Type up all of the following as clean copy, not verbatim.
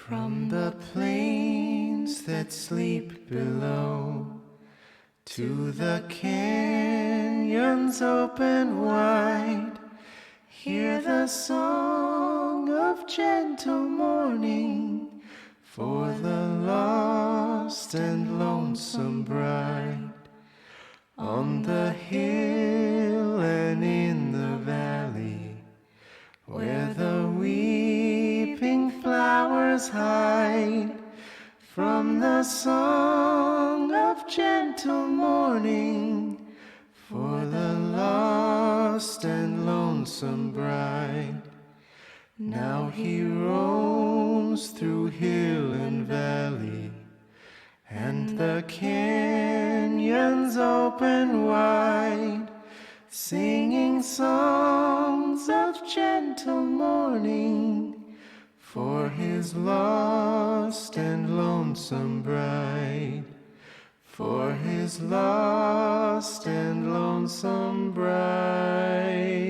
From the plains that sleep below to the canyons open wide, hear the song of gentle morning for the lost and lonesome bride. On the hill and in the valley, where the weeping flowers hide from the song of gentle morning for the lost and lonesome bride. Now he roams through hill and valley, and the canyons open wide, singing songs of gentle morning for his lost and lonesome bride, for his lost and lonesome bride.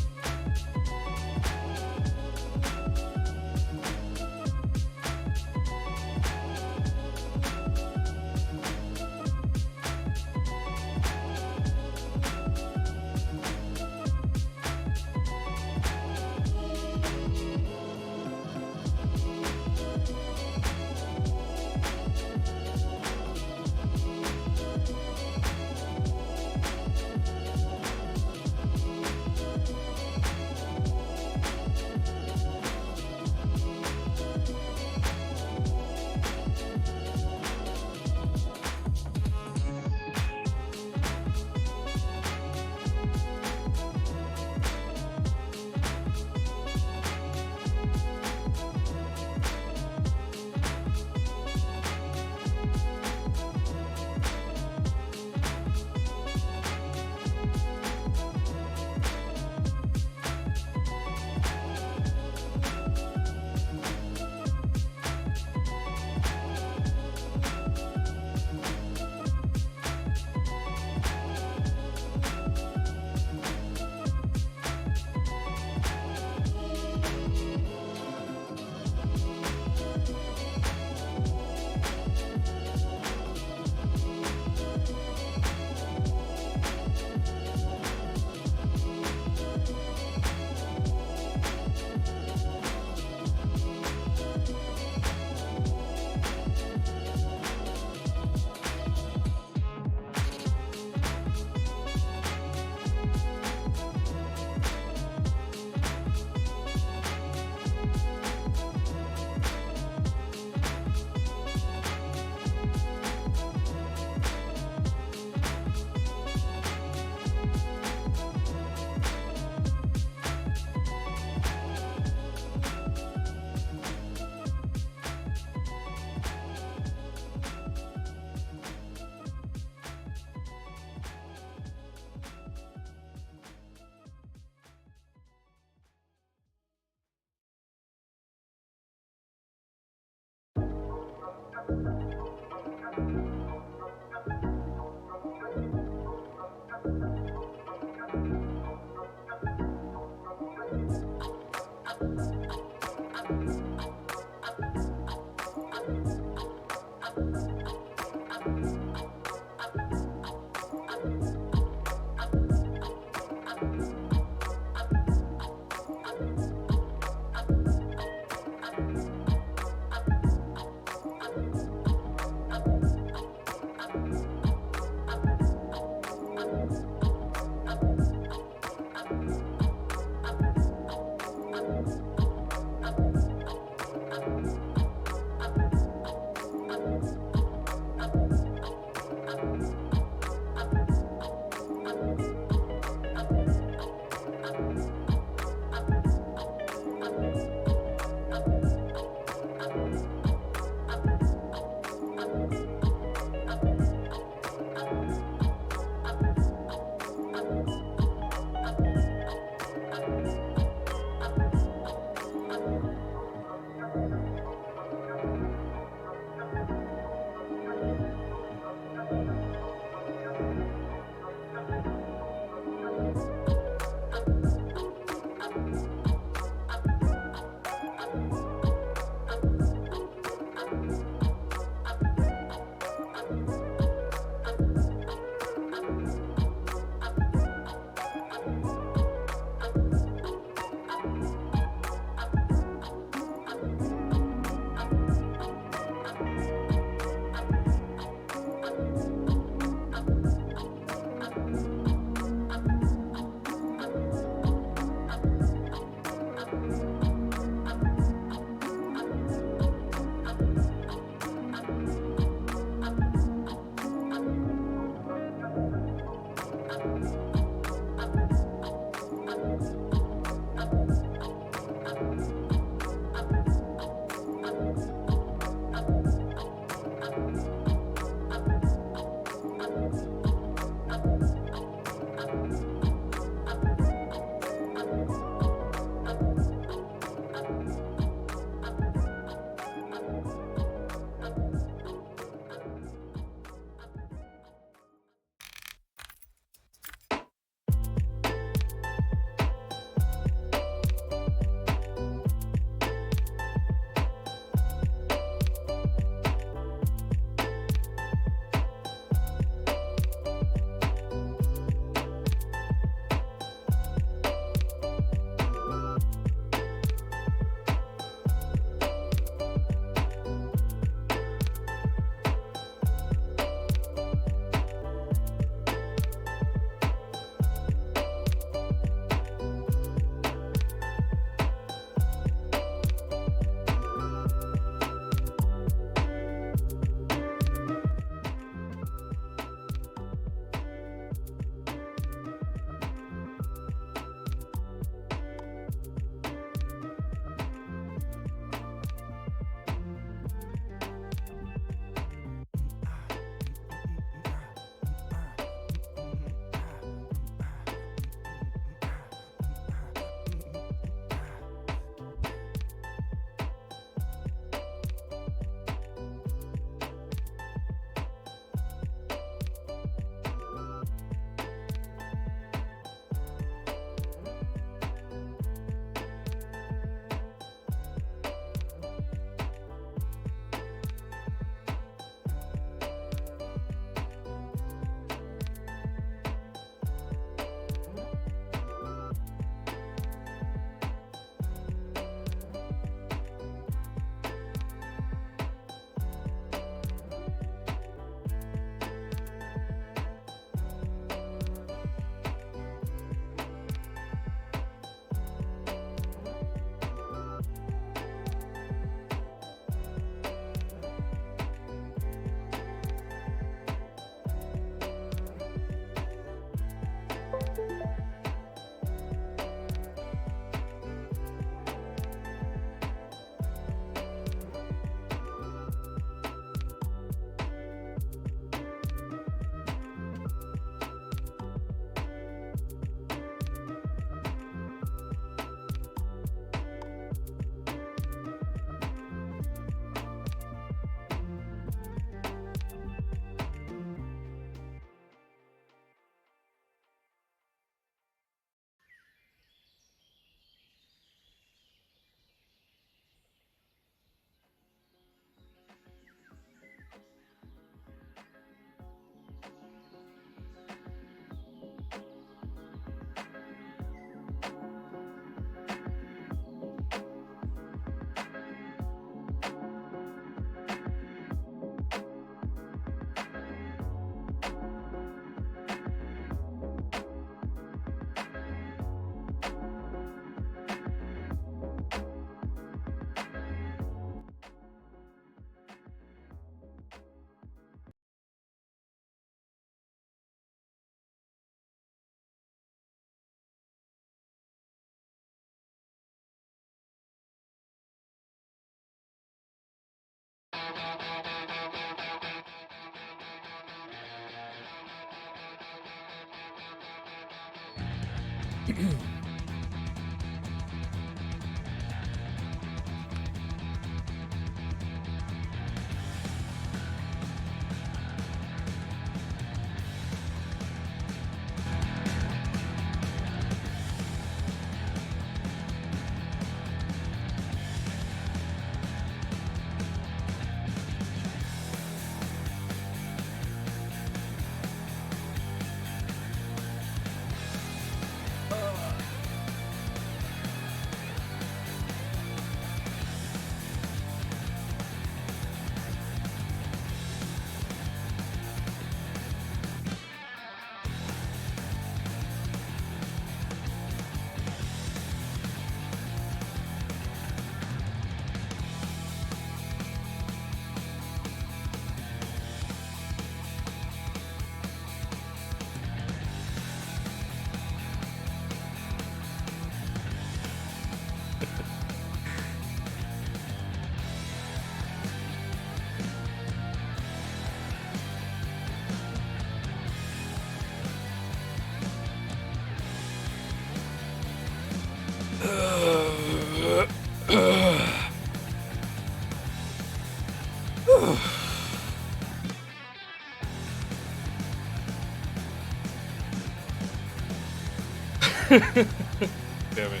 Damn it.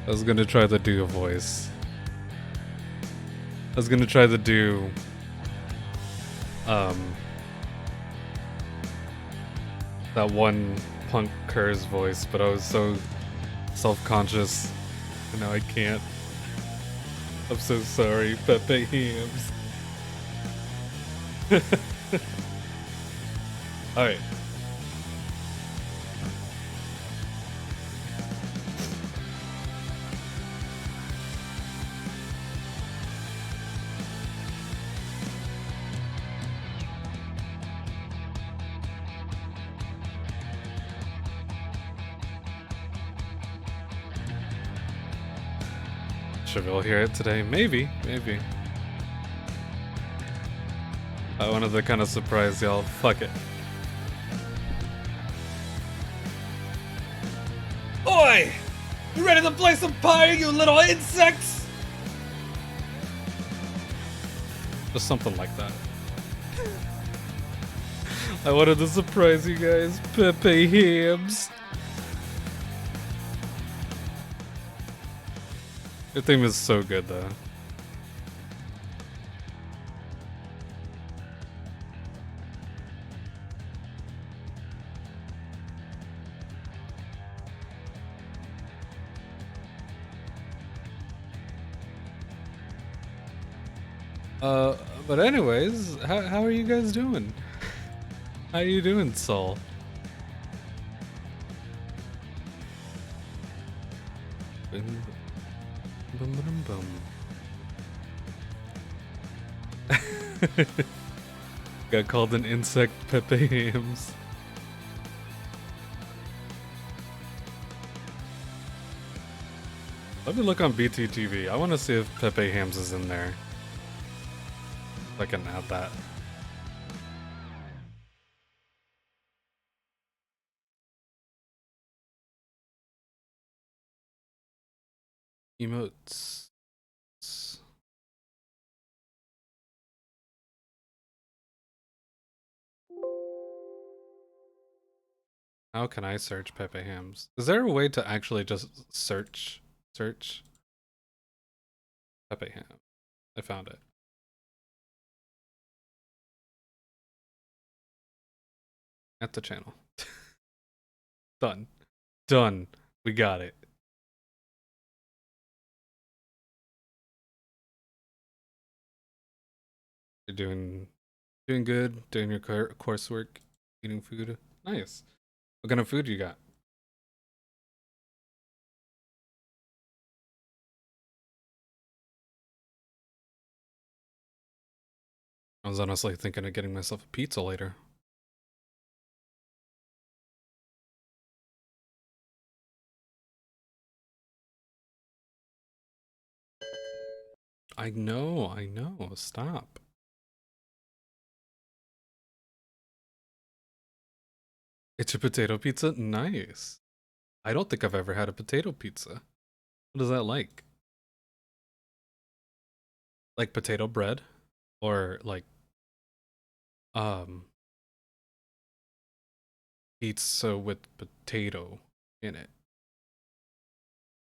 I was gonna try to do a voice. I was gonna try to do that one punk Kurz voice, but I was so self-conscious and now I can't. I'm so sorry, Pepe Hams. Alright. Should we all hear it today? Maybe. I wanted to kind of surprise y'all. Fuck it. Oi! You ready to play some Pyre, you little insects? Just something like that. I wanted to surprise you guys. Pepe Hams. Your theme is so good, though. But anyways, how are you guys doing? How you doing, Soul? Boom, boom, boom, boom. Got called an insect, Pepe Hams. Let me look on BTTV. I want to see if Pepe Hams is in there. I can add that. Emotes. How can I search Pepe Hams? Is there a way to actually just search Pepe Ham? I found it. At the channel. Done. We got it. You're doing good. Doing your coursework. Eating food. Nice. What kind of food you got? I was honestly thinking of getting myself a pizza later. I know. Stop. It's a potato pizza? Nice. I don't think I've ever had a potato pizza. What is that like? Like potato bread? Or like, um, pizza with potato in it?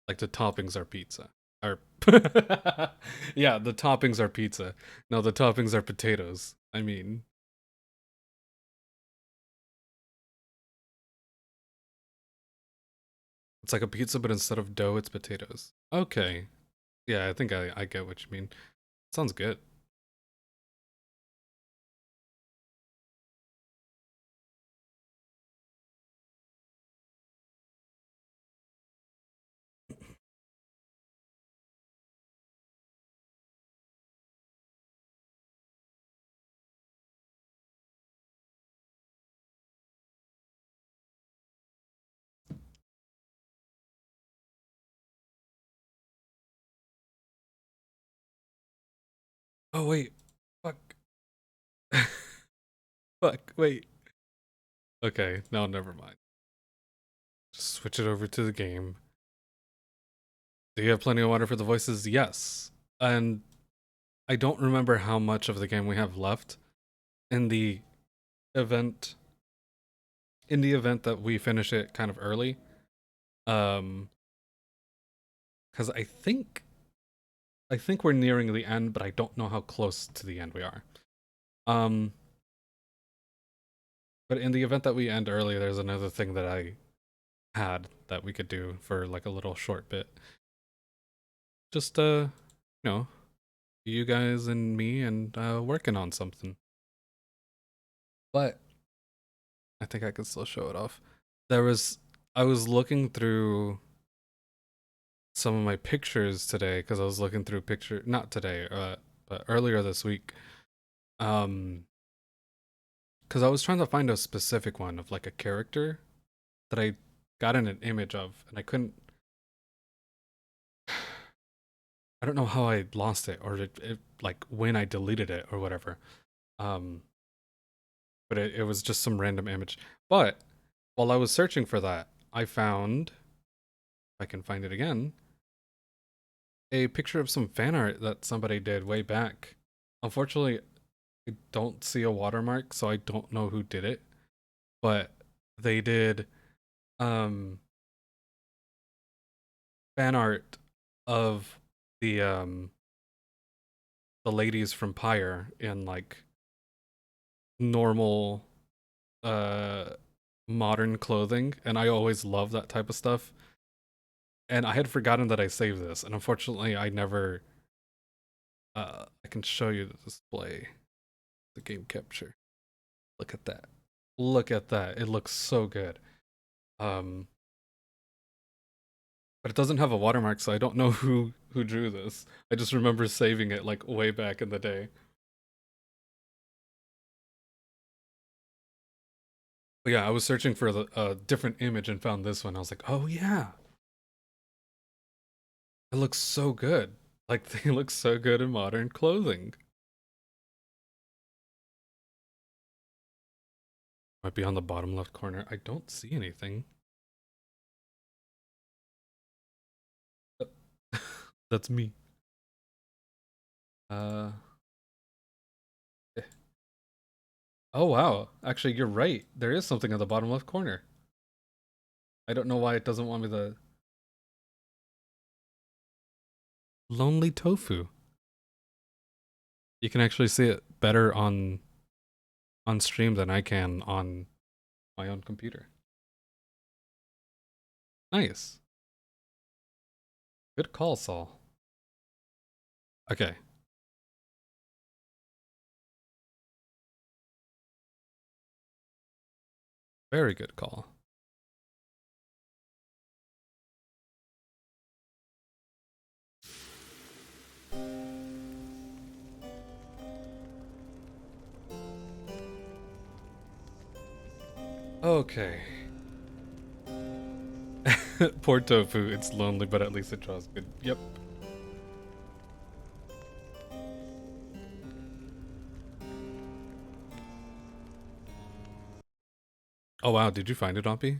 Like the toppings are pizza. Or yeah, the toppings are pizza. No, the toppings are potatoes. I mean, it's like a pizza, but instead of dough, it's potatoes. Okay. Yeah, I think I get what you mean. Sounds good. Oh wait. Fuck. Fuck. Wait. Okay, no, never mind. Just switch it over to the game. Do you have plenty of water for the voices? Yes. And I don't remember how much of the game we have left in the event that we finish it kind of early. Um cuz I think we're nearing the end, but I don't know how close to the end we are. Um but in the event that we end early, there's another thing that I had that we could do for like a little short bit. Just know, you guys and me and working on something. But I think I could still show it off. I was looking through some of my pictures today because I was looking through not today, but earlier this week. Um, because I was trying to find a specific one of like a character that I got in an image of, and I couldn't. I don't know how I lost it, or like when I deleted it or whatever. Um, but it was just some random image. But while I was searching for that, I found, if I can find it again, a picture of some fan art that somebody did way back. Unfortunately, I don't see a watermark, so I don't know who did it. But they did um fan art of the um the ladies from Pyre in like normal uh modern clothing, and I always love that type of stuff. And I had forgotten that I saved this, and unfortunately I never I can show you the display, the game capture. Look at that. Look at that. It looks so good. Um but it doesn't have a watermark, so I don't know who drew this. I just remember saving it like way back in the day. But yeah, I was searching for a different image and found this one. I was like, "Oh yeah. It looks so good." Like they look so good in modern clothing. Might be on the bottom left corner. I don't see anything. That's me. Uh eh. Oh wow. Actually, you're right. There is something on the bottom left corner. I don't know why it doesn't want me to. Lonely tofu. You can actually see it better on stream than I can on my own computer. Nice. Good call, Saul. Okay. Very good call. Okay. Poor tofu. It's lonely, but at least it draws good. Yep. Oh wow, did you find it, Oppie?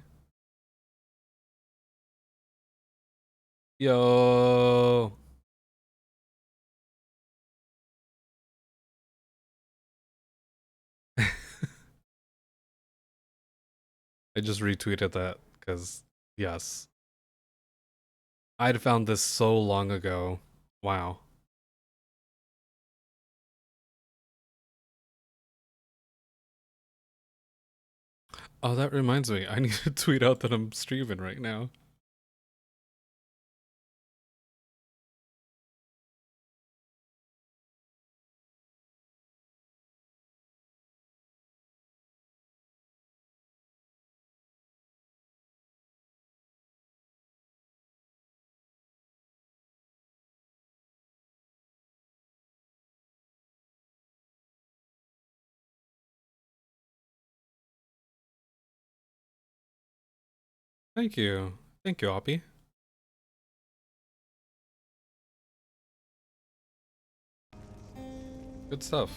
Yo. I just retweeted that because, yes. I'd found this so long ago. Wow. Oh, that reminds me. I need to tweet out that I'm streaming right now. Thank you. Thank you, Oppie. Good stuff.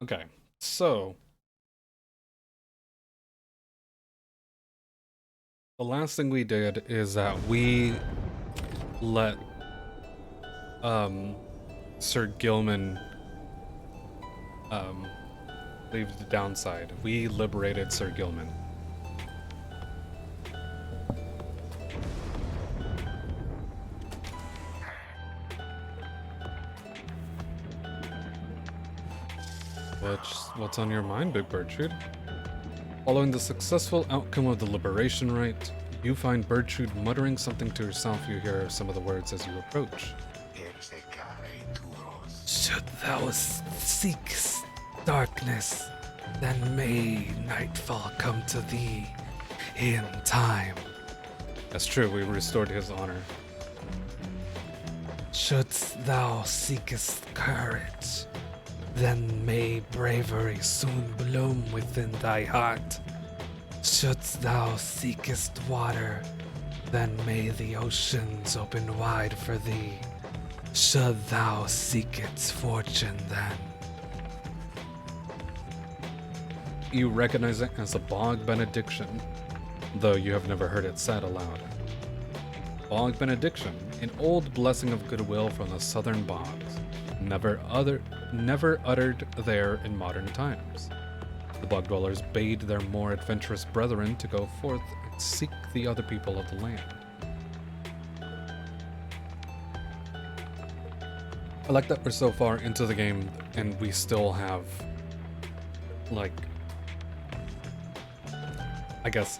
Okay, so the last thing we did is that we let Sir Gilman leave the downside. We liberated Sir Gilman. What's on your mind, Big Bertrude? Following the successful outcome of the liberation rite, you find Bertrude muttering something to herself. You hear some of the words as you approach. Should thou seek darkness, then may nightfall come to thee in time. That's true, we restored his honor. Shouldst thou seekest courage, then may bravery soon bloom within thy heart. Shouldst thou seekest water, then may the oceans open wide for thee. Should thou seek its fortune, then. You recognize it as a bog benediction, though you have never heard it said aloud. Bog benediction, an old blessing of goodwill from the southern bogs, never uttered there in modern times. The bog dwellers bade their more adventurous brethren to go forth and seek the other people of the land. I like that we're so far into the game and we still have, like, I guess,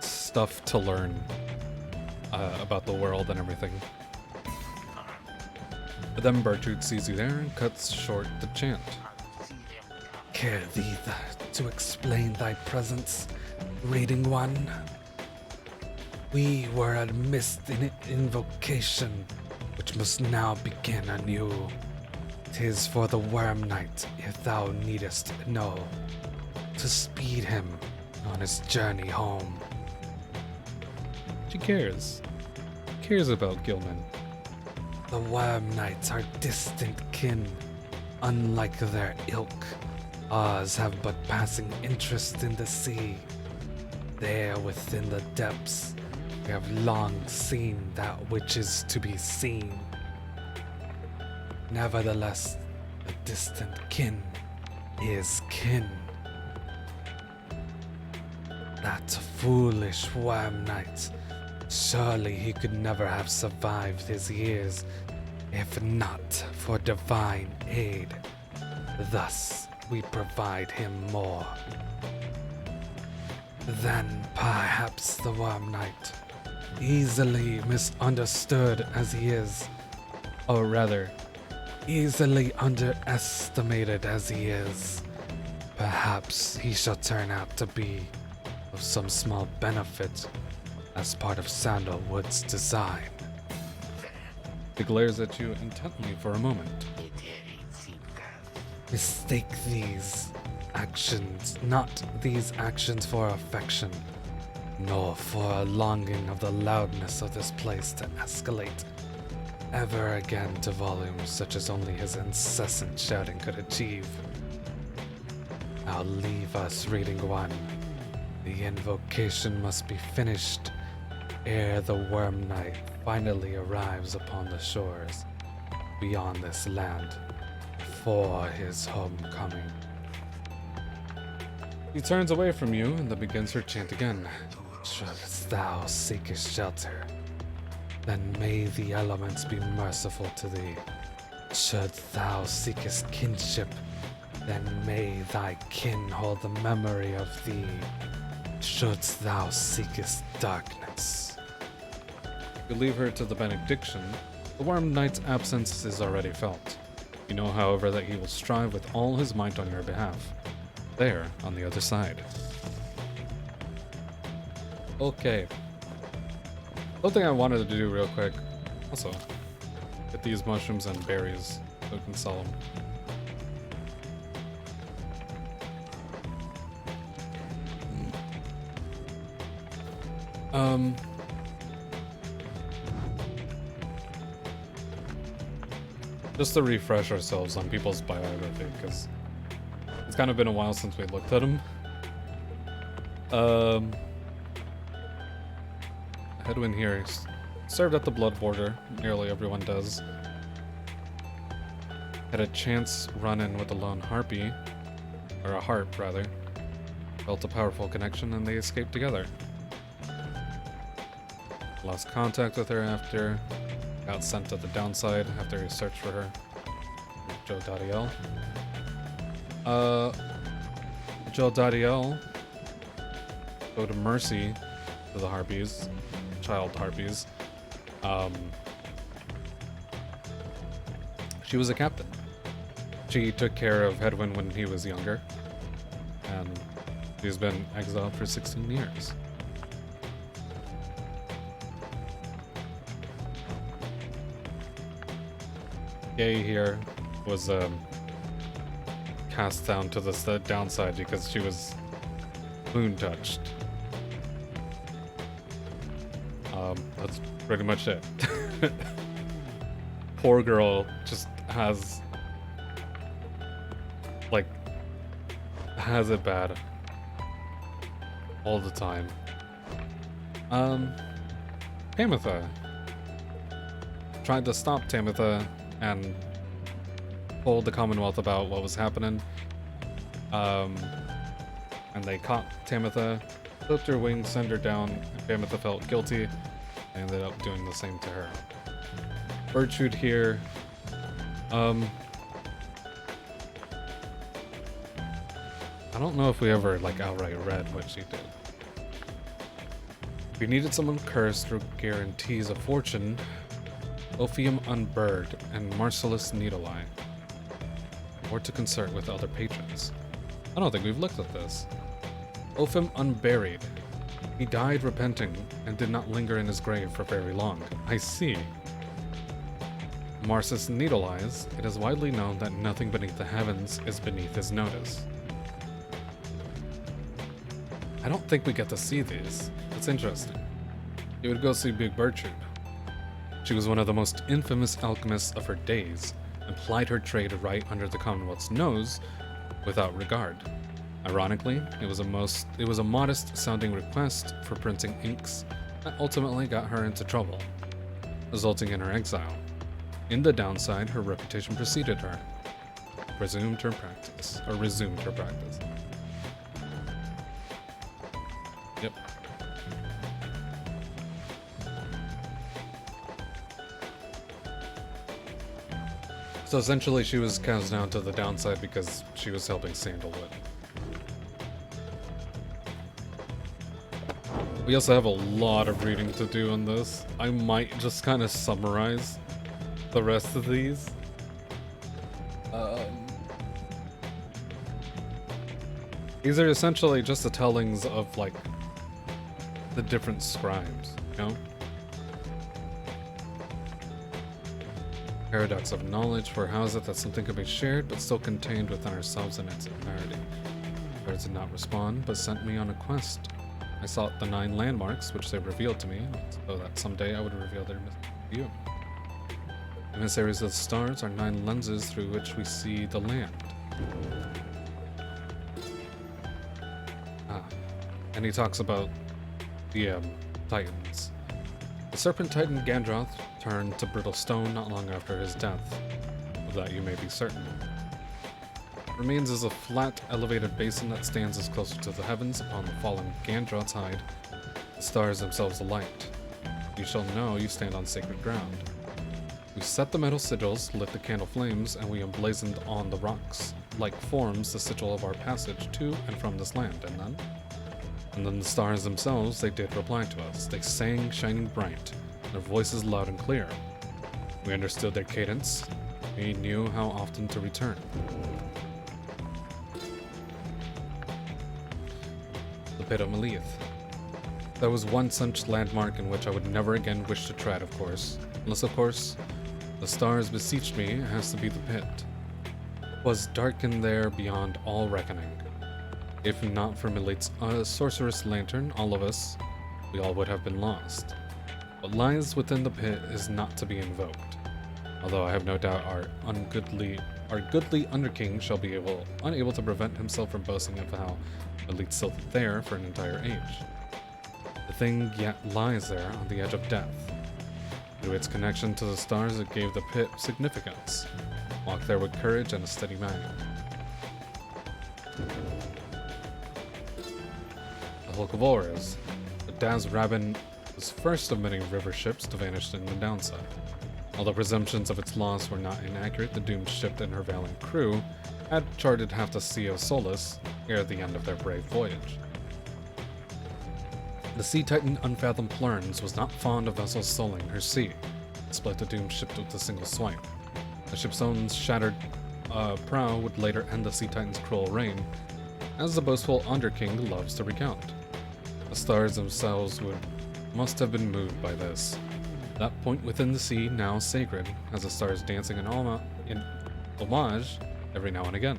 stuff to learn about the world and everything. But then Bertrude sees you there and cuts short the chant. Care thee to explain thy presence, reading one? We were amidst an invocation, which must now begin anew. 'Tis for the Worm Knight, if thou needest know, to speed him on his journey home. She cares. Cares about Gilman. The Worm Knights are distant kin. Unlike their ilk, ours have but passing interest in the sea. There within the depths, we have long seen that which is to be seen. Nevertheless, the distant kin is kin. That foolish Worm Knight, surely he could never have survived his years if not for divine aid. Thus, we provide him more. Then perhaps the Worm Knight, easily misunderstood as he is, or rather, easily underestimated as he is, perhaps he shall turn out to be of some small benefit as part of Sandalwood's design. He glares at you intently for a moment. Mistake these actions, not these actions for affection, nor for a longing of the loudness of this place to escalate. ever again to volumes such as only his incessant shouting could achieve. Now leave us, reading one. The invocation must be finished ere the Worm Knight finally arrives upon the shores beyond this land for his homecoming. He turns away from you and then begins her chant again. Shouldst thou seekest shelter, then may the elements be merciful to thee. Shouldst thou seekest kinship, then may thy kin hold the memory of thee. Shouldst thou seekest darkness. You leave her to the benediction. The Worm Knight's absence is already felt. You know, however, that he will strive with all his might on your behalf. There, on the other side. Okay. Something I wanted to do real quick. Also, get these mushrooms and berries so we can sell them. Just to refresh ourselves on people's biography, because it's kind of been a while since we looked at them. Hedwyn here served at the Blood Border. Nearly everyone does. Had a chance run-in with a lone harpy, or a harp rather. Felt a powerful connection and they escaped together. Lost contact with her after. Got sent to the downside after he searched for her. Joe Dadiel. Joe Dadiel showed mercy to the harpies, child harpies. She was a captain. She took care of Hedwyn when he was younger, and he's been exiled for 16 years. Gay here was cast down to the downside because she was moon touched. That's pretty much it. Poor girl just has it bad all the time. Tamitha tried to stop Tamitha and told the Commonwealth about what was happening. And they caught Tamitha, clipped her wings, sent her down, and Tamitha felt guilty. They ended up doing the same to her. Gertrude here, I don't know if we ever outright read what she did. We needed someone cursed or guarantees a fortune. Ophium Unbird and Marcellus Needle-Eye. Or to concert with other patrons. I don't think we've looked at this. Ophium Unburied. He died repenting and did not linger in his grave for very long. I see. Marcus Needle-Eyes. It is widely known that nothing beneath the heavens is beneath his notice. I don't think we get to see these. It's interesting. You would go see Big Gertrude. She was one of the most infamous alchemists of her days, and plied her trade right under the Commonwealth's nose without regard. Ironically, it was a modest-sounding request for printing inks that ultimately got her into trouble, resulting in her exile. In the downside, her reputation preceded her. Resumed her practice. Yep. So essentially she was cast down to the downside because she was helping Sandalwood. We also have a lot of reading to do on this. I might just kind of summarize the rest of these. These are essentially just the tellings of the different scribes, you know? Paradox of knowledge, for how is it that something can be shared but still contained within ourselves in its entirety? Birds did not respond, but sent me on a quest. I sought the 9 landmarks, which they revealed to me, so that someday I would reveal their mystery to you. Emissaries of the stars are 9 lenses through which we see the land. And he talks about the Titans. The Serpent Titan Gandroth turned to brittle stone not long after his death. Of that you may be certain. Remains is a flat, elevated basin that stands as closer to the heavens upon the fallen Gandroth's hide. The stars themselves alight. You shall know you stand on sacred ground. We set the metal sigils, lit the candle flames, and we emblazoned on the rocks, like forms, the sigil of our passage to and from this land, and then the stars themselves, they did reply to us. They sang shining bright, their voices loud and clear. We understood their cadence. We knew how often to return. The Pit of Melith. That was one such landmark in which I would never again wish to tread, of course. Unless, of course, the stars beseeched me, it has to be the pit. 'Twas dark in there beyond all reckoning. If not for Melith's sorceress lantern, all of us, we all would have been lost. What lies within the pit is not to be invoked. Although I have no doubt our goodly underking shall be unable to prevent himself from boasting of how Melith's still there for an entire age. The thing yet lies there on the edge of death. Through its connection to the stars, it gave the pit significance. Walk there with courage and a steady mind. The Hulk of Ores. The Daz Rabin was first of many river ships to vanish in the downside. Although presumptions of its loss were not inaccurate, the doomed ship and her valiant crew had charted half the Sea of Solace ere the end of their brave voyage. The Sea Titan Unfathomed Plurns was not fond of vessels sullying her sea, and split the doomed ship with a single swipe. The ship's own shattered prow would later end the Sea Titan's cruel reign, as the boastful Underking loves to recount. The stars themselves must have been moved by this. That point within the sea, now sacred, has the stars dancing in homage every now and again.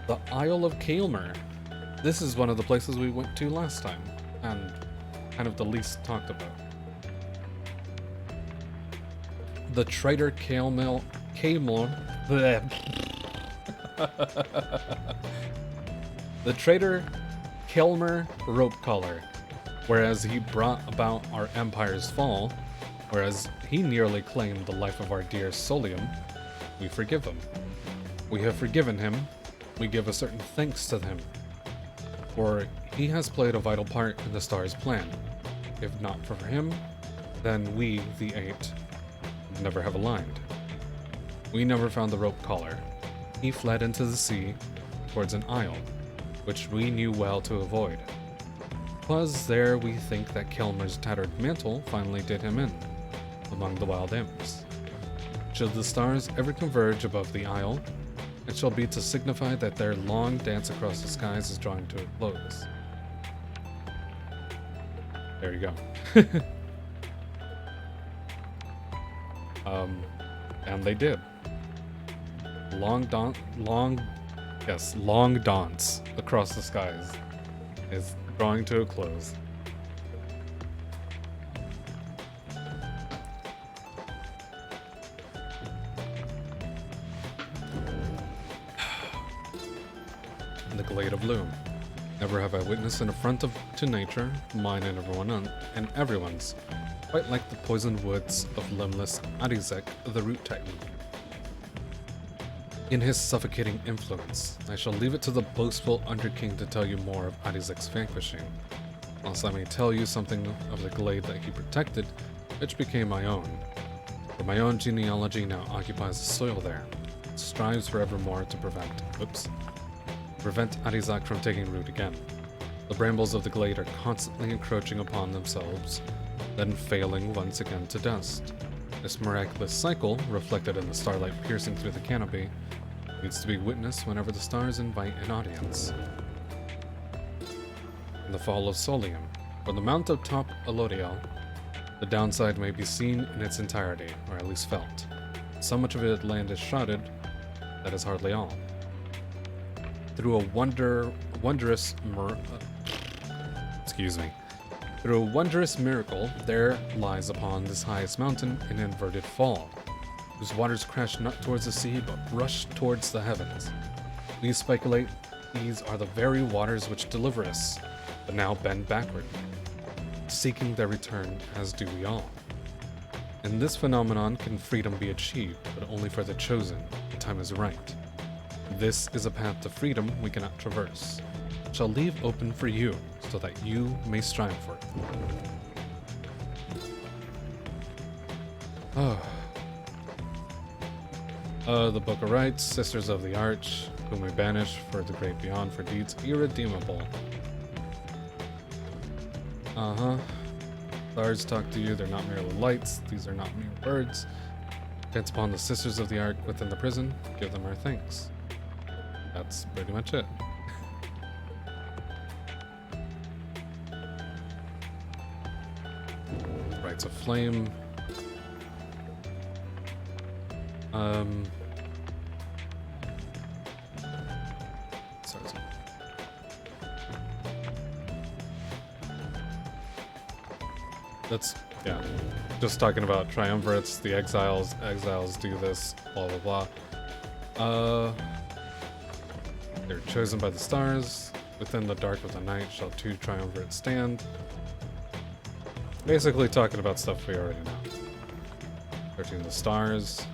The Isle of Kaelmer. This is one of the places we went to last time, and kind of the least talked about. The traitor Kaelmer. The traitor Kaelmer Rope Collar. Whereas he brought about our empire's fall, whereas he nearly claimed the life of our dear Solium, we forgive him. We have forgiven him. We give a certain thanks to him. For he has played a vital part in the star's plan. If not for him, then we, the Eight, would never have aligned. We never found the rope collar. He fled into the sea towards an isle, which we knew well to avoid. 'Twas there we think that Kelmer's tattered mantle finally did him in, among the wild imps. Should the stars ever converge above the isle, it shall be to signify that their long dance across the skies is drawing to a close. There you go. And they did. Long dance across the skies is drawing to a close. The Glade of Loom. Never have I witnessed an affront to nature, mine and everyone's, quite like the poisoned woods of limbless Adizek, the Root Titan. In his suffocating influence, I shall leave it to the boastful Underking to tell you more of Adizek's vanquishing, whilst I may tell you something of the glade that he protected, which became my own. For my own genealogy now occupies the soil there, and strives forevermore to prevent Adizek from taking root again. The brambles of the glade are constantly encroaching upon themselves, then failing once again to dust. This miraculous cycle, reflected in the starlight piercing through the canopy, needs to be witnessed whenever the stars invite an audience. In the fall of Solium, from the mount of top Elodiel, the downside may be seen in its entirety, or at least felt. So much of its land is shrouded, that is hardly all. Through a Through a wondrous miracle, there lies upon this highest mountain an inverted fall, whose waters crash not towards the sea, but rush towards the heavens. We speculate these are the very waters which deliver us, but now bend backward, seeking their return, as do we all. In this phenomenon can freedom be achieved, but only for the chosen. The time is right. This is a path to freedom we cannot traverse. Shall leave open for you, so that you may strive for it. The Book of Rites, Sisters of the Arch, whom we banish for the great beyond for deeds irredeemable. Stars talk to you, they're not merely lights, these are not mere words. Dance upon the Sisters of the Ark within the prison, give them our thanks. That's pretty much it. Rites of Flame. Sorry. That's, yeah, just talking about triumvirates, the exiles do this, blah blah blah. They're chosen by the stars. Within the dark of the night shall two triumvirates stand. Basically talking about stuff we already know. 13 the stars.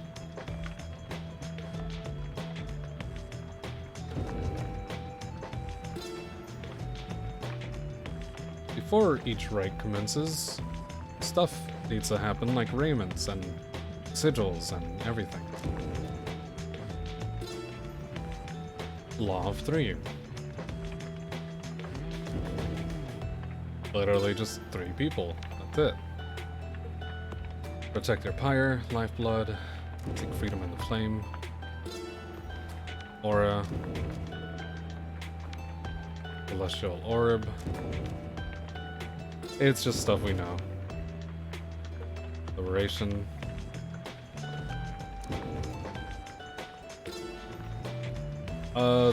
Before each rite commences, stuff needs to happen, like raiments and sigils and everything. Law of 3. Literally just 3 people. That's it. Protect your pyre, lifeblood, seek freedom in the flame, aura, celestial orb. It's just stuff we know. Liberation.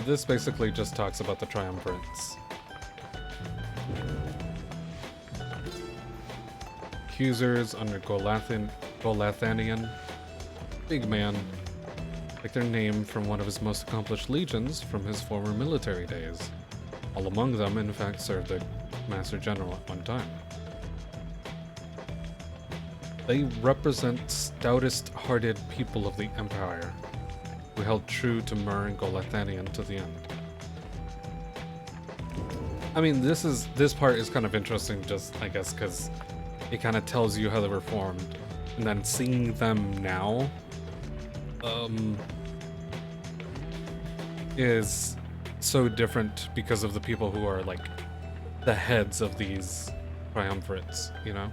This basically just talks about the triumvirates. Accusers under Golathanian. Big man. Like their name from one of his most accomplished legions from his former military days. All among them, in fact, served the Master General at one time. They represent stoutest-hearted people of the Empire, who held true to Myr and Golathanian to the end. I mean, this part is kind of interesting, just I guess, because it kind of tells you how they were formed, and then seeing them now, is so different because of the people who are like the heads of these triumvirates, you know?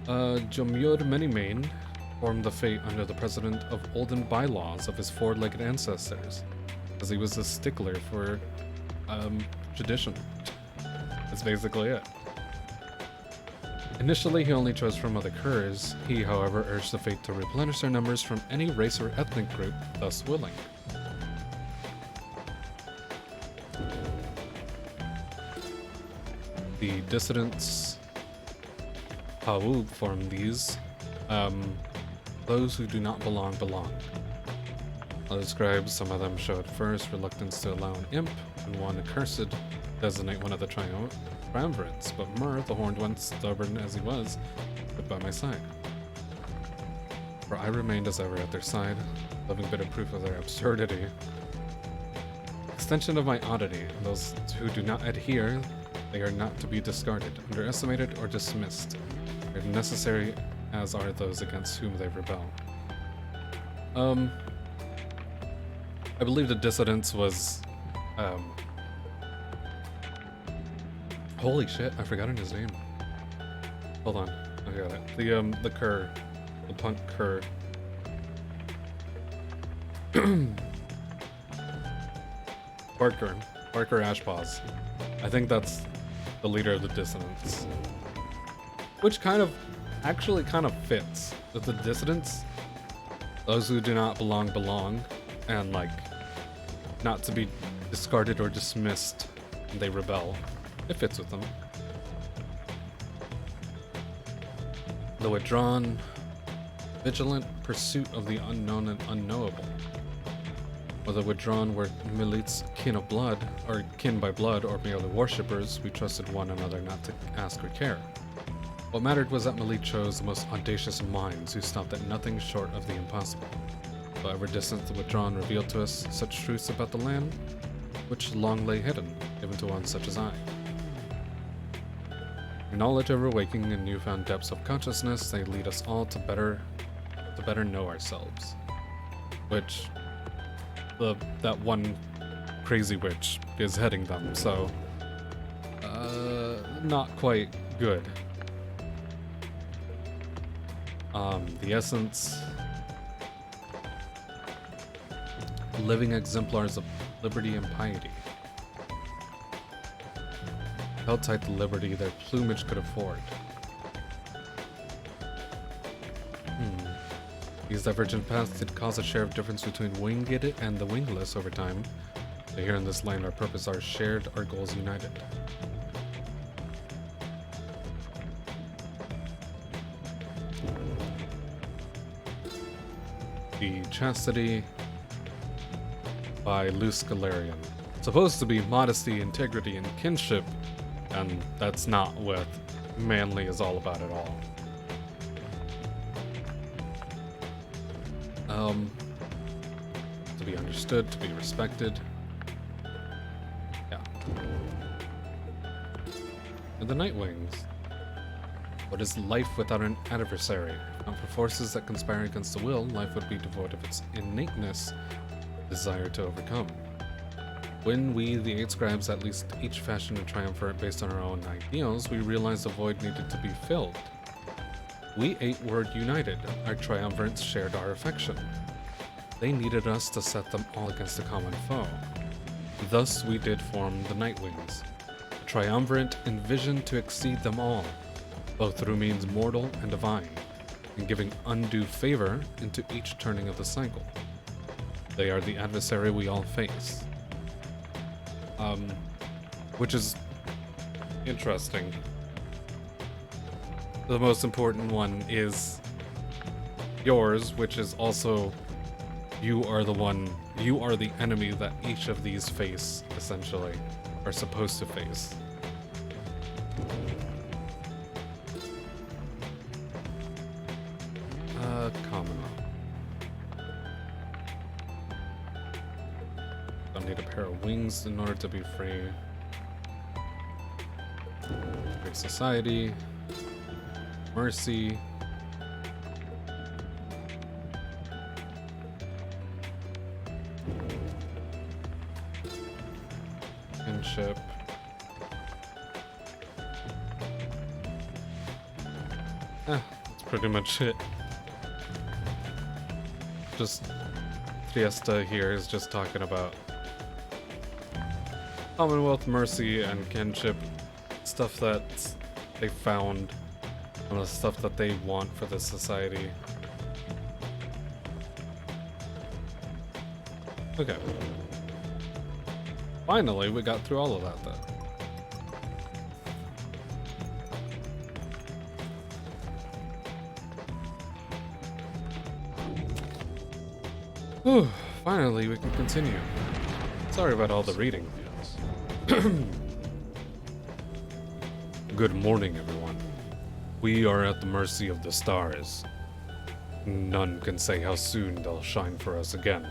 Jomyud Menimane formed the fate under the precedent of olden bylaws of his four-legged ancestors, as he was a stickler for tradition. That's basically it. Initially, he only chose from other curs. He, however, urged the fate to replenish their numbers from any race or ethnic group thus willing. The dissidents, Hawub, formed these. Those who do not belong, belong. I'll describe some of them show at first reluctance to allow an imp and one accursed designate one of the triumvirates, but Myr, the horned one, stubborn as he was, stood by my side. For I remained as ever at their side, loving bitter proof of their absurdity. Extension of my oddity, those who do not adhere, they are not to be discarded, underestimated, or dismissed. They are necessary as are those against whom they rebel. I believe the dissidents was, holy shit, I forgot his name. Hold on, I got it. The cur. The punk cur. Barker Ashpaws. I think that's the leader of the dissidents. Which actually kind of fits. With the dissidents, those who do not belong, belong. And like, not to be discarded or dismissed. and they rebel. It fits with them. The withdrawn, vigilant pursuit of the unknown and unknowable. Whether withdrawn were Milit's kin of blood, or kin by blood, or merely worshippers, we trusted one another not to ask or care. What mattered was that Milit chose the most audacious of minds who stopped at nothing short of the impossible. However distant the withdrawn revealed to us such truths about the land, which long lay hidden, even to one such as I. Your knowledge ever waking in newfound depths of consciousness, they lead us all to better know ourselves. Which that one crazy witch is heading them, so not quite good. The essence, living exemplars of liberty and piety. Held tight to liberty their plumage could afford. These divergent paths did cause a share of difference between winged and the wingless over time, but here in this land our purpose are shared, our goals united. The Chastity by Luce Galarian. Supposed to be modesty, integrity, and kinship, and that's not what manly is all about at all. To be understood, to be respected. Yeah. And the Nightwings. What is life without an adversary? Not for forces that conspire against the will, life would be devoid of its innateness, desire to overcome. When we, the 8 scribes, at least each fashioned a triumvirate based on our own ideals, we realized the void needed to be filled. We 8 were united. Our triumvirates shared our affection. They needed us to set them all against a common foe. Thus we did form the Nightwings, a triumvirate envisioned to exceed them all, both through means mortal and divine, and giving undue favor into each turning of the cycle. They are the adversary we all face. Which is interesting. The most important one is yours, which is also you are the enemy that each of these face, essentially, are supposed to face. Commonwealth. Don't need a pair of wings in order to be free. Great Society. Mercy. Kinship. That's pretty much it. Just Triesta here is just talking about Commonwealth, Mercy, and Kinship. Stuff that they found and the stuff that they want for this society. Okay. Finally, we got through all of that though. Whew, finally we can continue. Sorry about all the reading. Good morning, everyone. We are at the mercy of the stars. None can say how soon they'll shine for us again.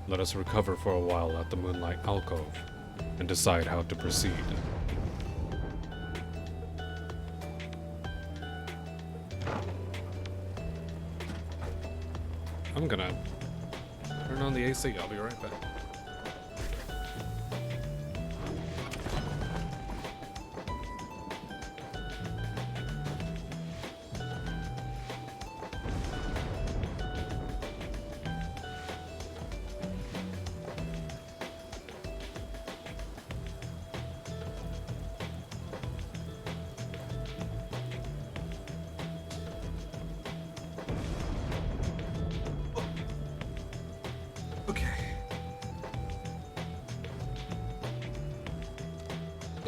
Let us recover for a while at the Moonlight Alcove and decide how to proceed. I'm gonna turn on the AC. I'll be right back.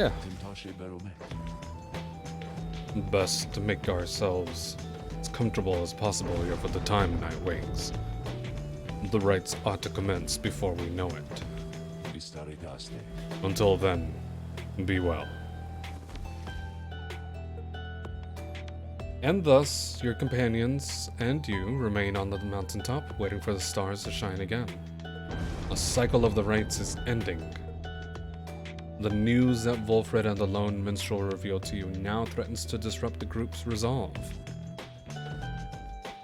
Yeah. Best to make ourselves as comfortable as possible here for the time, Nightwings. The rites ought to commence before we know it. Until then, be well. And thus, your companions and you remain on the mountaintop, waiting for the stars to shine again. A cycle of the rites is ending. The news that Wolfred and the lone minstrel revealed to you now threatens to disrupt the group's resolve.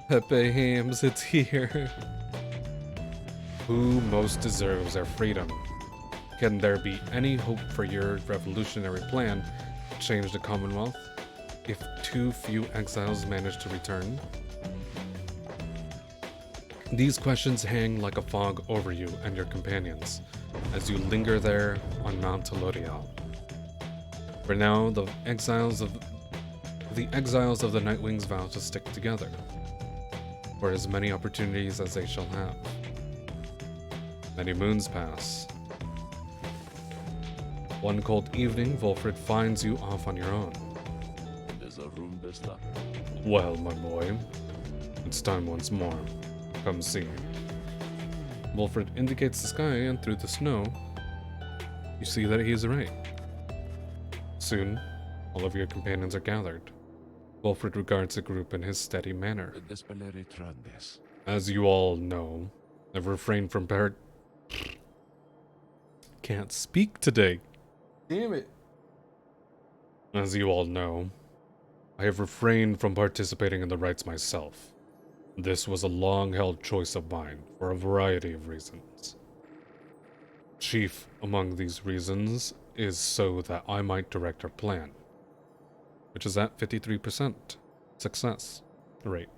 Pepe Hams, it's here. Who most deserves our freedom? Can there be any hope for your revolutionary plan to change the Commonwealth if too few exiles manage to return? These questions hang like a fog over you and your companions as you linger there on Mount Telodial. For now, the exiles of the Nightwings vow to stick together for as many opportunities as they shall have. Many moons pass. One cold evening, Wolfred finds you off on your own. Well, my boy, it's time once more. Come see. Wolfred indicates the sky, and through the snow, you see that he is right. Soon, all of your companions are gathered. Wolfred regards the group in his steady manner. As you all know, I've refrained from Can't speak today. Damn it. As you all know, I have refrained from participating in the rites myself. This was a long-held choice of mine for a variety of reasons. Chief among these reasons is so that I might direct our plan, which is at 53% success rate.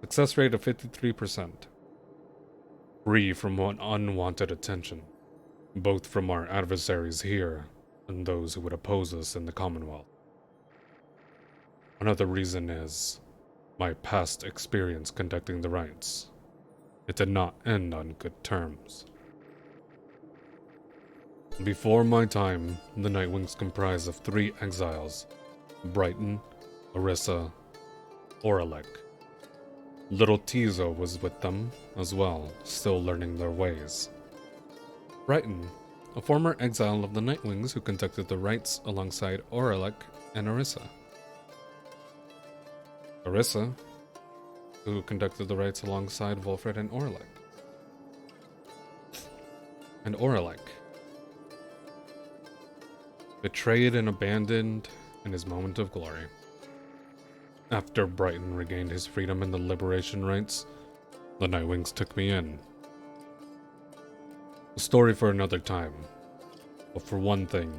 Success rate of 53%. Free from unwanted attention, both from our adversaries here and those who would oppose us in the Commonwealth. Another reason is my past experience conducting the rites. It did not end on good terms. Before my time, the Nightwings comprised of 3 exiles: Brighton, Orissa, Oralek. Little Tizo was with them as well, still learning their ways. Brighton, a former exile of the Nightwings who conducted the rites alongside Oralek and Orissa. Orissa, who conducted the rites alongside Wolfred and Oralek. And Oralek, betrayed and abandoned in his moment of glory. After Brighton regained his freedom in the liberation rites, the Nightwings took me in. A story for another time, but for one thing,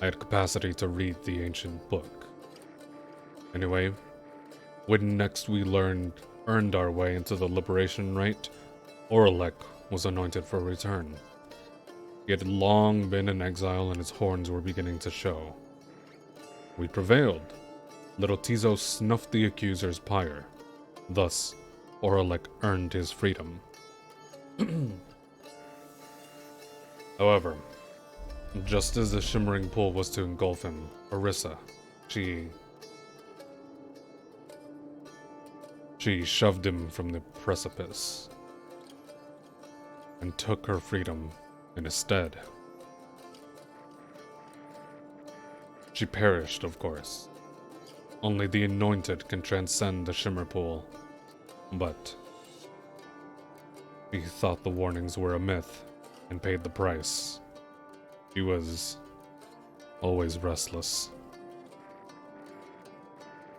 I had capacity to read the ancient book. Anyway, when next we earned our way into the liberation rite, Oralek was anointed for return. He had long been in exile and his horns were beginning to show. We prevailed. Little Tizo snuffed the accuser's pyre. Thus, Oralek earned his freedom. However, just as the shimmering pool was to engulf him, Orissa, she shoved him from the precipice and took her freedom in his stead. She perished, of course. Only the anointed can transcend the shimmer pool. But he thought the warnings were a myth and paid the price. He was always restless.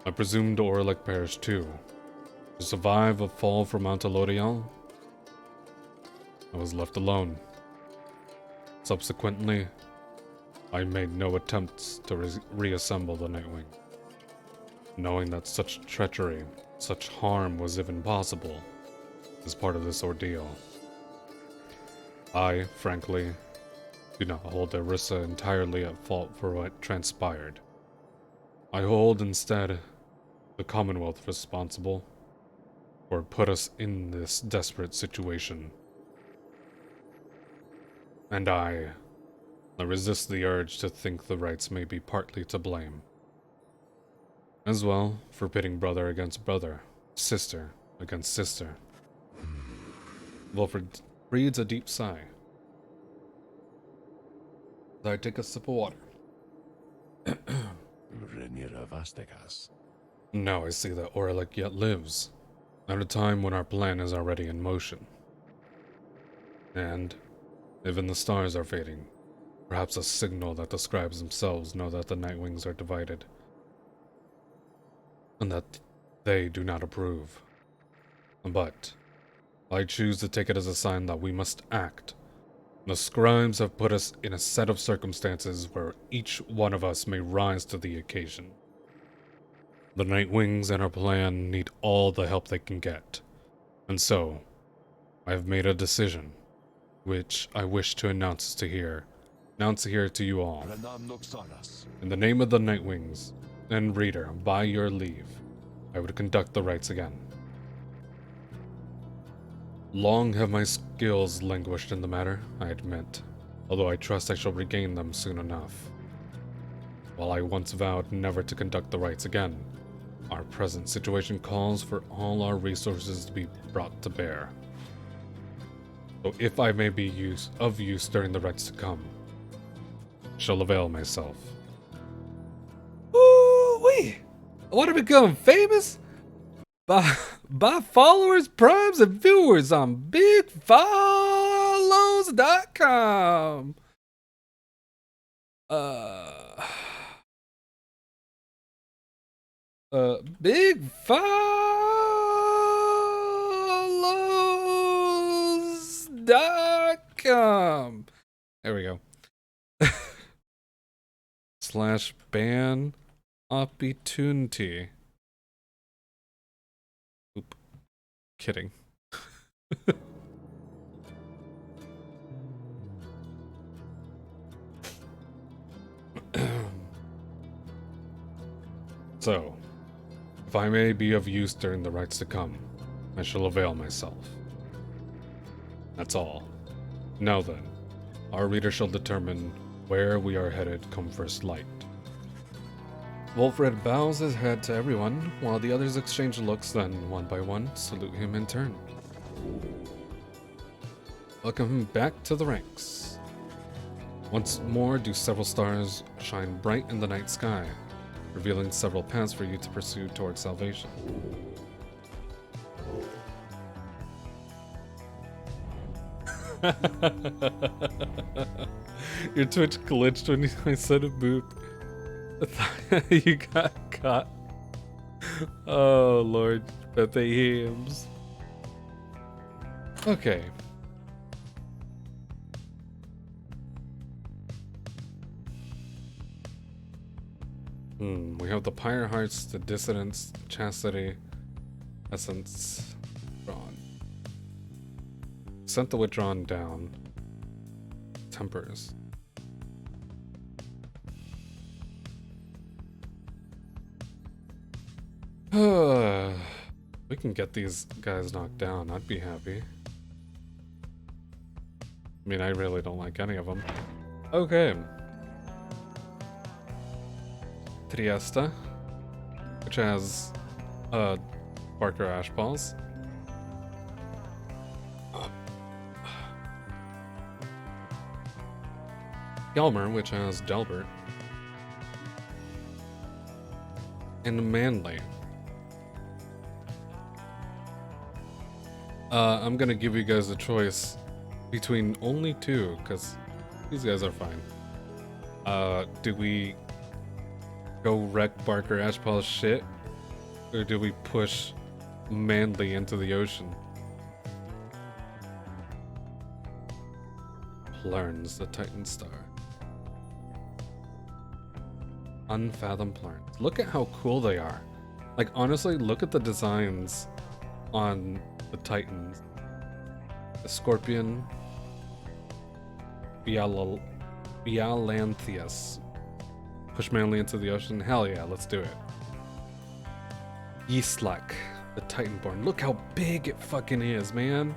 I presumed Oralek perished too. To survive a fall from Mount Telodial, I was left alone. Subsequently, I made no attempts to reassemble the Nightwing. Knowing that such treachery, such harm was even possible, as part of this ordeal. I, frankly, do not hold Orissa entirely at fault for what transpired. I hold instead the Commonwealth responsible for put us in this desperate situation. And I I resist the urge to think the rights may be partly to blame. As well, for pitting brother against brother, sister against sister. Wilfred breathes a deep sigh. I take a sip of water. Now I see that Orlik yet lives, at a time when our plan is already in motion. And, even the stars are fading, perhaps a signal that the scribes themselves know that the Nightwings are divided, and that they do not approve. But, I choose to take it as a sign that we must act. The scribes have put us in a set of circumstances where each one of us may rise to the occasion. The Nightwings and our plan need all the help they can get. And so, I have made a decision, which I wish to announce here to you all. In the name of the Nightwings, and Reader, by your leave, I would conduct the rites again. Long have my skills languished in the matter, I admit, although I trust I shall regain them soon enough. While I once vowed never to conduct the rites again, our present situation calls for all our resources to be brought to bear. So if I may be of use during the rites to come, I shall avail myself. Ooh-wee! I want to become famous by followers, primes, and viewers on bigfollows.com. bigfollows.com. There we go. /ban opportunity. Oop. Kidding. So, if I may be of use during the rites to come, I shall avail myself. That's all. Now then, our reader shall determine where we are headed come first light. Wilfred bows his head to everyone, while the others exchange looks, then, one by one, salute him in turn. Welcome him back to the ranks. Once more do several stars shine bright in the night sky, revealing several paths for you to pursue towards salvation. Your Twitch glitched when I said a boop. You got caught. Oh lord, bet they hams. Okay. We have the Pyre Hearts, the Dissidents, Chastity, Essence, Drawn. Sent the Withdrawn down. Tempers. We can get these guys knocked down, I'd be happy. I mean, I really don't like any of them. Okay. Triesta, which has Barker Ash Balls. Gelmer, which has Delbert. And Manly. I'm gonna give you guys a choice between only two, because these guys are fine. Do we go wreck Barker Ashpal's shit? Or do we push Manly into the ocean? Plurns, the Titan Star. Unfathomed Plurns. Look at how cool they are. Like, honestly, look at the designs on the Titans. The Scorpion. Bialanthius. Push Manly into the ocean. Hell yeah, let's do it. Yeastlak, the Titanborn. Look how big it fucking is, man.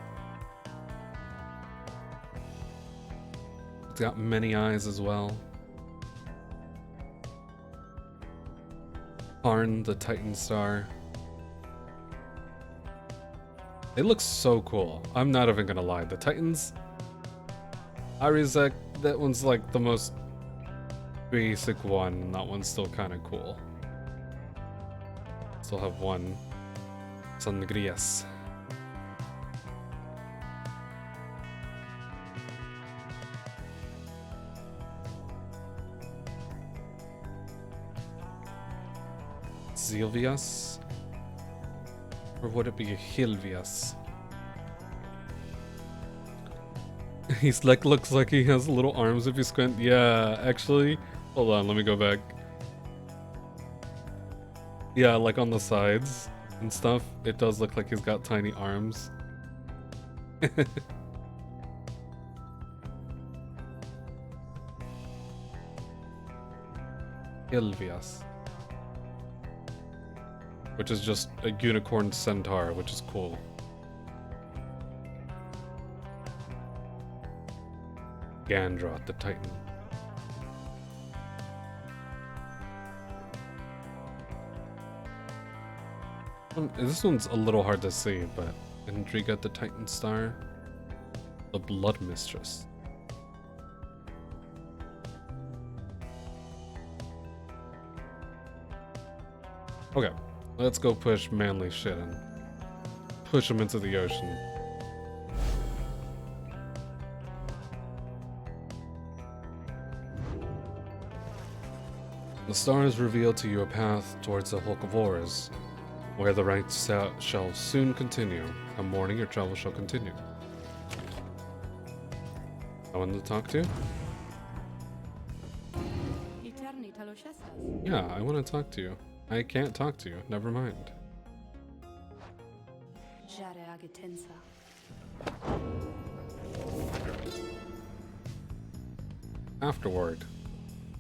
It's got many eyes as well. Karn, the Titan Star. They look so cool. I'm not even gonna lie. The Titans, Arizek, that one's like the most basic one, and that one's still kind of cool. Still have one. Sangrias. Zilvias? Or would it be Hilvias? He's like, looks like he has little arms if you squint. Yeah, actually, hold on, let me go back. Yeah, like on the sides and stuff, it does look like he's got tiny arms. Hilvias. Which is just a unicorn centaur, which is cool. Gandroth, the Titan. This one's a little hard to see, but Indriga, the Titan Star. The Blood Mistress. Okay. Let's go push manly shit and push him into the ocean. The stars reveal to you a path towards the Hulk of Ores, where the rites shall soon continue. Come morning, your travel shall continue. I want to talk to? Yeah, I want to talk to you. I can't talk to you. Never mind. Afterward.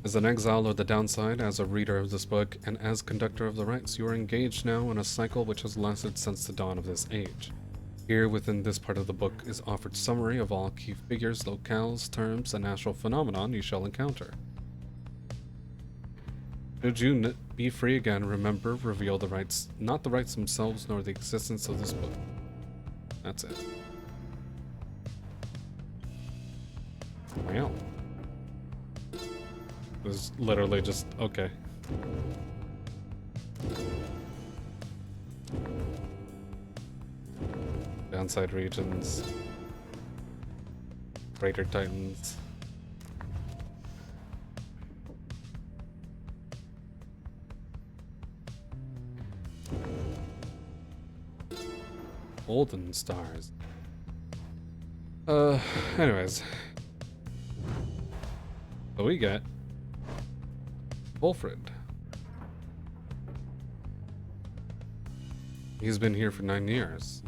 As an exile of the downside, as a reader of this book, and as conductor of the rites, you are engaged now in a cycle which has lasted since the dawn of this age. Here, within this part of the book, is offered summary of all key figures, locales, terms, and astral phenomenon you shall encounter. Should you be free again, remember, reveal the rites, not the rites themselves, nor the existence of this book. That's it. Wow. It was literally just, okay. Downside regions. Greater Titans. Golden stars. Anyways. So we get Wolfred. He's been here for 9 years.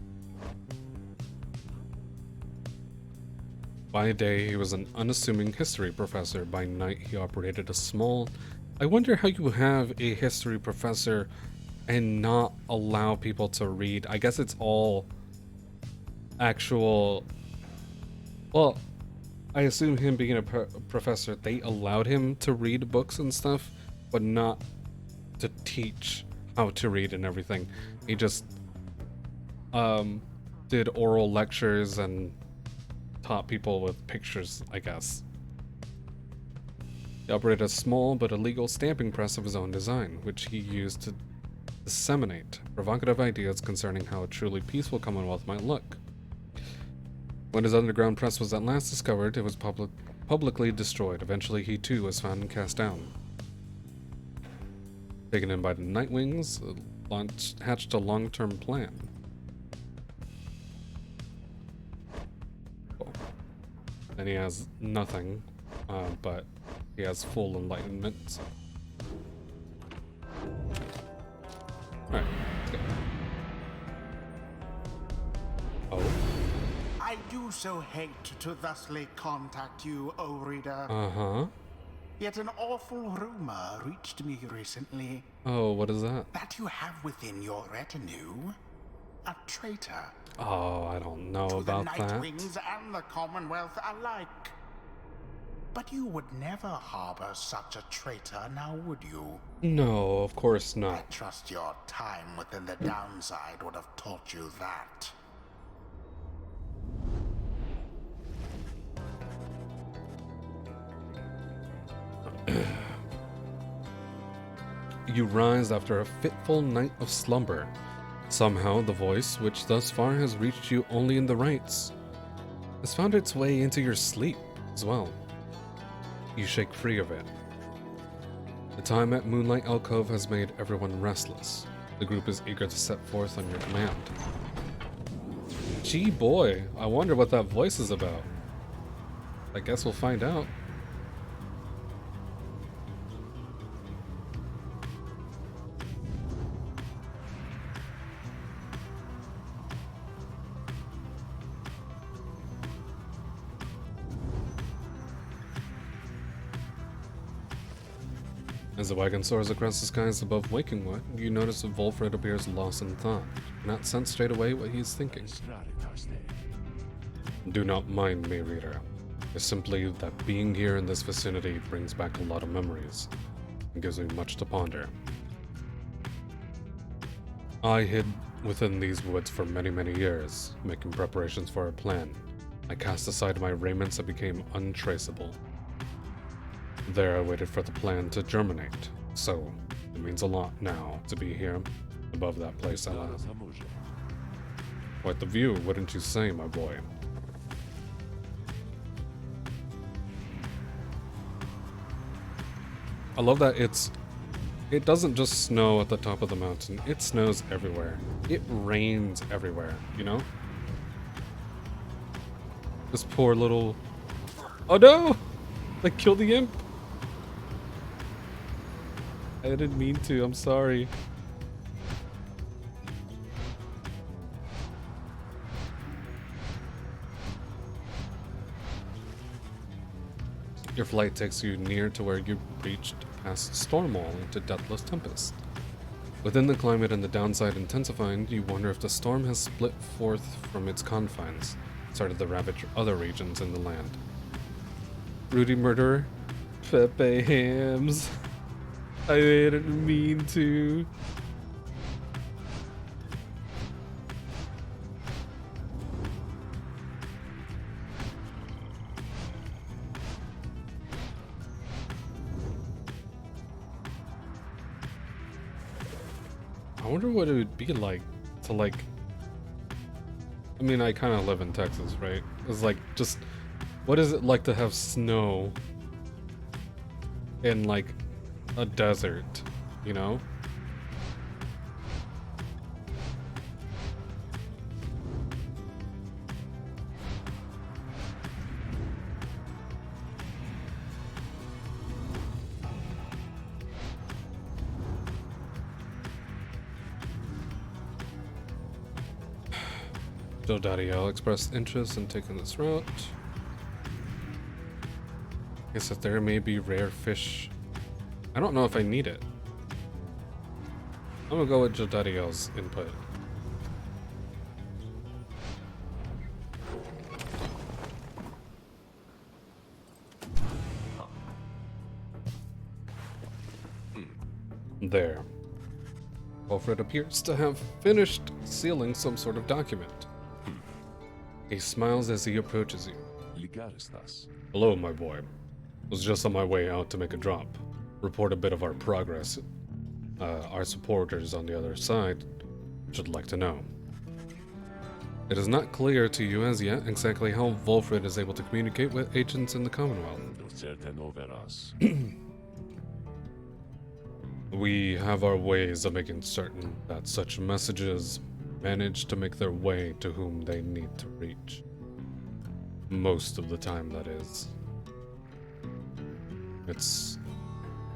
By day, he was an unassuming history professor. By night, he operated a small... I wonder how you have a history professor and not allow people to read. I guess it's all actual... Well, I assume him being a professor, they allowed him to read books and stuff, but not to teach how to read and everything. He just did oral lectures and taught people with pictures, I guess. He operated a small but illegal stamping press of his own design, which he used to disseminate provocative ideas concerning how a truly peaceful Commonwealth might look. When his underground press was at last discovered, it was publicly destroyed. Eventually, he too was found and cast down. Taken in by the Nightwings, hatched a long-term plan. Cool. And he has nothing, but he has full enlightenment. Alright, let's go. Oh. I do so hate to thusly contact you, O reader. Uh-huh. Yet an awful rumor reached me recently Oh, what is that? that you have within your retinue a traitor Oh, I don't know to the about that. Nightwings and the Commonwealth alike. But you would never harbor such a traitor, now would you? No, of course I not. trust your time within the downside would have taught you that. You rise after a fitful night of slumber. Somehow, the voice, which thus far has reached you only in the rites, has found its way into your sleep as well. You shake free of it. The time at Moonlight Alcove has made everyone restless. The group is eager to set forth on your command. Gee boy, I wonder what that voice is about. I guess we'll find out. As the wagon soars across the skies above Wakingwood, you notice that Volfred appears lost in thought. You cannot sense straight away what he is thinking. Do not mind me, reader. It's simply that being here in this vicinity brings back a lot of memories and gives me much to ponder. I hid within these woods for many years, making preparations for our plan. I cast aside my raiments and became untraceable. There I waited for the plan to germinate, so it means a lot now to be here, above that place I left. Quite the view, wouldn't you say, my boy? I love that it doesn't just snow at the top of the mountain, it snows everywhere. It rains everywhere, you know? This poor little... Oh no! They killed the imp! I didn't mean to, I'm sorry. Your flight takes you near to where you reached past Stormwall into Deathless Tempest. Within the climate and the downside intensifying, you wonder if the storm has split forth from its confines, started to ravage other regions in the land. Rudy Murderer? Pepe Hams. I didn't mean to. I wonder what it would be like to I mean, I kind of live in Texas, right? It's like, just, what is it like to have snow in like a desert, you know? Dodariel expressed interest in taking this route. Guess that there may be rare fish. I don't know if I need it. I'm gonna go with Jodariel's input. There. Alfred appears to have finished sealing some sort of document. He smiles as he approaches you. Hello, my boy. Was just on my way out to make a drop. Report a bit of our progress. Our supporters on the other side should like to know. It is not clear to you as yet exactly how Volfred is able to communicate with agents in the Commonwealth. We have our ways of making certain that such messages manage to make their way to whom they need to reach. Most of the time, that is. It's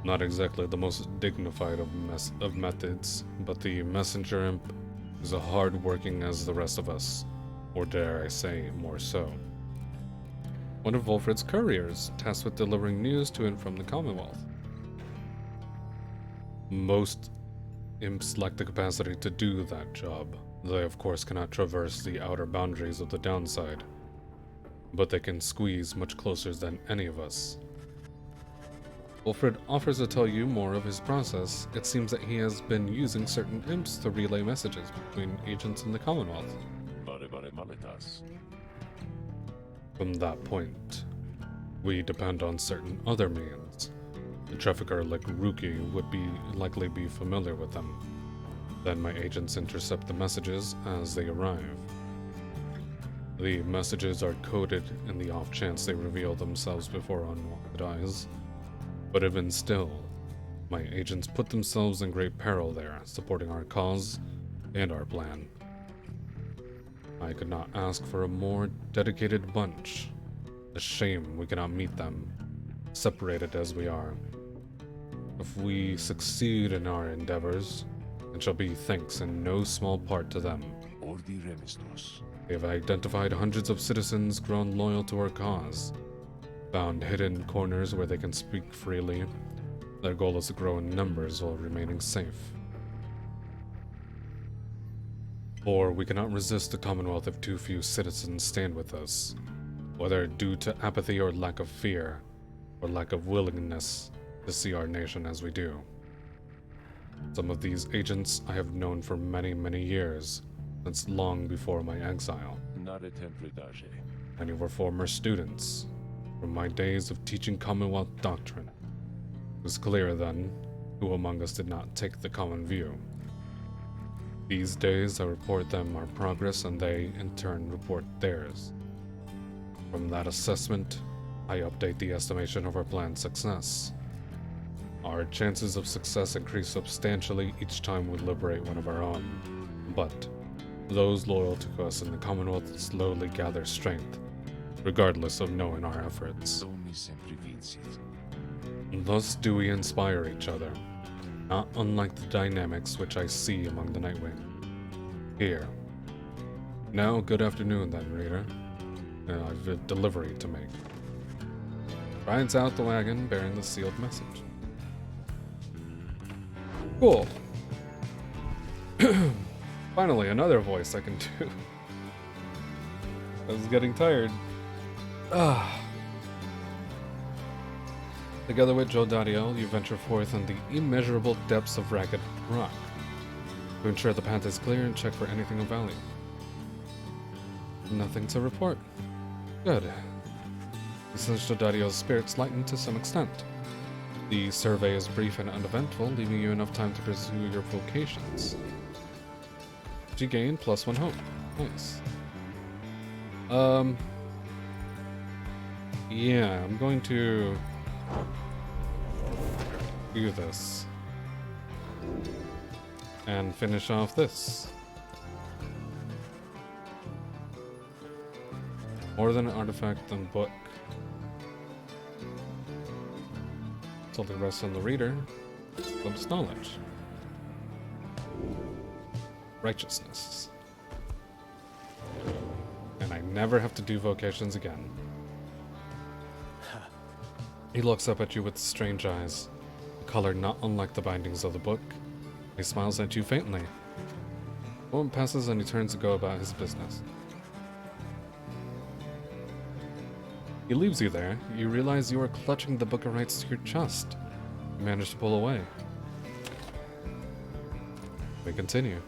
not exactly the most dignified of methods, but the messenger imp is as hard-working as the rest of us, or dare I say, more so. One of Volfred's couriers, tasked with delivering news to and from the Commonwealth. Most imps lack the capacity to do that job. They, of course, cannot traverse the outer boundaries of the downside, but they can squeeze much closer than any of us. Wilfred offers to tell you more of his process. It seems that he has been using certain imps to relay messages between agents in the Commonwealth. From that point, we depend on certain other means. A trafficker like Ruki would likely be familiar with them. Then my agents intercept the messages as they arrive. The messages are coded in the off chance they reveal themselves before unwanted eyes. But even still, my agents put themselves in great peril there, supporting our cause and our plan. I could not ask for a more dedicated bunch. A shame we cannot meet them, separated as we are. If we succeed in our endeavors, it shall be thanks in no small part to them. They have identified hundreds of citizens grown loyal to our cause, found hidden corners where they can speak freely. Their goal is to grow in numbers while remaining safe. For we cannot resist the Commonwealth if too few citizens stand with us, whether due to apathy or lack of fear, or lack of willingness to see our nation as we do. Some of these agents I have known for many, many years, since long before my exile. Many were former students, from my days of teaching Commonwealth doctrine. It was clear then who among us did not take the common view. These days I report them our progress and they in turn report theirs. From that assessment, I update the estimation of our plan's success. Our chances of success increase substantially each time we liberate one of our own, but those loyal to us in the Commonwealth slowly gather strength, regardless of knowing our efforts. Thus do we inspire each other, not unlike the dynamics which I see among the Nightwing. Here. Now, good afternoon then, reader. I've a delivery to make. Rides out the wagon bearing the sealed message. Cool. Finally, another voice I can do. I was getting tired. Together with Joe Dadiel, you venture forth in the immeasurable depths of ragged rock to ensure the path is clear and check for anything of value. Nothing to report. Good. You sense Joe Dadiel's spirits lighten to some extent. The survey is brief and uneventful, leaving you enough time to pursue your vocations. You gain +1 hope. Nice. Yeah, I'm going to do this and finish off this. More than an artifact than book. Something rests on the reader. Glimpse knowledge. Righteousness. And I never have to do vocations again. He looks up at you with strange eyes, a color not unlike the bindings of the book. He smiles at you faintly. A moment passes and he turns to go about his business. He leaves you there. You realize you are clutching the Book of Rights to your chest. You manage to pull away. We continue.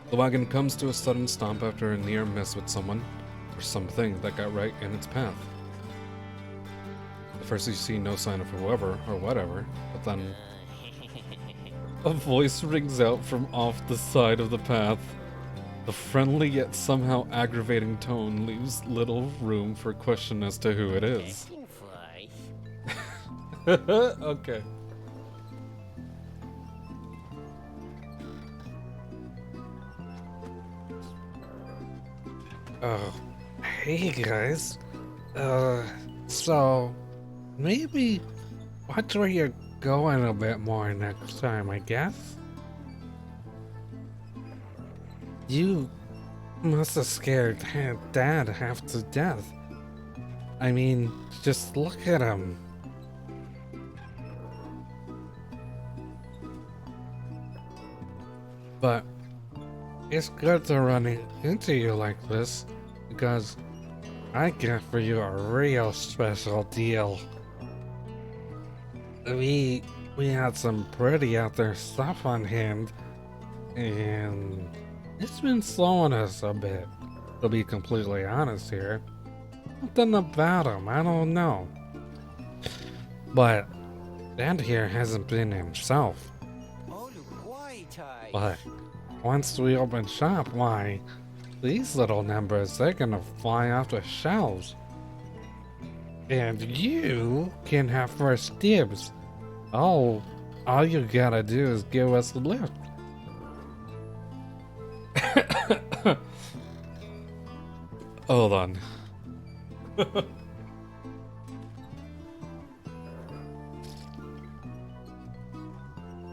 The wagon comes to a sudden stop after a near miss with someone or something that got right in its path. At first you see no sign of whoever or whatever, but then a voice rings out from off the side of the path. The friendly yet somehow aggravating tone leaves little room for question as to who it is. Okay. Hey guys. So maybe watch where you're going a bit more next time, I guess. You must have scared Dad half to death. I mean, just look at him. But it's good to run into you like this, because I got for you a real special deal. We had some pretty out there stuff on hand, and it's been slowing us a bit, to be completely honest here. Something about him, I don't know. But Dad here hasn't been himself. But once we open shop, why, these little numbers, they're gonna fly off the shelves. And you can have first dibs. Oh, all you gotta do is give us a lift. Hold on.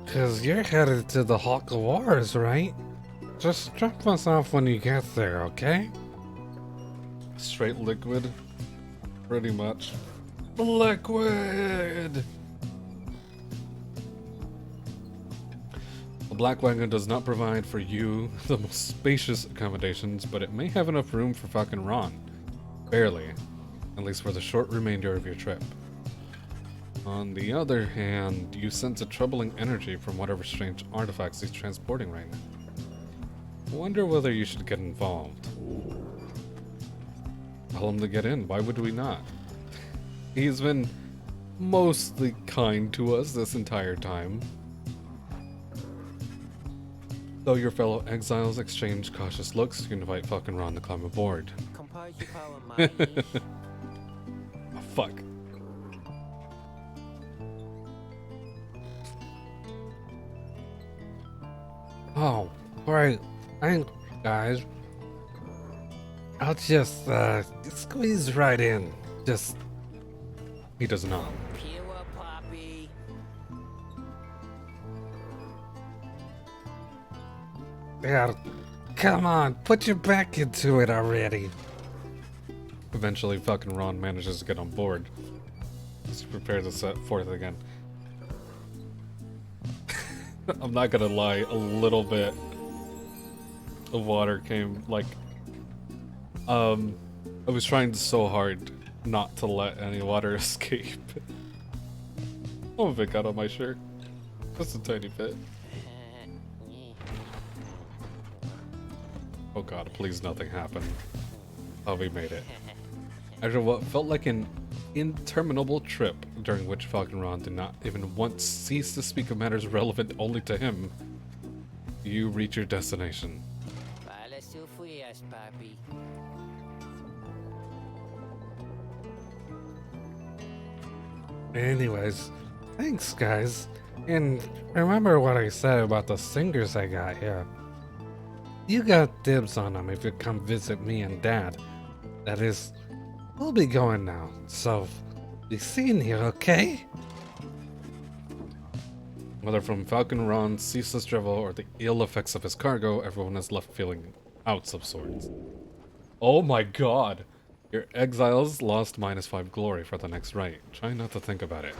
Cause you're headed to the Hawk of Wars, right? Just drop us off when you get there, okay? Straight liquid. Pretty much. Liquid! The Black Wagon does not provide for you the most spacious accommodations, but it may have enough room for Falcon Ron. Barely. At least for the short remainder of your trip. On the other hand, you sense a troubling energy from whatever strange artifacts he's transporting right now. Wonder whether you should get involved. Tell him to get in, why would we not? He's been mostly kind to us this entire time. Though your fellow exiles exchange cautious looks, you invite Falcon Ron to climb aboard. Oh, fuck. Oh, right. Thanks, guys. I'll just, squeeze right in. Just... He does not. Yeah, come on, put your back into it already. Eventually, Falcon Ron manages to get on board. He's prepared to set forth again. I'm not gonna lie, a little bit of water came, like, I was trying so hard not to let any water escape. Some of it got on my shirt. Just a tiny bit. Oh god, please nothing happened. Oh, we made it. After what felt like an interminable trip, during which Falcon Ron did not even once cease to speak of matters relevant only to him, you reach your destination. Anyways, thanks, guys. And remember what I said about the singers I got here. You got dibs on them if you come visit me and Dad. That is, we'll be going now, so be seeing you, okay? Whether from Falcon Ron's ceaseless drivel or the ill effects of his cargo, everyone is left feeling out of sorts. Oh my god! Your exiles lost -5 glory for the next right. Try not to think about it.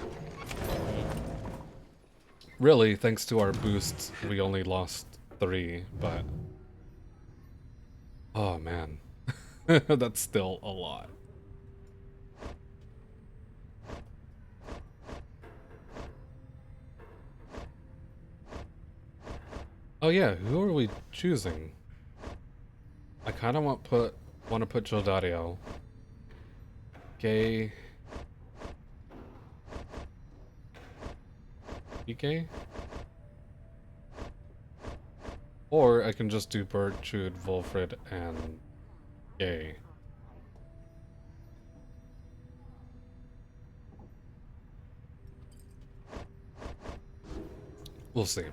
Really, thanks to our boosts, we only lost 3, but... Oh man. That's still a lot. Oh yeah, who are we choosing? I kind of want to put Gildario. Gay. Gay? Or I can just do Bertrude, Wolfred, and Gay. We'll see.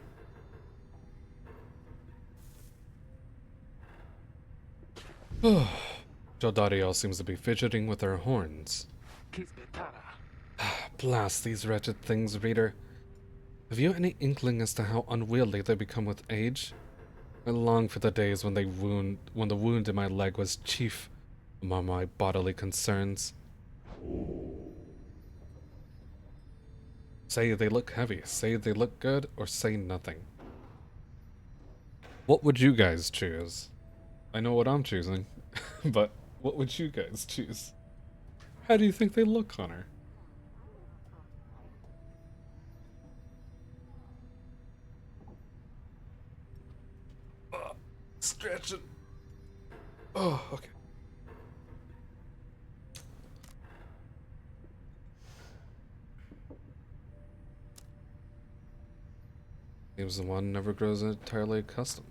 Gildario seems to be fidgeting with her horns. Blast these wretched things, reader. Have you any inkling as to how unwieldy they become with age? I long for the days when the wound in my leg was chief among my bodily concerns. Say they look heavy, say they look good, or say nothing. What would you guys choose? I know what I'm choosing, but what would you guys choose? How do you think they look on her? Stretch it. Oh, okay. Seems the one never grows entirely accustomed.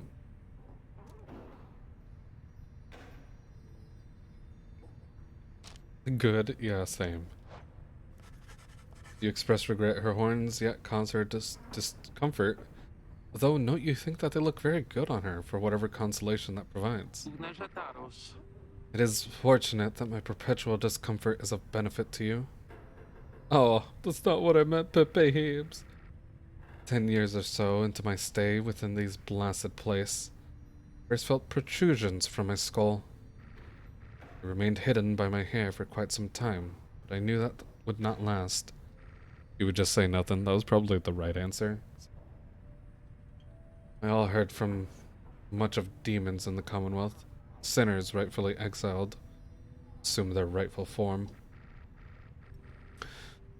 Good, yeah, same. You express regret her horns yet cause her discomfort. Though note you think that they look very good on her for whatever consolation that provides. It is fortunate that my perpetual discomfort is of benefit to you. Oh, that's not what I meant, babes. 10 years or so into my stay within these blasted place, I first felt protrusions from my skull. It remained hidden by my hair for quite some time, but I knew that would not last. You would just say nothing. That was probably the right answer. I all heard from much of demons in the Commonwealth. Sinners rightfully exiled assume their rightful form.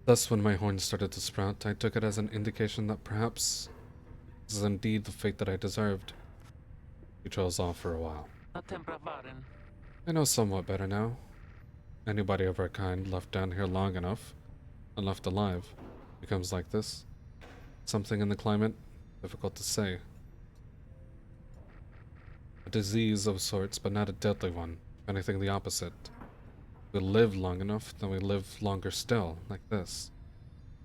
Thus, when my horns started to sprout, I took it as an indication that perhaps this is indeed the fate that I deserved. He trails off for a while. I know somewhat better now. Anybody of our kind left down here long enough, and left alive, becomes like this. Something in the climate, difficult to say. A disease of sorts, but not a deadly one. If anything, the opposite. We live long enough, then we live longer still, like this,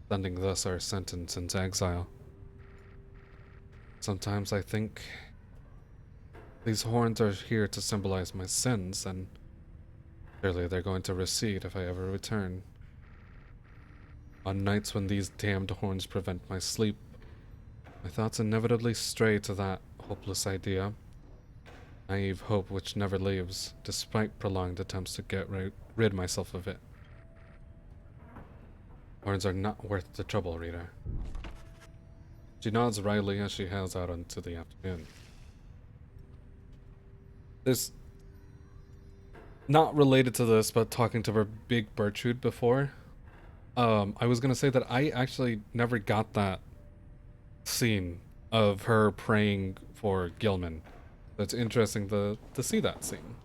sending thus our sentence into exile. Sometimes I think these horns are here to symbolize my sins, and surely they're going to recede if I ever return. On nights when these damned horns prevent my sleep, my thoughts inevitably stray to that hopeless idea. Naive hope which never leaves, despite prolonged attempts to get rid myself of it. Horns are not worth the trouble, reader. She nods wryly as she heads out into the afternoon. There's not related to this, but talking to her big Bertrude before, I was gonna say that I actually never got that scene of her praying for Gilman. So it's interesting to see that scene.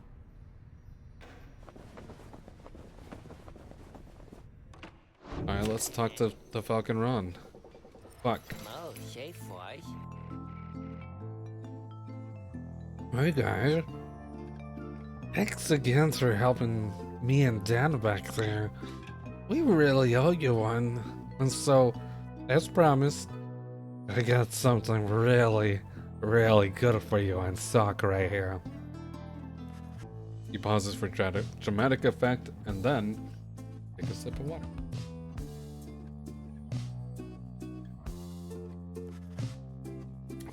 Alright, let's talk to the Falcon Ron. Fuck. Hey guys. Thanks again for helping me and Dan back there. We really owe you one. And so, as promised, I got something really good for you on stock right here. He pauses for dramatic effect and then take a sip of water.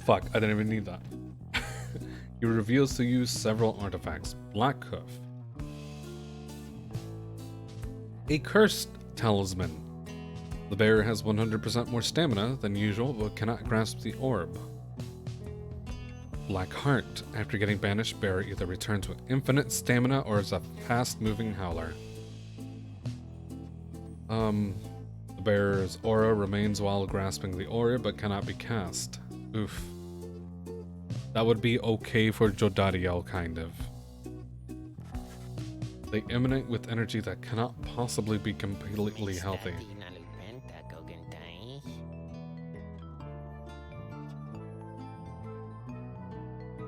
Fuck, I didn't even need that. He reveals to use several artifacts. Black Hoof. A cursed talisman. The bearer has 100% more stamina than usual, but cannot grasp the orb. Black Heart. After getting banished, bearer either returns with infinite stamina or is a fast-moving howler. The bearer's aura remains while grasping the orb, but cannot be cast. Oof. That would be okay for Jodariel, kind of. They emanate with energy that cannot possibly be completely healthy.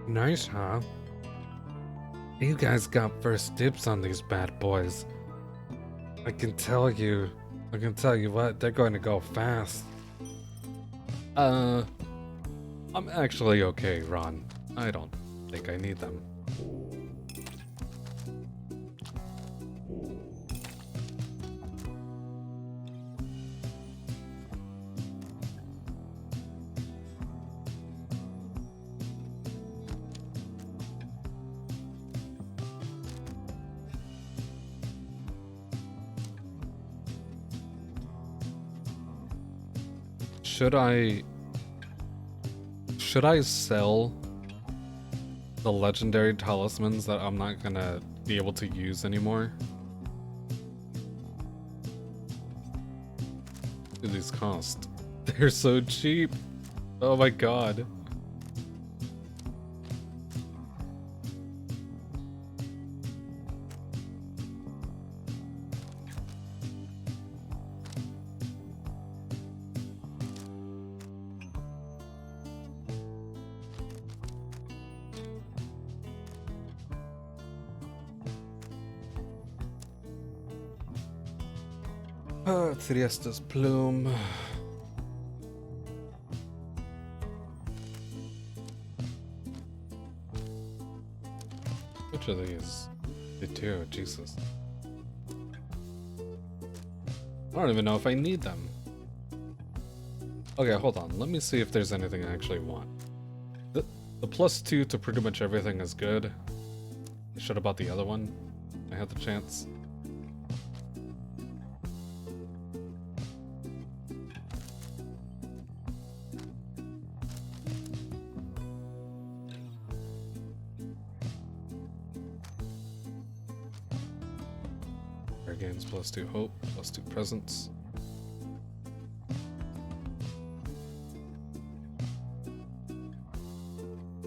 Nice, huh? You guys got first dibs on these bad boys. I can tell you what, they're going to go fast. I'm actually okay, Ron. I don't think I need them. Should I sell the legendary talismans that I'm not gonna be able to use anymore. What do these cost? They're so cheap. Oh my god. Triesta's plume. Which of these? The two, Jesus. I don't even know if I need them. Okay, hold on. Let me see if there's anything I actually want. The +2 to pretty much everything is good. I should have bought the other one. I had the chance. Gains +2 hope, +2 presence.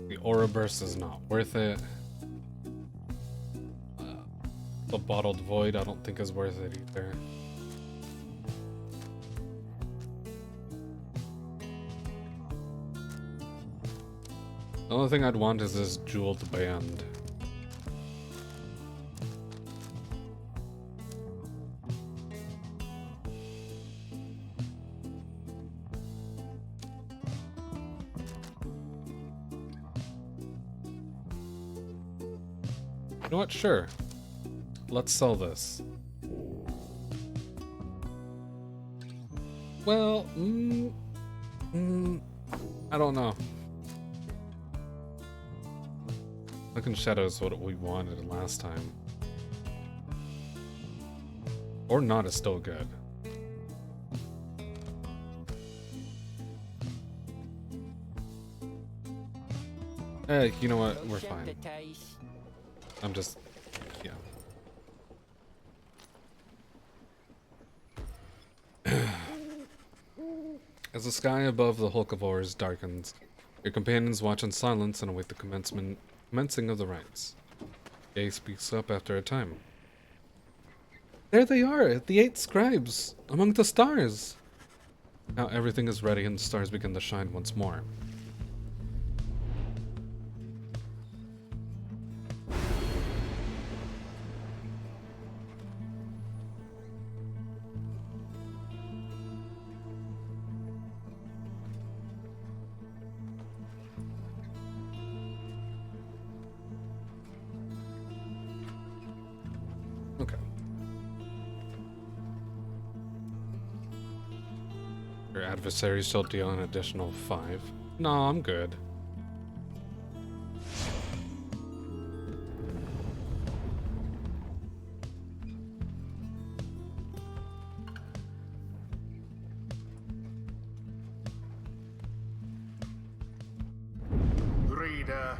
The aura burst is not worth it. The bottled void I don't think is worth it either. The only thing I'd want is this jeweled band. You know what? Sure. Let's sell this. Well, I don't know. Looking Shadows what we wanted last time. Or not is still good. You know what? We're fine. I'm just, yeah. As the sky above the Hulk of Ores darkens, your companions watch in silence and await the commencing of the rites. Day speaks up after a time. There they are, the 8 scribes, among the stars! Now everything is ready and the stars begin to shine once more. Okay. Your adversaries shall deal an additional 5. No, I'm good. Reader,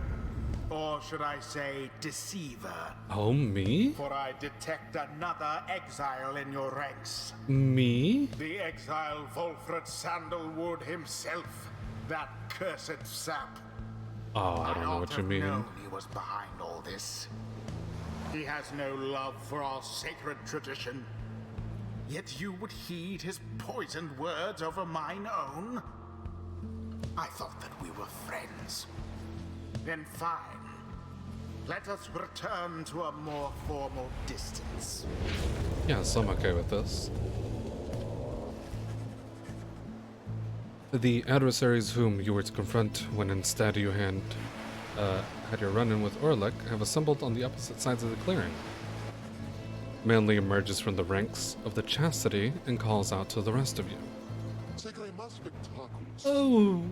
or should I say deceiver? Oh, me? For I detect another exile in your ranks. Me? The exile Wolfred Sandalwood himself. That cursed sap. Oh, I don't know what you mean. Known he was behind all this. He has no love for our sacred tradition. Yet you would heed his poisoned words over mine own? I thought that we were friends. Then fine. Let us return to a more formal distance. Yes, I'm okay with this. The adversaries whom you were to confront when instead you had your run-in with Orlek have assembled on the opposite sides of the clearing. Manly emerges from the ranks of the Chastity and calls out to the rest of you. Oh,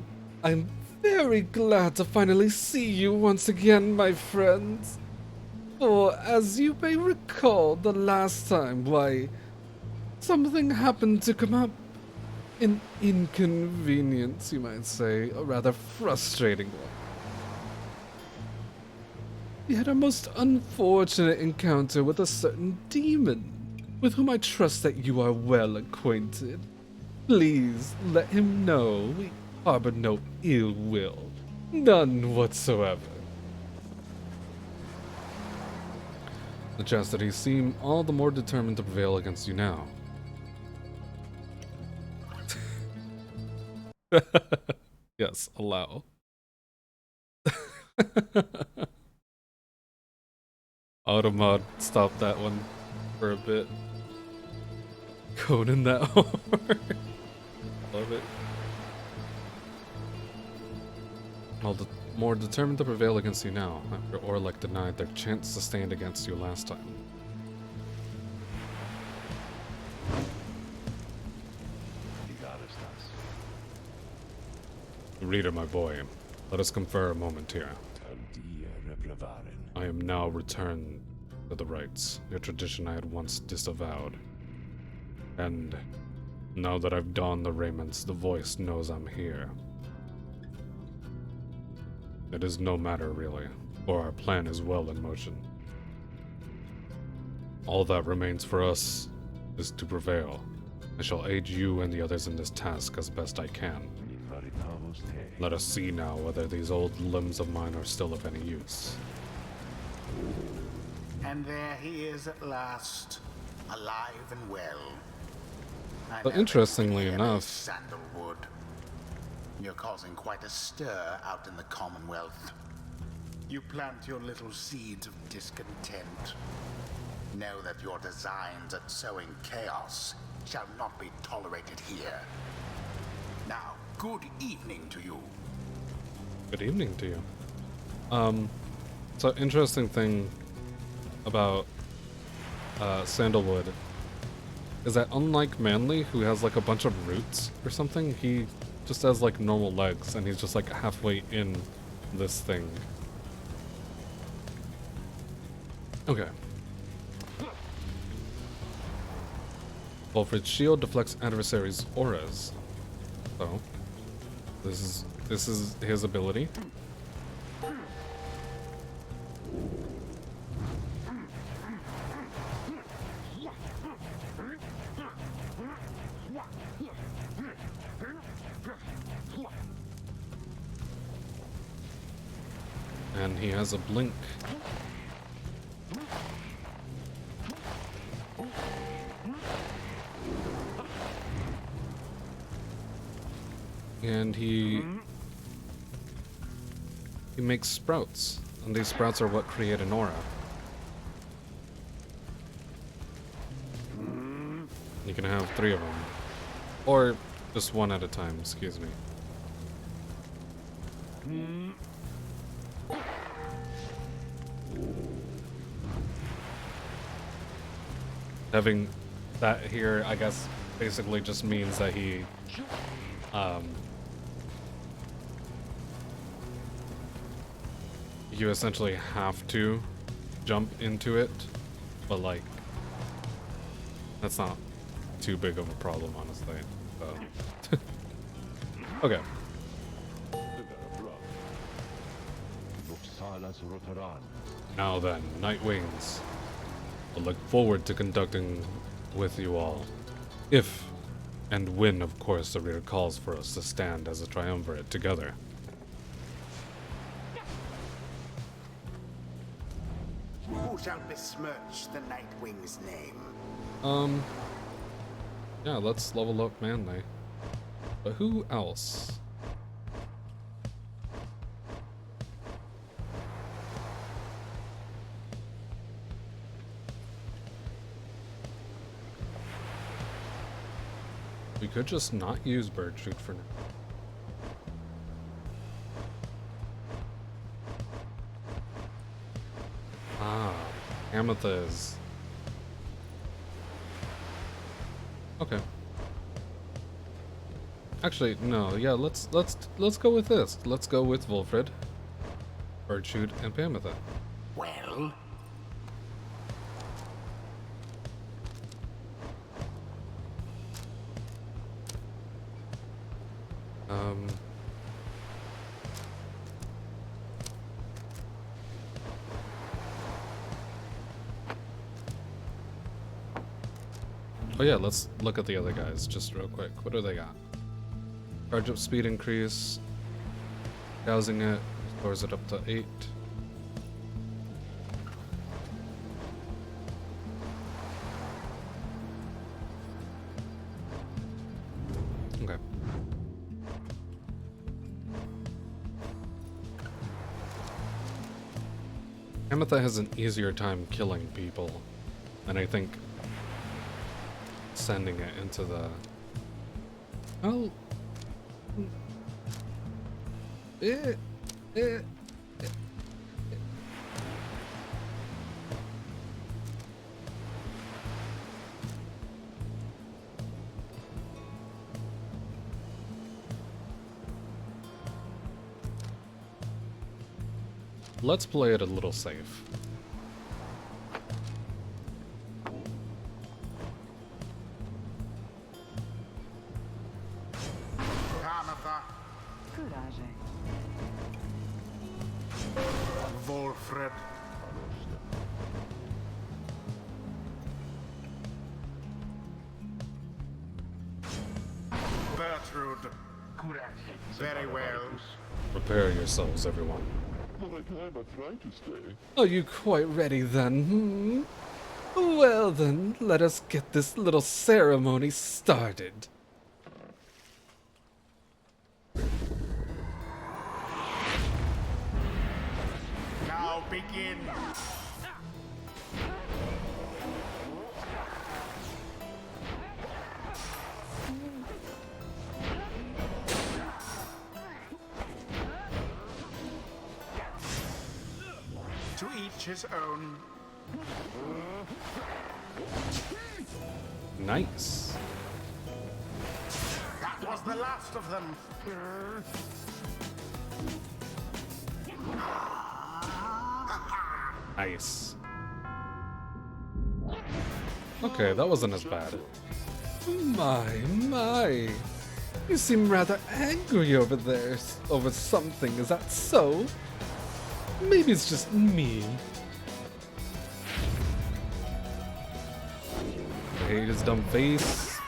I'm very glad to finally see you once again, my friends. For as you may recall, the last time, why, something happened to come up. An inconvenience, you might say, a rather frustrating one. We had a most unfortunate encounter with a certain demon, with whom I trust that you are well acquainted. Please let him know we harbor no ill will. None whatsoever. The Chastities seem all the more determined to prevail against you now. Yes, allow. Automod, stop that one for a bit. Conan that hard. Love it. All the more determined to prevail against you now, after Orlek denied their chance to stand against you last time. Reader, my boy, let us confer a moment here. I am now returned to the rites, a tradition I had once disavowed. And now that I've donned the raiments, the voice knows I'm here. It is no matter, really, for our plan is well in motion. All that remains for us is to prevail. I shall aid you and the others in this task as best I can. Let us see now whether these old limbs of mine are still of any use. And there he is at last, alive and well. But interestingly enough, Sandalwood, you're causing quite a stir out in the Commonwealth. You plant your little seeds of discontent. Know that your designs at sowing chaos shall not be tolerated here. Now, good evening to you. good evening to you. So interesting thing about Sandalwood is that unlike Manly, who has like a bunch of roots or something, he just has like normal legs and he's just like halfway in this thing. Okay. Wolfrid's shield deflects adversaries' auras. So this is his ability. And he has a blink. And he makes sprouts, and these sprouts are what create an aura. You can have 3 of them, or just 1 at a time, excuse me. Having that here, I guess, basically just means that he, you essentially have to jump into it, but like, that's not too big of a problem, honestly. So. Okay. Now then, Night Wings. I look forward to conducting with you all. If and when, of course, the reader calls for us to stand as a triumvirate together. Who shall besmirch the Nightwing's name? Yeah, let's level up Manly. But who else? We could just not use bird shoot for now. Ah, Amethyst is... Okay. Actually, no, yeah, let's go with this. Let's go with Wolfrid, Birdshoot, and Pamitha. Well, Oh yeah, let's look at the other guys just real quick. What do they got? Charge up speed increase. Dousing it. Lowers it up to 8. Okay. Ametha has an easier time killing people than I think sending it into the... Oh. Eh. Let's play it a little safe. Ametha, Courage. Wolfred, Bertrude. Very well. Prepare yourselves, everyone. But I try to stay. Are you quite ready then? Well then, let us get this little ceremony started. Now begin. To each his own. Nice. That was the last of them. Nice. Okay, that wasn't as bad. My. You seem rather angry over there, over something, is that so? Maybe it's just me. I hate his dumb face.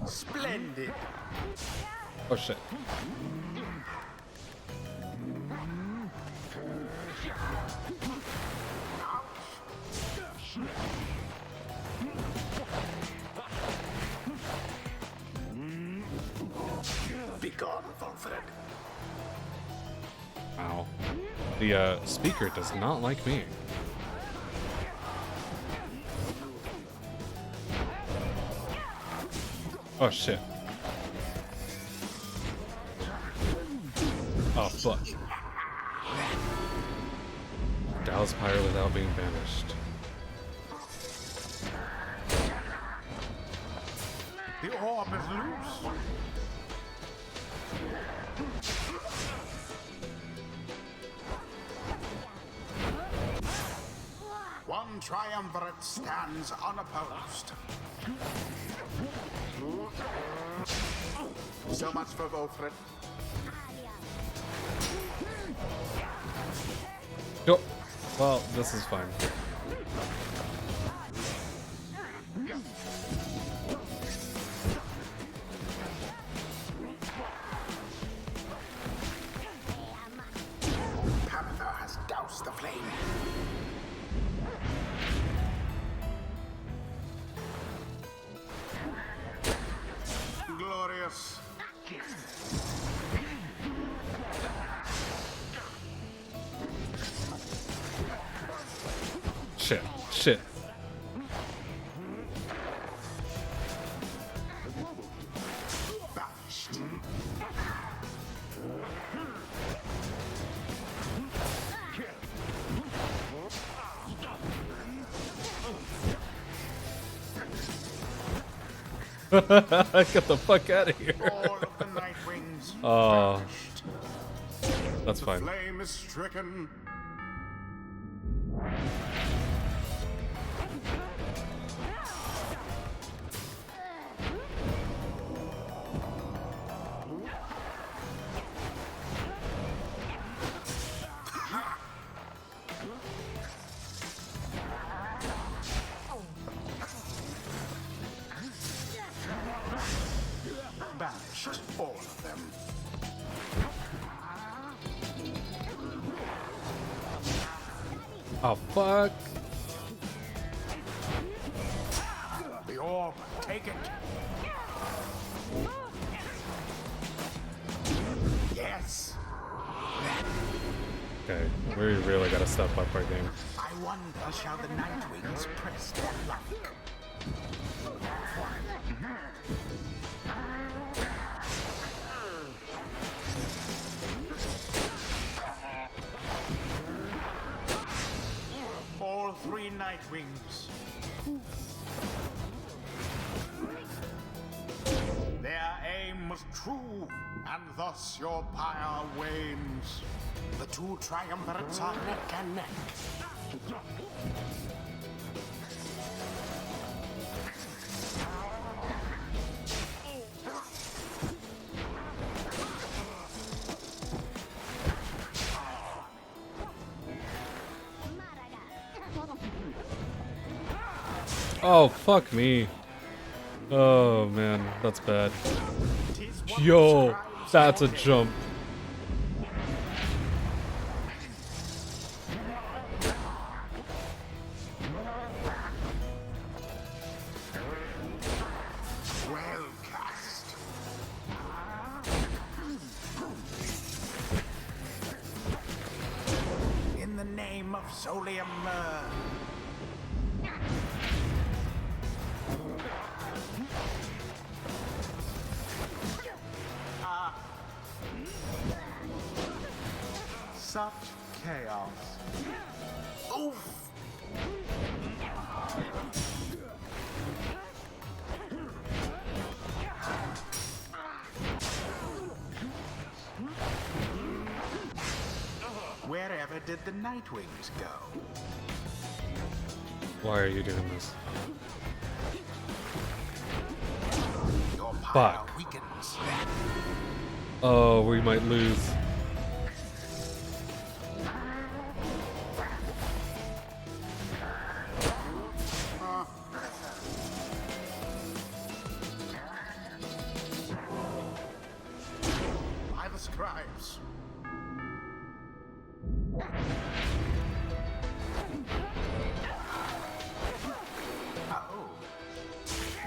Splendid. Oh shit. Begone, Wolfred. Ow. The speaker does not like me. Oh shit. Oh fuck. Douse Pyre without being banished. The orb is loose. One triumvirate stands unopposed. So much for Wolfred. Yo. Well, this is fine. Panther has doused the flame. Glorious. Shit. Banished. Get the fuck out of here. All of the night wings. Oh. Vanished. That's The fine. flame is stricken. Oh, fuck. The orb, take it. Yes. Okay, we really gotta step up our game. I wonder shall the Nightwings press their luck. All three Nightwings. Their aim was true, and thus your pyre wanes. The two triumvirates are neck and neck. Oh, fuck me. Oh, man, that's bad. 'Tis what Yo, describes that's a your jump. well cast. In the name of Solium such chaos. Oof! Wherever did the Nightwings go? Why are you doing this? Your pyre Fuck. weakens. Oh, we might lose. By the scribes. Oh.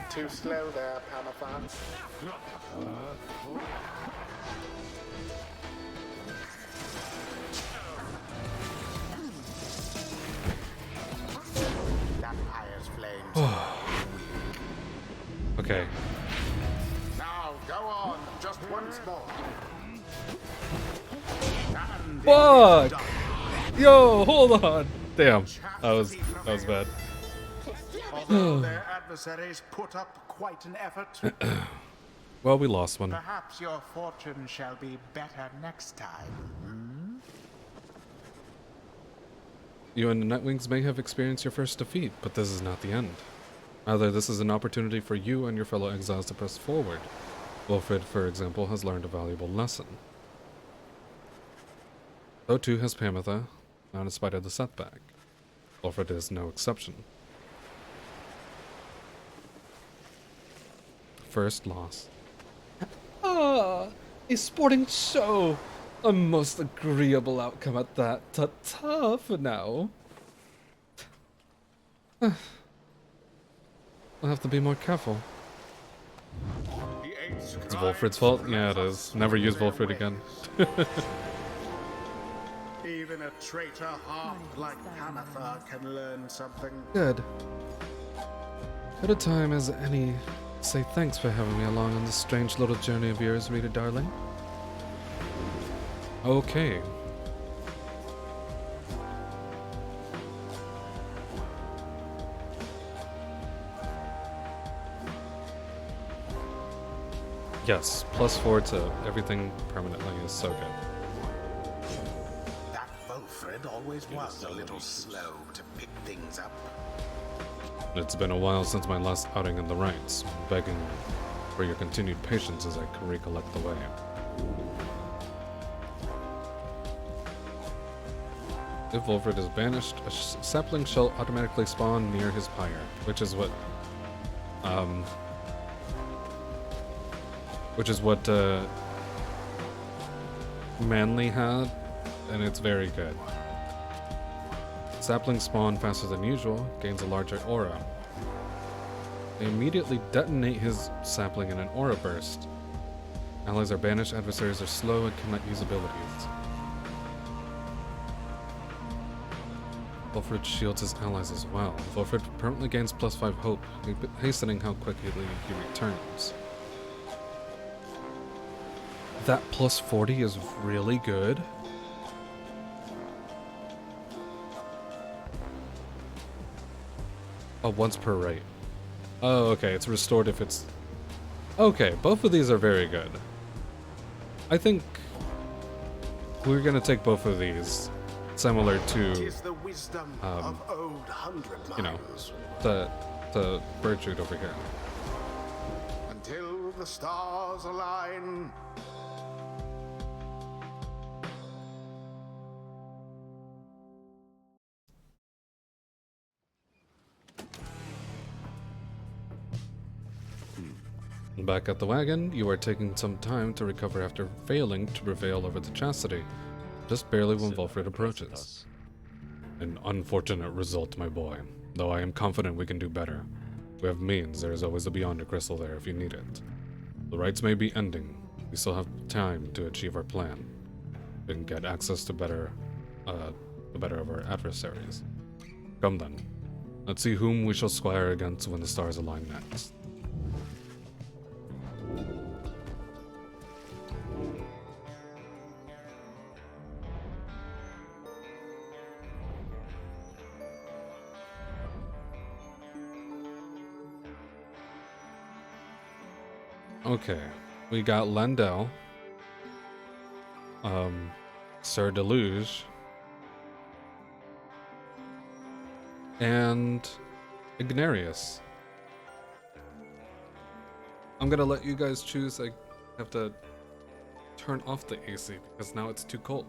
Too slow there, Panathon. That pyre's flames. Okay. Now, go on, just once more. And it is Fuck! done. Yo, hold on. Damn, that was bad. Although their adversaries put up quite an effort, Well, we lost one. perhaps your fortune shall be better next time. You and the Nightwings may have experienced your first defeat, but this is not the end. Rather, this is an opportunity for you and your fellow exiles to press forward. Wilfred, for example, has learned a valuable lesson. So too has Pamitha, not in spite of the setback. Wilfred is no exception. First loss. Ah, a sporting show! A most agreeable outcome at that. Ta-ta for now. I'll have to be more careful. The eight It's scribes Wilfred's fault? Yeah, it let is. us Never know use their Wilfred again. ways. Even a traitor heart like Panathar can learn something. Good. Good a time as any. Say thanks for having me along on this strange little journey of yours, reader darling. Okay. Yes, +4 to everything permanently is so good. That Wilfred always was a little slow to pick things up. It's been a while since my last outing in the ranks, begging for your continued patience as I recollect the way. If Wilfred is banished, a sapling shall automatically spawn near his pyre, which is what Manly had, and it's very good. Saplings spawn faster than usual, gains a larger aura. They immediately detonate his sapling in an aura burst. Allies are banished, adversaries are slow and cannot use abilities. Wilfred shields his allies as well. Wilfred permanently gains +5 hope, hastening how quickly he returns. That +40 is really good. Oh, once per rate. Oh, okay, it's restored if it's... Okay, both of these are very good. I think we're gonna take both of these, similar to, The wisdom of old hundred you know, lines. the bird shoot over here. Until the stars align. Back at the wagon, you are taking some time to recover after failing to prevail over the chastity, just barely when Wilfred approaches. An unfortunate result, my boy, though I am confident we can do better. We have means, there is always a Beyonder crystal there if you need it. The rites may be ending, we still have time to achieve our plan. We can get access to the better of our adversaries. Come then, let's see whom we shall squire against when the stars align next. Okay, we got Lendel, Sir Deluge, and Ignarius. I'm gonna let you guys choose. I have to turn off the AC because now it's too cold.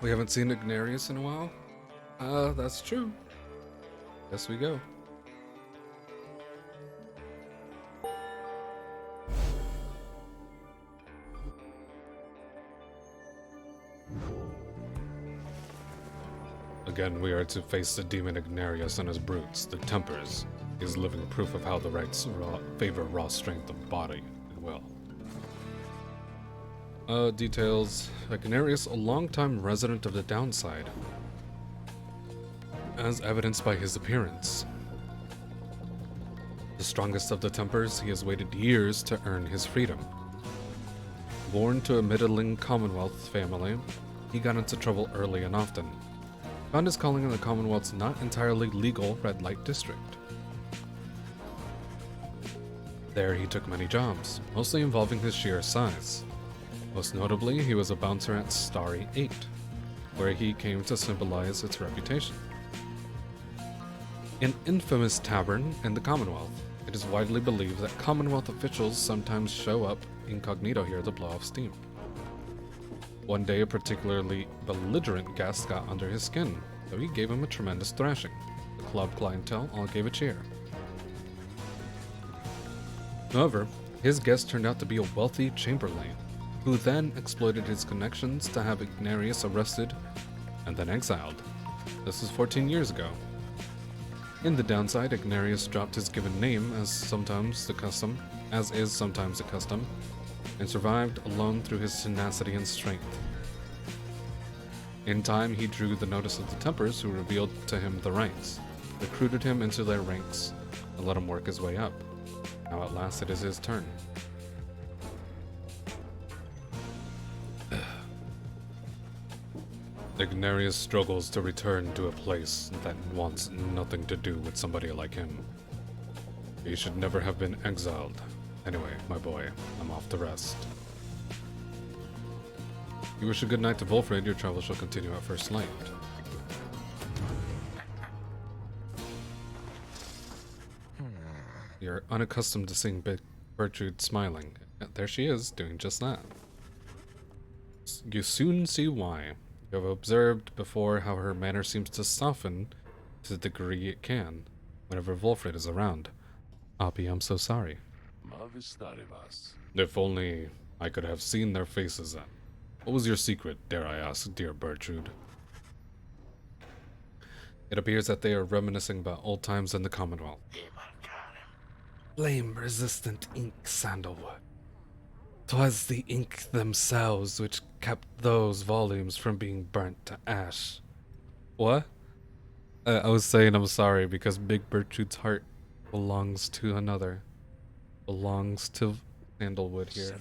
We haven't seen Ignarius in a while? That's true. Yes, we go. Again, we are to face the demon Ignarius and his brutes, the Tempers. He is living proof of how the rites favor raw strength of body and will. Details. Ignarius, a longtime resident of the Downside, as evidenced by his appearance. The strongest of the Tempers, he has waited years to earn his freedom. Born to a middling Commonwealth family, he got into trouble early and often. Found his calling in the Commonwealth's not entirely legal red light district. There he took many jobs, mostly involving his sheer size. Most notably, he was a bouncer at Starry 8, where he came to symbolize its reputation. An infamous tavern in the Commonwealth, it is widely believed that Commonwealth officials sometimes show up incognito here to blow off steam. One day, a particularly belligerent guest got under his skin, so he gave him a tremendous thrashing. The club clientele all gave a cheer. However, his guest turned out to be a wealthy chamberlain, who then exploited his connections to have Ignarius arrested and then exiled. This was 14 years ago. In the Downside, Ignarius dropped his given name as is sometimes the custom, and survived alone through his tenacity and strength. In time, he drew the notice of the Tempers, who revealed to him the rights, recruited him into their ranks, and let him work his way up. Now at last it is his turn. Ignarius struggles to return to a place that wants nothing to do with somebody like him. He should never have been exiled. Anyway, my boy, I'm off to rest. You wish a good night to Volfred. Your travel shall continue at first light. You're unaccustomed to seeing Bertrude smiling. There she is, doing just that. You soon see why. You have observed before how her manner seems to soften to the degree it can whenever Volfred is around. Abi, I'm so sorry. If only I could have seen their faces then. What was your secret, dare I ask, dear Bertrude? It appears that they are reminiscing about old times in the Commonwealth. Flame-resistant ink, Sandalwood. 'Twas the ink themselves which kept those volumes from being burnt to ash. What? I was saying I'm sorry because Big Bertrude's heart belongs to another. Belongs to Sandalwood here.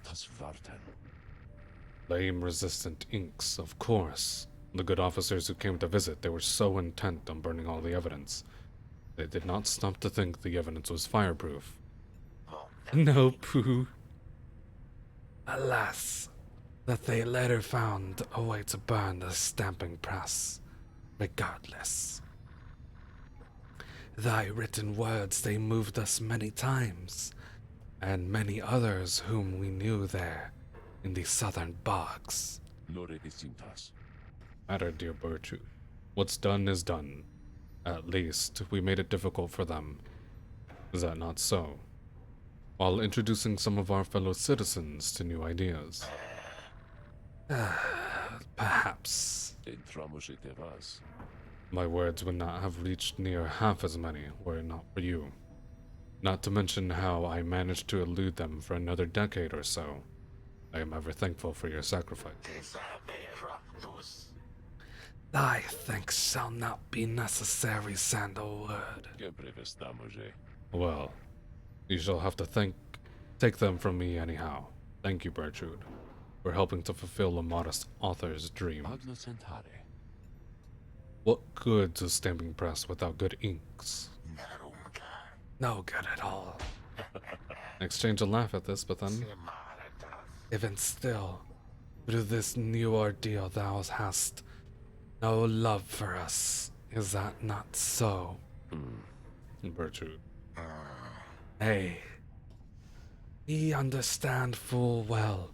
Flame-resistant inks, of course. The good officers who came to visit, they were so intent on burning all the evidence. They did not stop to think the evidence was fireproof. No, Pooh. Alas, that they later found a way to burn the stamping press, regardless. Thy written words, they moved us many times, and many others whom we knew there in the southern bogs. Matter, dear Bertrude. What's done is done. At least, we made it difficult for them. Is that not so? While introducing some of our fellow citizens to new ideas. Perhaps. My words would not have reached near half as many were it not for you. Not to mention how I managed to elude them for another decade or so. I am ever thankful for your sacrifice. Thy thanks shall not be necessary, Sandalwood. Well, you shall have to take them from me anyhow. Thank you, Bertrude, for helping to fulfill a modest author's dream. What good's a stamping press without good inks? No good at all. Exchange a laugh at this, but then... Even still, through this new ordeal thou hast no love for us. Is that not so? Bertrude. Nay. We understand full well.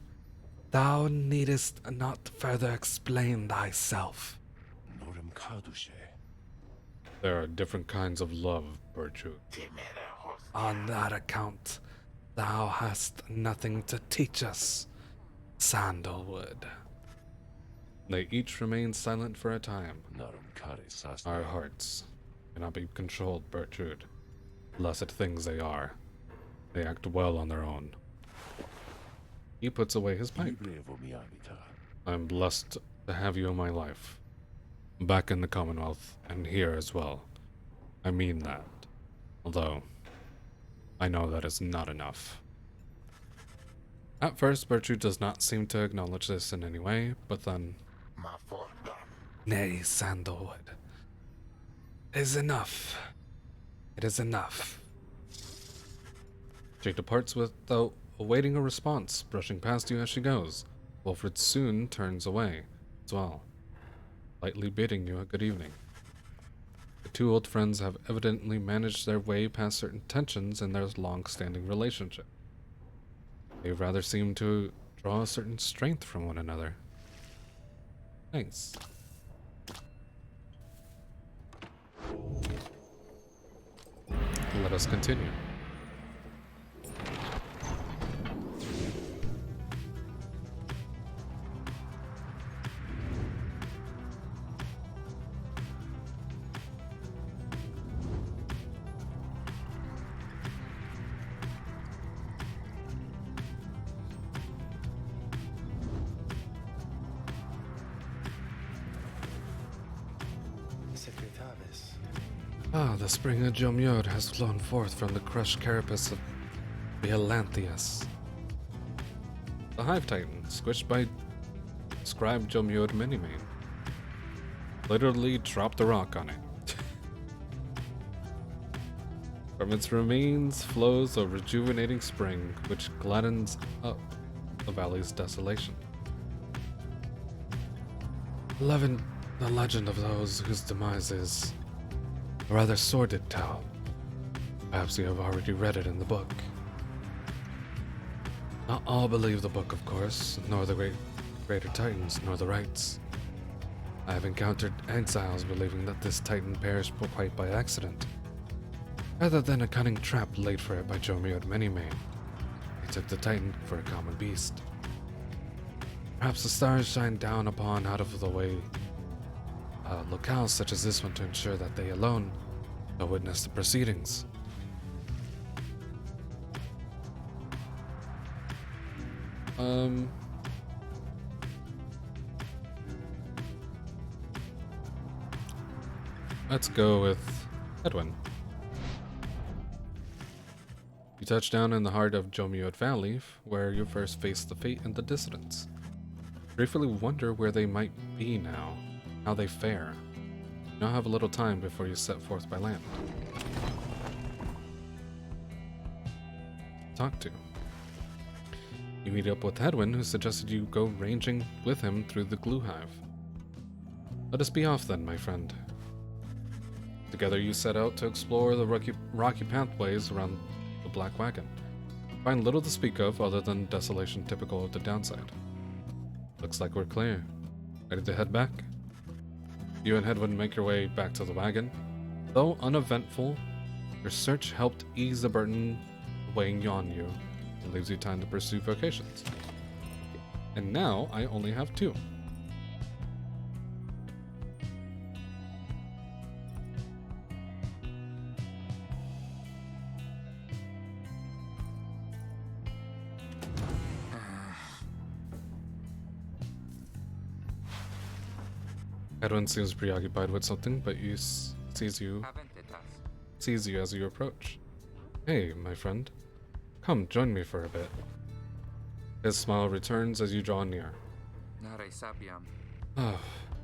Thou needest not further explain thyself. There are different kinds of love, Bertrude. On that account, thou hast nothing to teach us, Sandalwood. They each remain silent for a time. Our hearts cannot be controlled, Bertrude. Blessed things they are. They act well on their own. He puts away his pipe. I'm blessed to have you in my life. Back in the Commonwealth, and here as well. I mean that. Although, I know that is not enough. At first, Bertrude does not seem to acknowledge this in any way, but then... Nay, Sandalwood. It is enough. It is enough. She departs without awaiting a response, brushing past you as she goes. Wilfred soon turns away, as well, lightly bidding you a good evening. The two old friends have evidently managed their way past certain tensions in their long-standing relationship. They rather seem to draw a certain strength from one another. Nice. Let us continue. Travis. Ah, the spring of Jomyod has flown forth from the crushed carapace of the Atlantheus. The Hive Titan, squished by Scribe Jomyod Minimane, literally dropped a rock on it. From its remains flows a rejuvenating spring which gladdens up the valley's desolation. 11. The legend of those whose demise is a rather sordid tale. Perhaps you have already read it in the book. Not all believe the book, of course, nor the greater titans, nor the rites. I have encountered exiles believing that this titan perished quite by accident, rather than a cunning trap laid for it by Jomyod Minimane. They took the titan for a common beast. Perhaps the stars shine down upon out-of-the-way locales such as this one to ensure that they alone will witness the proceedings. Let's go with Edwin. You touch down in the heart of Jomyod Valley, where you first faced the fate and the dissidents. Briefly wonder where they might be now, how they fare. You now have a little time before you set forth by land. Talk to. You meet up with Edwin, who suggested you go ranging with him through the glue hive. Let us be off then, my friend. Together you set out to explore the rocky pathways around the Black Wagon. Find little to speak of other than desolation typical of the downside. Looks like we're clear. Ready to head back? You and Edwin make your way back to the wagon. Though uneventful, your search helped ease the burden weighing on you and leaves you time to pursue vocations. And now I only have 2. Edwin seems preoccupied with something, but sees you as you approach. Hey, my friend. Come, join me for a bit. His smile returns as you draw near. Oh,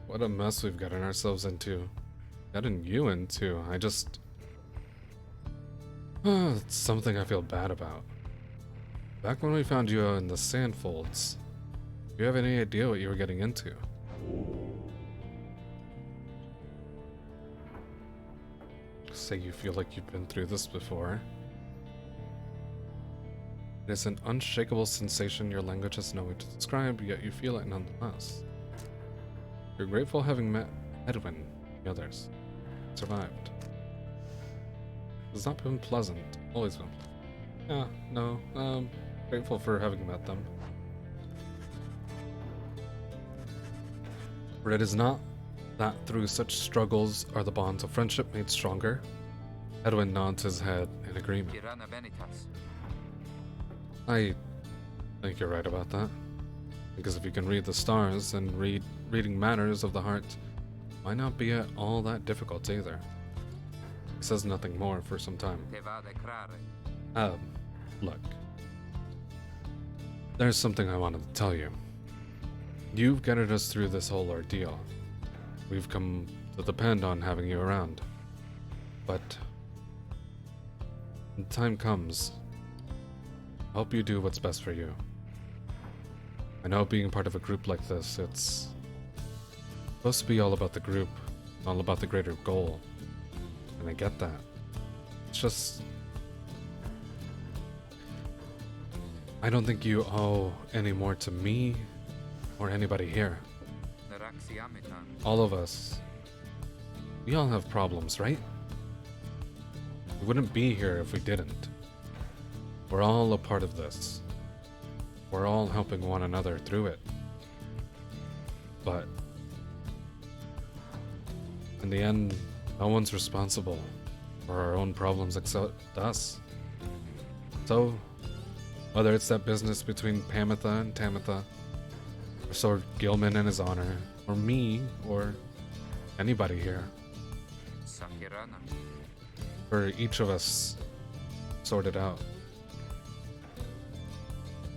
what a mess we've gotten ourselves into. Gotten you into. It's something I feel bad about. Back when we found you in the sandfolds, do you have any idea what you were getting into? Say you feel like you've been through this before. It is an unshakable sensation your language has no way to describe, yet you feel it nonetheless. You're grateful having met Edwin and the others. Survived. It's not been pleasant. Always been pleasant. Yeah, no, grateful for having met them. For it is not that through such struggles are the bonds of friendship made stronger. Edwin nods his head in agreement. I think you're right about that. Because if you can read the stars, then reading matters of the heart might not be at all that difficult either. He says nothing more for some time. Look. There's something I wanted to tell you. You've guided us through this whole ordeal. We've come to depend on having you around. But when the time comes, I hope you do what's best for you. I know being part of a group like this, it's supposed to be all about the group, all about the greater goal. And I get that. It's just, I don't think you owe any more to me or anybody here. All of us. We all have problems, right? We wouldn't be here if we didn't. We're all a part of this. We're all helping one another through it. But in the end, no one's responsible for our own problems except us. So, whether it's that business between Pamitha and Tamitha, or Sword Gilman and his honor, or me, or anybody here, for each of us sorted out.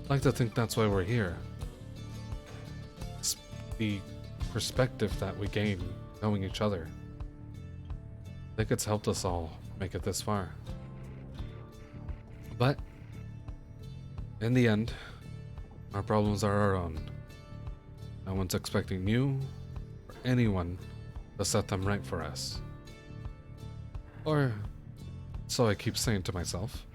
I'd like to think that's why we're here. It's the perspective that we gain knowing each other. I think it's helped us all make it this far. But in the end, our problems are our own. No one's expecting you or anyone to set them right for us. Or so I keep saying to myself.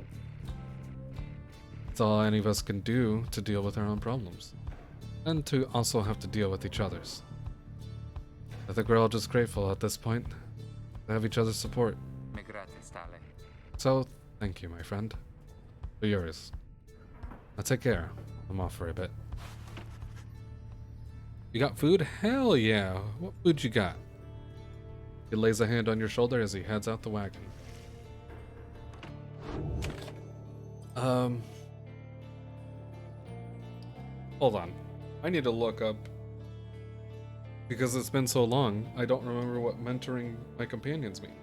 It's all any of us can do to deal with our own problems. And to also have to deal with each other's. I think we're all just grateful at this point to have each other's support. So, thank you, my friend. For yours. Now take care. I'm off for a bit. You got food? Hell yeah! What food you got? He lays a hand on your shoulder as he heads out the wagon. Hold on. I need to look up. Because it's been so long, I don't remember what mentoring my companions mean.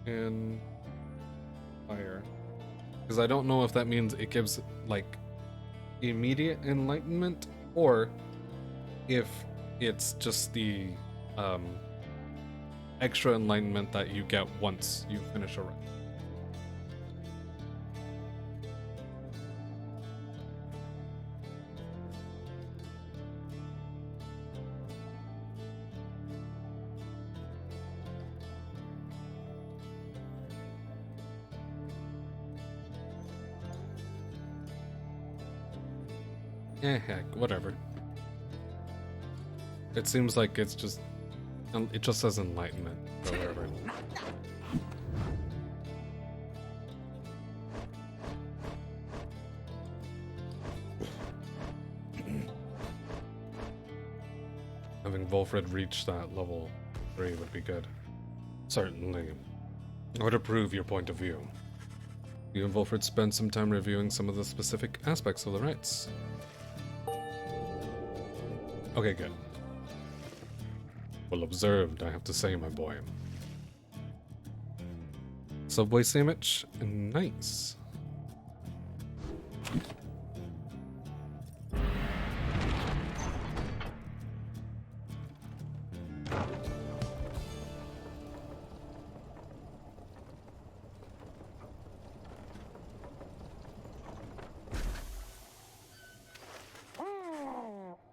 In Pyre. Because I don't know if that means it gives, like, immediate enlightenment, or if it's just the, extra enlightenment that you get once you finish a run. Heck, whatever. It seems like it's just... it just says enlightenment, or whatever. Having Volfred reach that level 3 would be good. Certainly. I would approve your point of view. You and Volfred spend some time reviewing some of the specific aspects of the rites. Okay, good. Well observed, I have to say, my boy. Subway sandwich? Nice.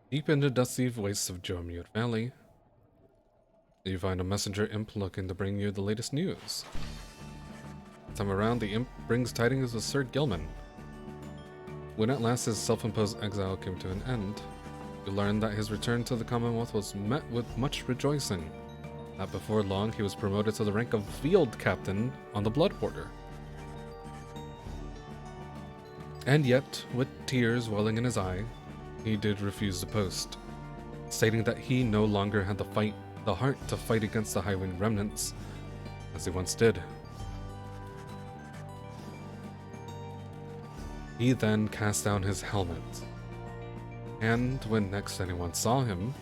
Deep in the dusty wastes of Jormute Valley, you find a messenger imp looking to bring you the latest news. This time around, the imp brings tidings of Sir Gilman. When at last his self-imposed exile came to an end, you learned that his return to the Commonwealth was met with much rejoicing. That before long, he was promoted to the rank of field captain on the Blood Border. And yet, with tears welling in his eye, he did refuse the post, stating that he no longer had the heart to fight against the Highwing remnants, as he once did. He then cast down his helmet, and when next anyone saw him,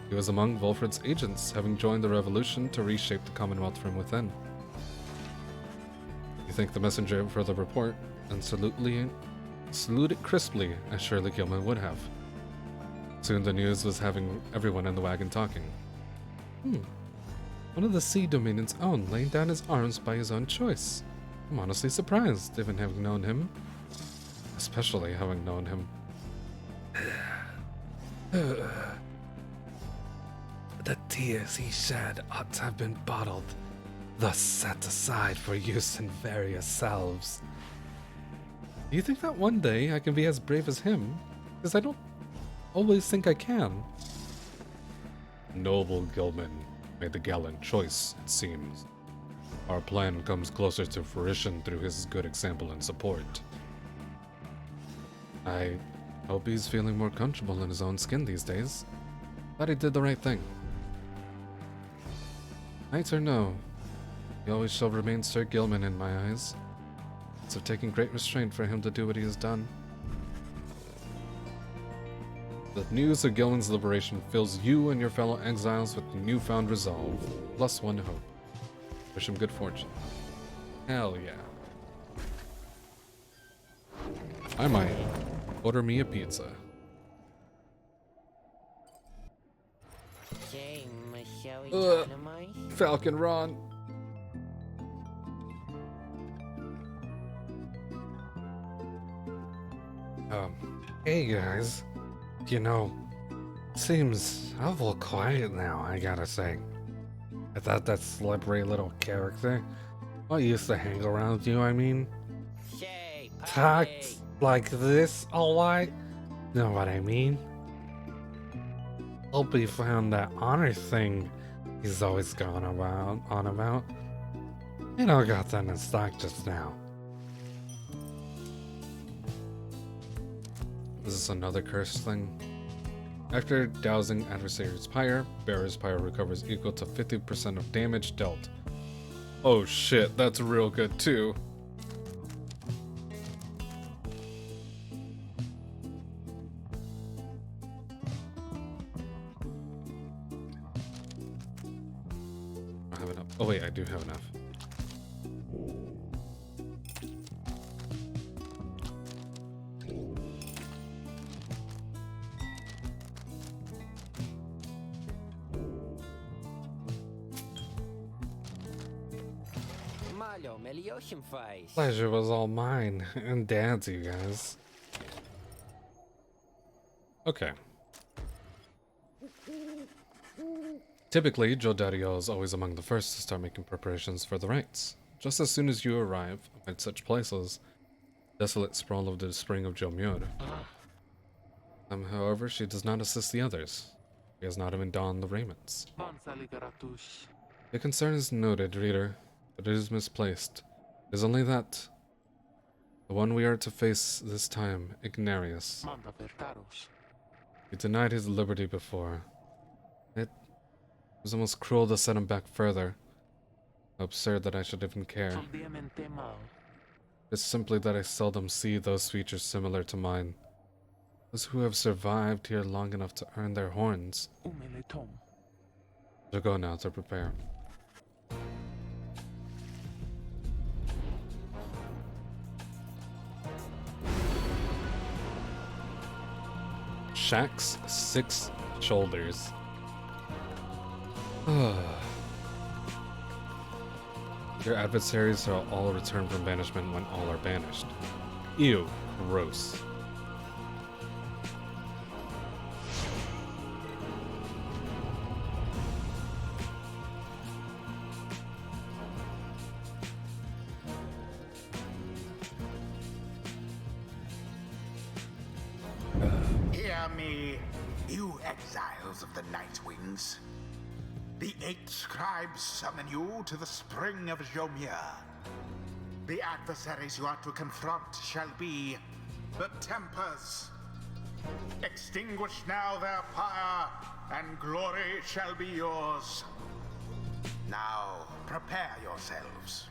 he was among Volfred's agents, having joined the revolution to reshape the Commonwealth from within. You thank the messenger for the report, and salute it crisply, as surely Gilman would have. Soon the news was having everyone in the wagon talking. One of the Sea Dominion's own laying down his arms by his own choice. I'm honestly surprised, even having known him. Especially having known him. The tears he shed ought to have been bottled, thus set aside for use in various salves. Do you think that one day I can be as brave as him? Because I don't always think I can. Noble Gilman made the gallant choice, it seems. Our plan comes closer to fruition through his good example and support. I hope he's feeling more comfortable in his own skin these days. Thought he did the right thing. Knight or no, he always shall remain Sir Gilman in my eyes. It's of taking great restraint for him to do what he has done. The news of Gillen's liberation fills you and your fellow exiles with newfound resolve, plus one hope. Wish him good fortune. Hell yeah. I might order me a pizza. Falcon Ron. Hey guys. You know, seems awful quiet now, I gotta say. I thought that slippery little character what used to hang around you, I mean, talked like this a lot. Know what I mean? Hope he found that honor thing he's always gone on about. You know, got that in stock just now. Is this another curse thing? After dousing adversary's Pyre, bearer's Pyre recovers equal to 50% of damage dealt. Oh shit, that's real good too. I don't have enough. Oh wait, I do have enough. Pleasure was all mine and Dad's, you guys. Okay. Typically, Joe Daddio is always among the first to start making preparations for the rites. Just as soon as you arrive at such places, desolate sprawl of the spring of Jomur. However, she does not assist the others. She has not even donned the raiments. Your concern is noted, reader, but it is misplaced. It is only that the one we are to face this time, Ignarius. He denied his liberty before. It was almost cruel to set him back further. Absurd that I should even care. It's simply that I seldom see those features similar to mine. Those who have survived here long enough to earn their horns. So go now to prepare. Shaq's 6 shoulders. Your adversaries shall all return from banishment when all are banished. Ew, gross. Hear me, you exiles of the Night Wings. The 8 scribes summon you to the spring of Jomur. The adversaries you are to confront shall be the Tempers. Extinguish now their fire, and glory shall be yours. Now, prepare yourselves.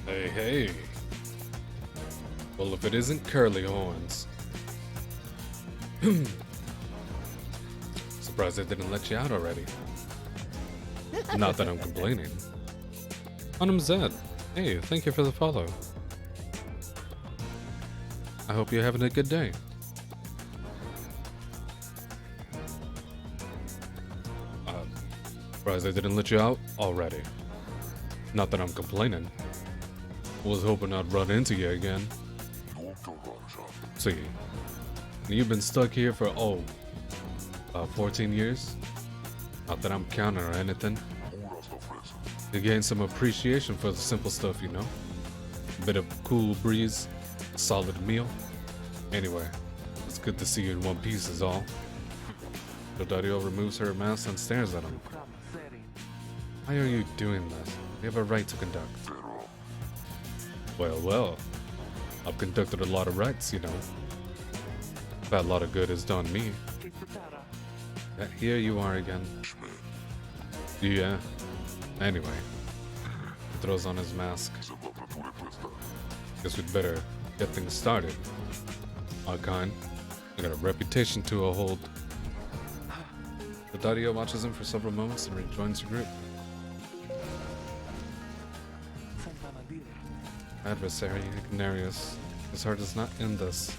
Hey, hey. Well, if it isn't Curly Horns. Surprised they didn't let you out already. Not that I'm complaining. Anum Zed, hey, thank you for the follow. I hope you're having a good day. Surprised they didn't let you out already. Not that I'm complaining. Was hoping I'd run into you again. See, you've been stuck here for, 14 years? Not that I'm counting or anything. You gain some appreciation for the simple stuff, you know? A bit of cool breeze, a solid meal. Anyway, it's good to see you in one piece is all. Dodario removes her mask and stares at him. Why are you doing this? You have a right to conduct. Well, well. I've conducted a lot of rites, you know. That lot of good has done me. Here you are again. Yeah. Anyway, throws on his mask. Guess we'd better get things started. Our kind. I got a reputation to uphold. The Dario watches him for several moments and rejoins the group. Adversary, Ignarius. His heart is not in this.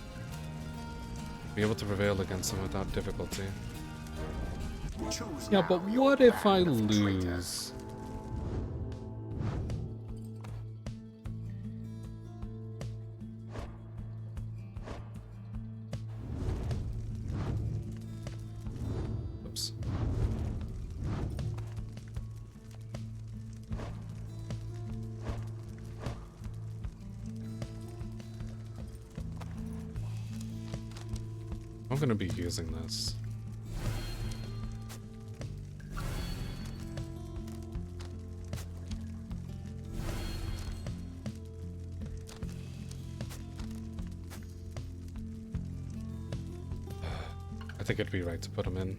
Be able to prevail against him without difficulty. Choose Yeah, now but your what if I band of traitors. lose? Oops. I'm gonna be using this. I think it'd be right to put him in.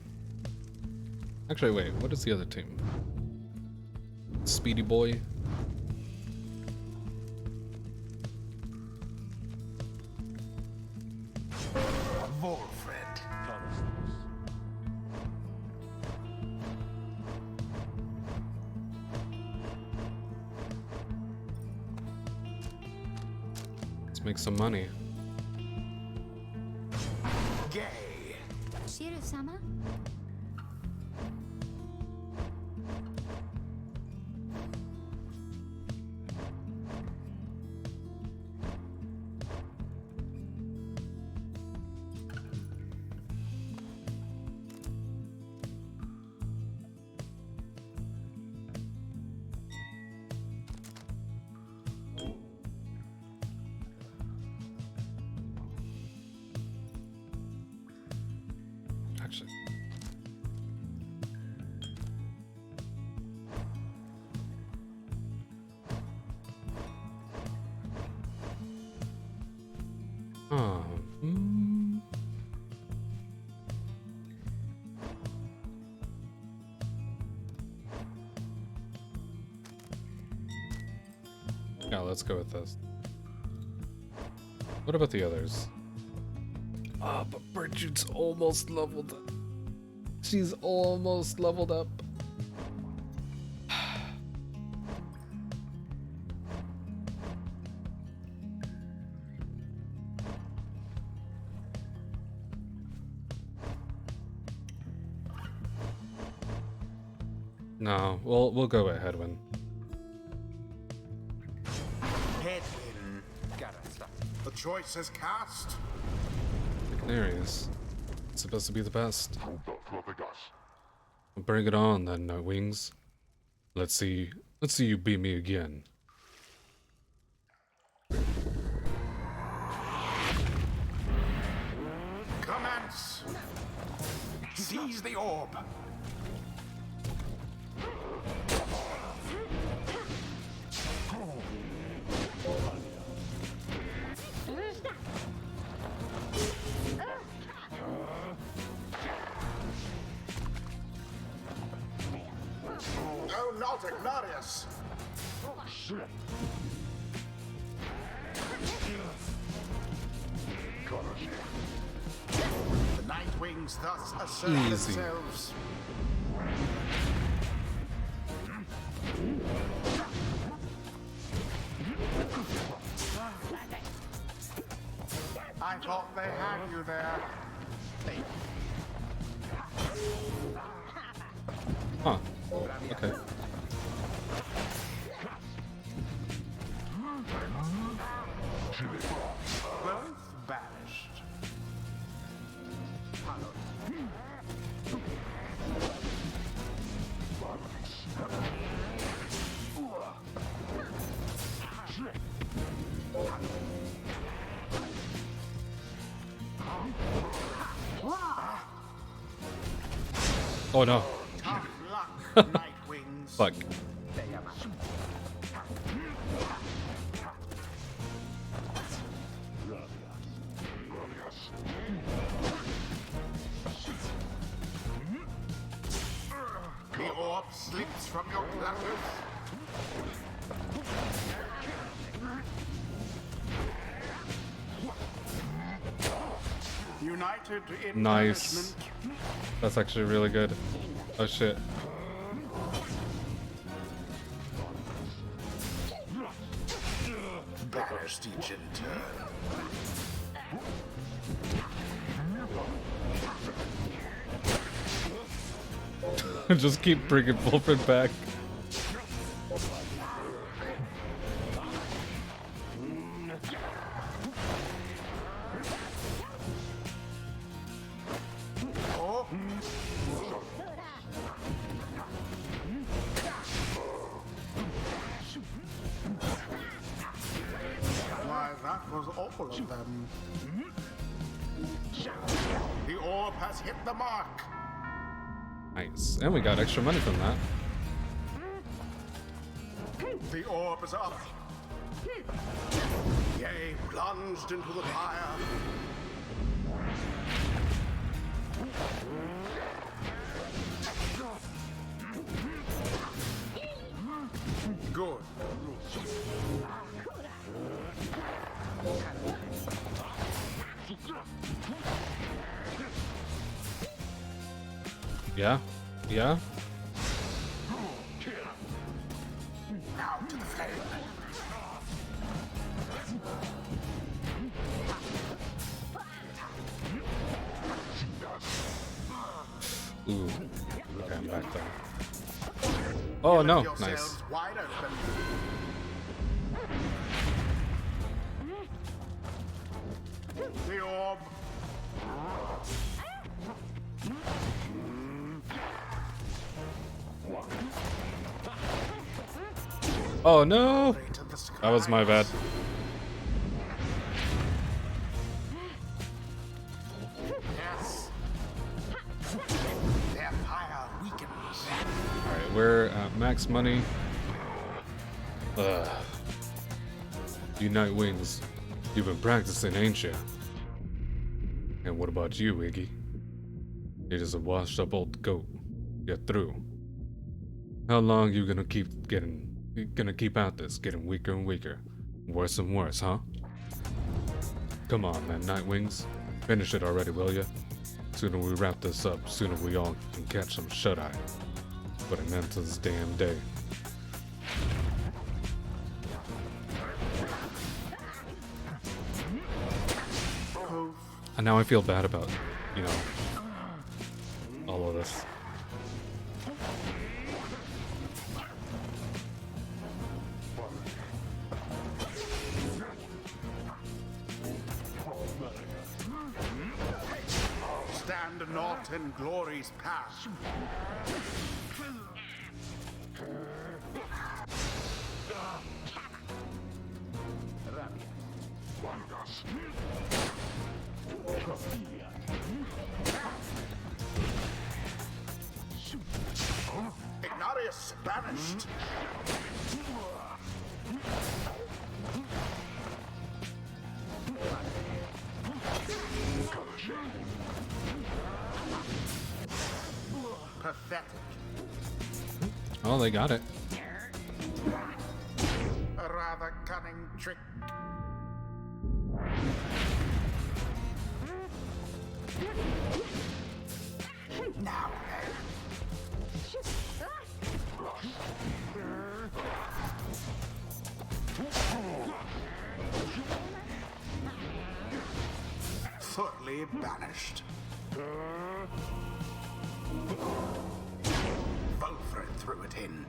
Actually, wait, what is the other team? Speedy Boy? Wolfred. Let's make some money. Gay. Shiru-sama? Actually. Oh. Yeah, let's go with this. What about the others? Ah, but Bertrude's almost leveled up. She's almost leveled up. No, we'll go with Hedwin. Head in. The choice is cast. Ignarius. It's supposed to be the best. Bring it on then, Nightwings. Let's see you beat me again. Commence. Seize the orb. Oh, not Ignarius. The Nightwings thus assert Easy. themselves. I thought they had you there. Huh. Okay. Both banished. Oh no. Tough luck, Nightwings. Fuck. The orb slips from your clutches. United in Nice. punishment. That's actually really good. Oh shit. Banished each in turn. Just keep bringing Wolfred back. Oh. Why, that was all of them. The orb has hit the mark. Nice. And we got extra money from that. The orb is up. Yea, plunged into the fire. Good. Yeah? Yeah? Now to the flame. Ooh. Okay, I'm back there. Oh no, Yourselves nice. wide open. The orb. Oh no! To the skies. That was my bad. Yes. Their fire weakens. Alright, we're at max money. Ugh. You Night Wings, you've been practicing, ain't you? And what about you, Iggy? You're just a washed up old goat. You're through. How long you gonna keep at this, getting weaker and weaker? Worse and worse, huh? Come on, man, Night Wings. Finish it already, will ya? Sooner we wrap this up, sooner we all can catch some shut-eye. Put an end to this damn day. And now I feel bad about, you know, all of this. Stand not in glory's path. Ignatius banished. Pathetic. Oh, they got it. A rather cunning trick. Now then. Thoroughly banished. Beaufort threw it in.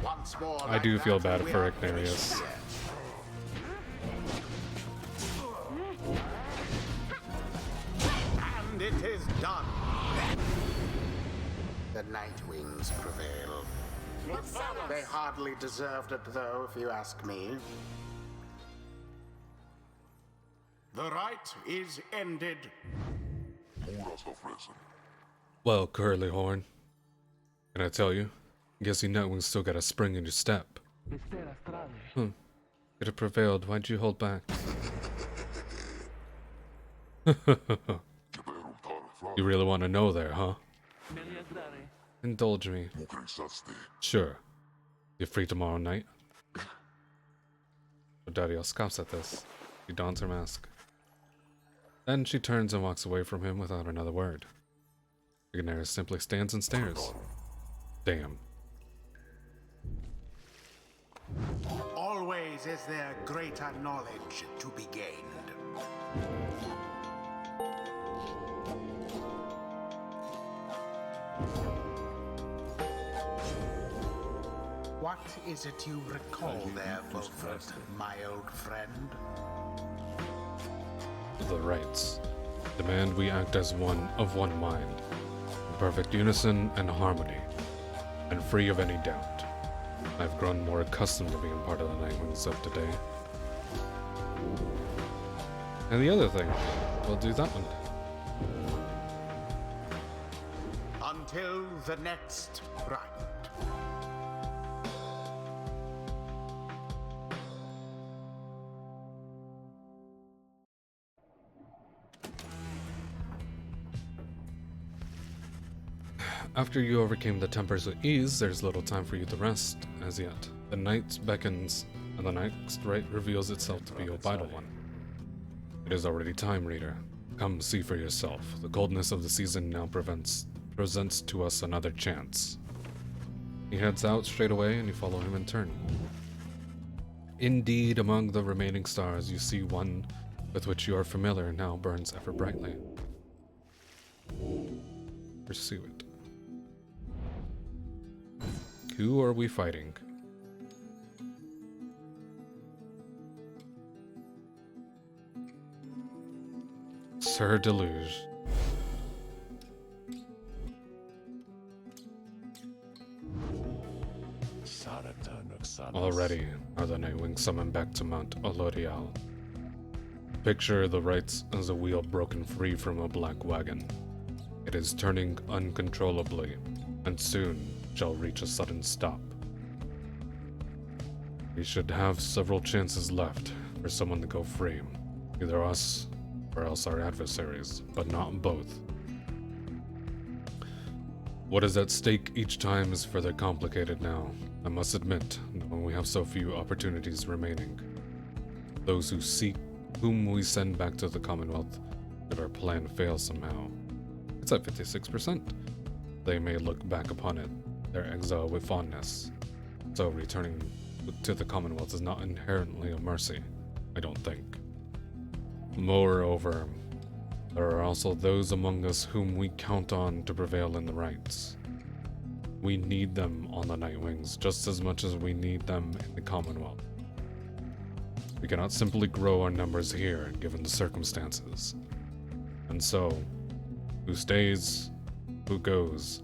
Once more. I like do feel that, bad we for are finished Ignarius. here. And it is done. The Night Wings prevail. They hardly deserved it, though, if you ask me. The rite is ended. Well, Curly Horn, can I tell you? Guess your Nightwing still got a spring in your step. It have prevailed. Why'd you hold back? You really want to know there, huh? Indulge me. Sure. You're free tomorrow night? Dario scoffs at this. She dons her mask. Then she turns and walks away from him without another word. Daenerys simply stands and stares. Damn. Always is there greater knowledge to be gained. What is it you recall there, Beaufort, my old friend? The rights demand we act as one of one mind, in perfect unison and harmony, and free of any doubt. I've grown more accustomed to being part of the Nightwings of today. And the other thing, we'll do that one. Until the next right. After you overcame the tempers with ease, there's little time for you to rest as yet. The night beckons, and the next rite reveals itself to be a vital one. It is already time, reader. Come see for yourself. The coldness of the season now presents to us another chance. He heads out straight away, and you follow him in turn. Indeed, among the remaining stars, you see one with which you are familiar now burns ever brightly. Pursue it. Who are we fighting? Sir Deluge. Already are the Nightwings summoned back to Mount Olorial. Picture the rites as a wheel broken free from a black wagon. It is turning uncontrollably, and soon shall reach a sudden stop. We should have several chances left for someone to go free. Either us, or else our adversaries, but not both. What is at stake each time is further complicated now, I must admit, when we have so few opportunities remaining. Those whom we send back to the Commonwealth, if our plan fails somehow. It's at 56%. They may look back upon it, their exile, with fondness. So returning to the Commonwealth is not inherently a mercy, I don't think. Moreover, there are also those among us whom we count on to prevail in the rights. We need them on the Nightwings just as much as we need them in the Commonwealth. We cannot simply grow our numbers here, given the circumstances. And so, who stays, who goes,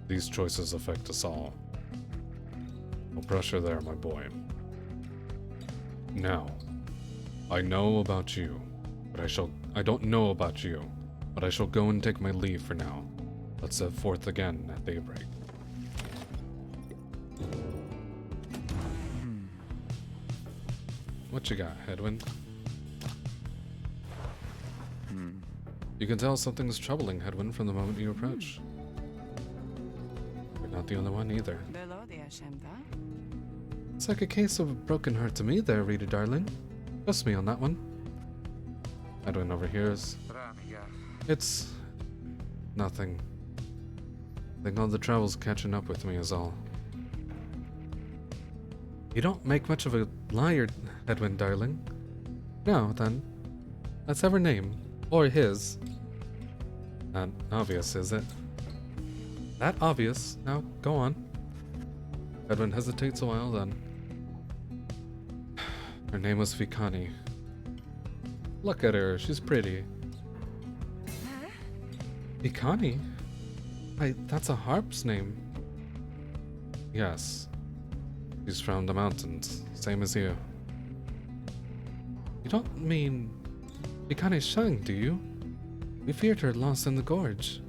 these choices affect us all. No pressure there, my boy. Now, I know about you, but I don't know about you, but I shall go and take my leave for now. Let's set forth again at daybreak. What you got, Hedwyn? You can tell something's troubling Hedwyn from the moment you approach. You're not the only one either. It's like a case of a broken heart to me there, Rita darling. Trust me on that one. Hedwyn overhears. It's nothing. I think all the travel's catching up with me is all. You don't make much of a liar, Hedwyn darling. Now then, let's have her name. Or his. Not obvious, is it? That obvious. Now, go on. Edwin hesitates a while, then. Her name was Vikani. Look at her, she's pretty. Vikani? That's a harp's name. Yes. She's from the mountains, same as you. You don't mean Vikani Shang, do you? We feared her lost in the gorge.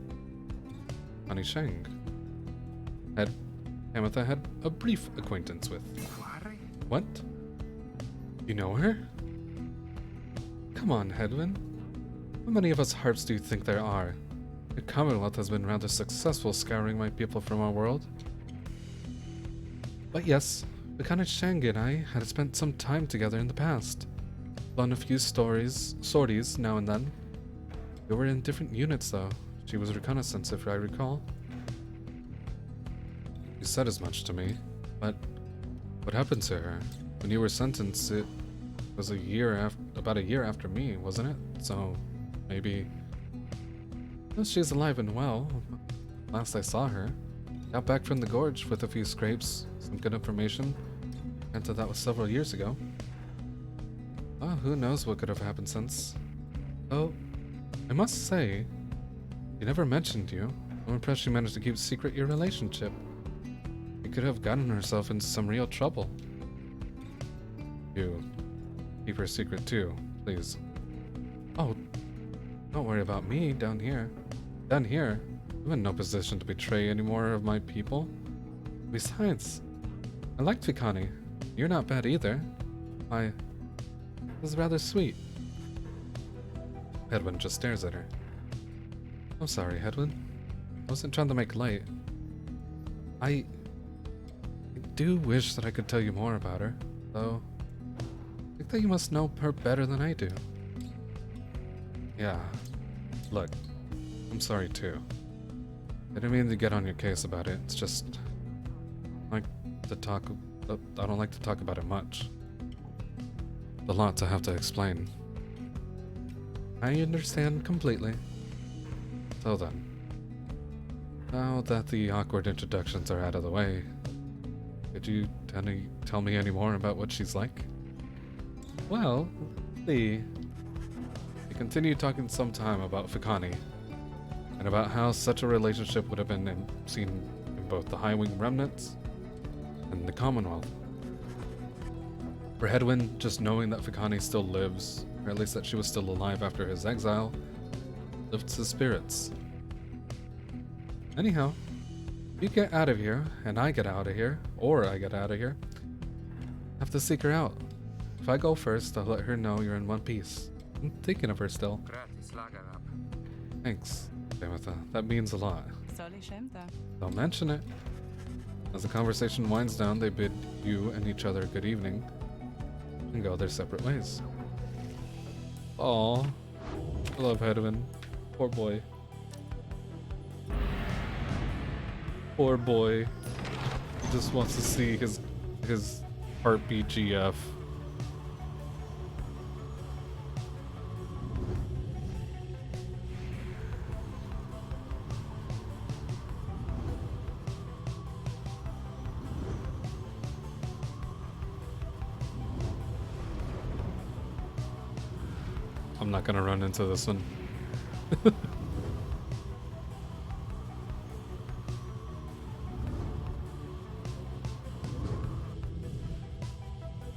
Vikani Shang. Ametha had a brief acquaintance with. What? You know her? Come on, Hedwyn. How many of us harps do you think there are? The Commonwealth has been rather successful scouring my people from our world. But yes, Vikani Shang and I had spent some time together in the past. On a few sorties now and then. We were in different units though. She was reconnaissance if I recall. You said as much to me, but what happened to her? When you were sentenced, it was about a year after me, wasn't it? So, maybe... Well, she's alive and well. Last I saw her. Got back from the gorge with a few scrapes, some good information. Granted, that was several years ago. Oh, who knows what could have happened since. Oh, I must say, she never mentioned you. I'm impressed she managed to keep secret your relationship. She could have gotten herself into some real trouble. You keep her secret too, please. Oh, don't worry about me down here. Down here, I'm in no position to betray any more of my people. Besides, I liked Vikani. You're not bad either. It was rather sweet. Hedwyn just stares at her. I'm sorry, Hedwyn. I wasn't trying to make light. I do wish that I could tell you more about her, though. I think that you must know her better than I do. Yeah. Look, I'm sorry too. I didn't mean to get on your case about it. It's just I don't like to talk about it much. A lot to have to explain. I understand completely. So then, now that the awkward introductions are out of the way, could you tell me any more about what she's like? Well, we continued talking some time about Fikani, and about how such a relationship would have been seen in both the High Wing remnants and the Commonwealth. For Hedwyn, just knowing that Fikani still lives, or at least that she was still alive after his exile, lifts his spirits. Anyhow, you get out of here, and I get out of here, or I get out of here. I have to seek her out. If I go first, I'll let her know you're in one piece. I'm thinking of her still. Thanks, Damitha. That means a lot. Don't mention it. As the conversation winds down, they bid you and each other good evening and go their separate ways. Aww. I love Hedwyn. Poor boy. Poor boy. He just wants to see his heartbeat GF. I'm not gonna run into this one.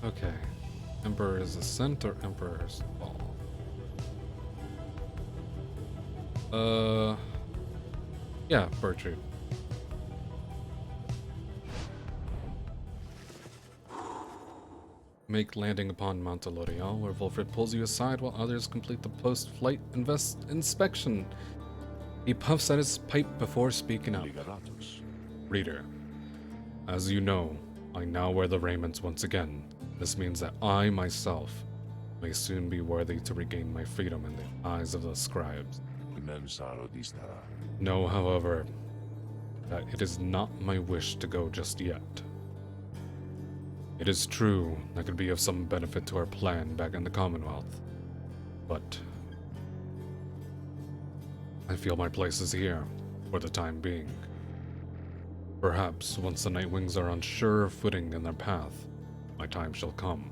Okay. Emperor's Ascent or Emperor's Fall? Yeah, Bertrude. Make landing upon Mount L'Oreal, where Wolfred pulls you aside while others complete the post-flight inspection. He puffs at his pipe before speaking up. Reader, as you know, I now wear the raiments once again. This means that I, myself, may soon be worthy to regain my freedom in the eyes of the scribes. Know, however, that it is not my wish to go just yet. It is true that could be of some benefit to our plan back in the Commonwealth, but I feel my place is here for the time being. Perhaps once the Nightwings are on surer footing in their path, my time shall come.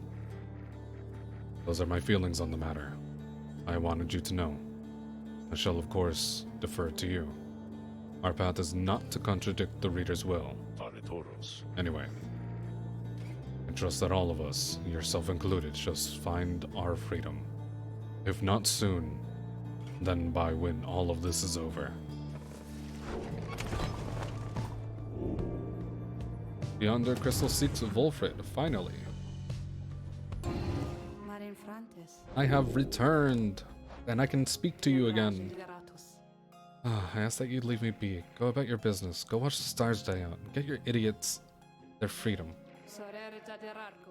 Those are my feelings on the matter. I wanted you to know. I shall, of course, defer to you. Our path is not to contradict the reader's will. Anyway, I trust that all of us, yourself included, shall find our freedom. If not soon, then by when all of this is over. Yonder crystal seeks Wolfred, finally. I have returned, and I can speak to you again. I ask that you leave me be. Go about your business. Go watch the stars die out. Get your idiots their freedom.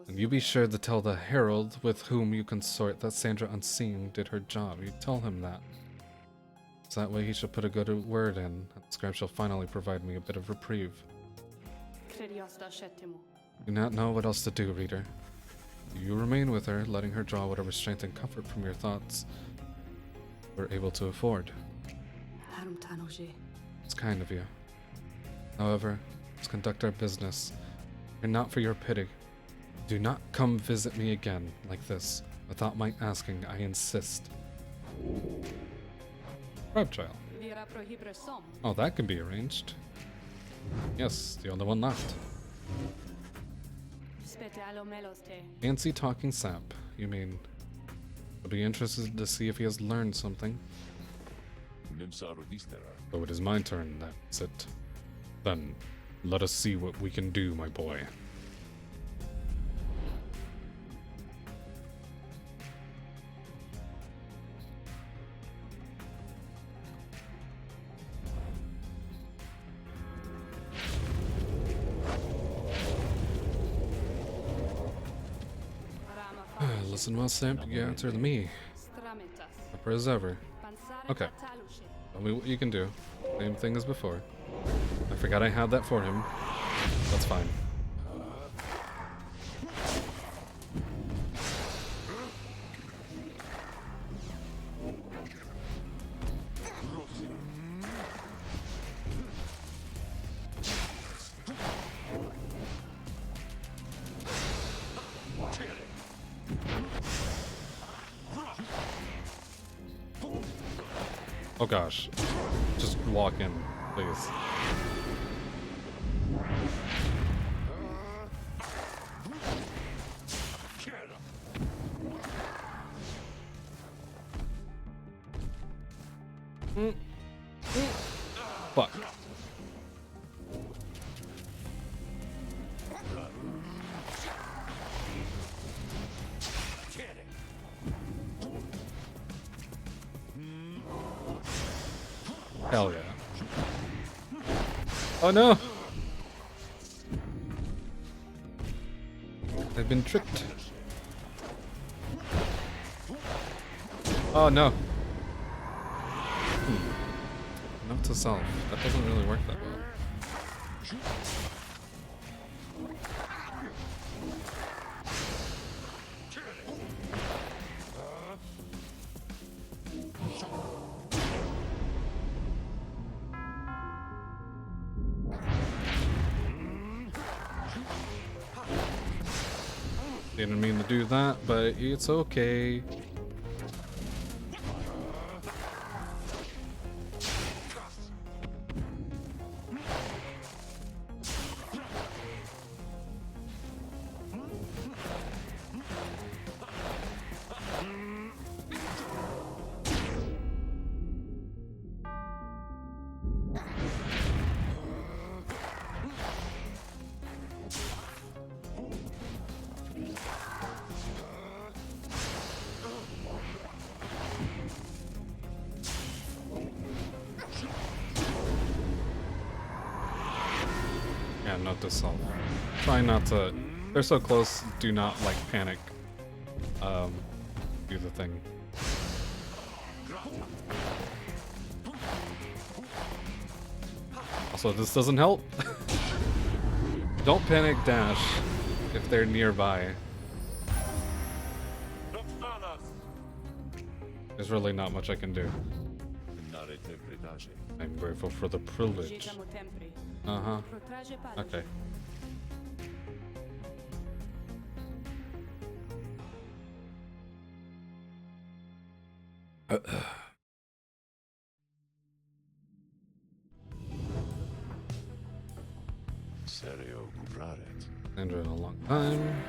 And you be sure to tell the herald with whom you consort that Sandra Unseen did her job. You tell him that. So that way he shall put a good word in, and the scribe shall finally provide me a bit of reprieve. Do not know what else to do, reader. You remain with her, letting her draw whatever strength and comfort from your thoughts we're able to afford. It's kind of you. However, let's conduct our business. And not for your pity. Do not come visit me again like this, without my asking, I insist. Crab child. Oh, that can be arranged. Yes, the only one left. Fancy talking sap, you mean? I'll be interested to see if he has learned something. Oh, it is my turn, that's it. Then, let us see what we can do, my boy. Listen well, Sam, you answer to me. Upper as ever. Okay. Tell me what you can do. Same thing as before. I forgot I had that for him. That's fine. Oh gosh. Just walk in, please. Fuck. Hell yeah. Oh no! I've been tricked. Oh no. Note to self. That doesn't really work that well. Didn't mean to do that, but it's okay. Yeah, note to self. Try not to. They're so close. Do not like panic. Do the thing. Also, this doesn't help. Don't panic dash if they're nearby. There's really not much I can do. I'm grateful for the privilege. Uh-huh. Okay. Sandra in a long time.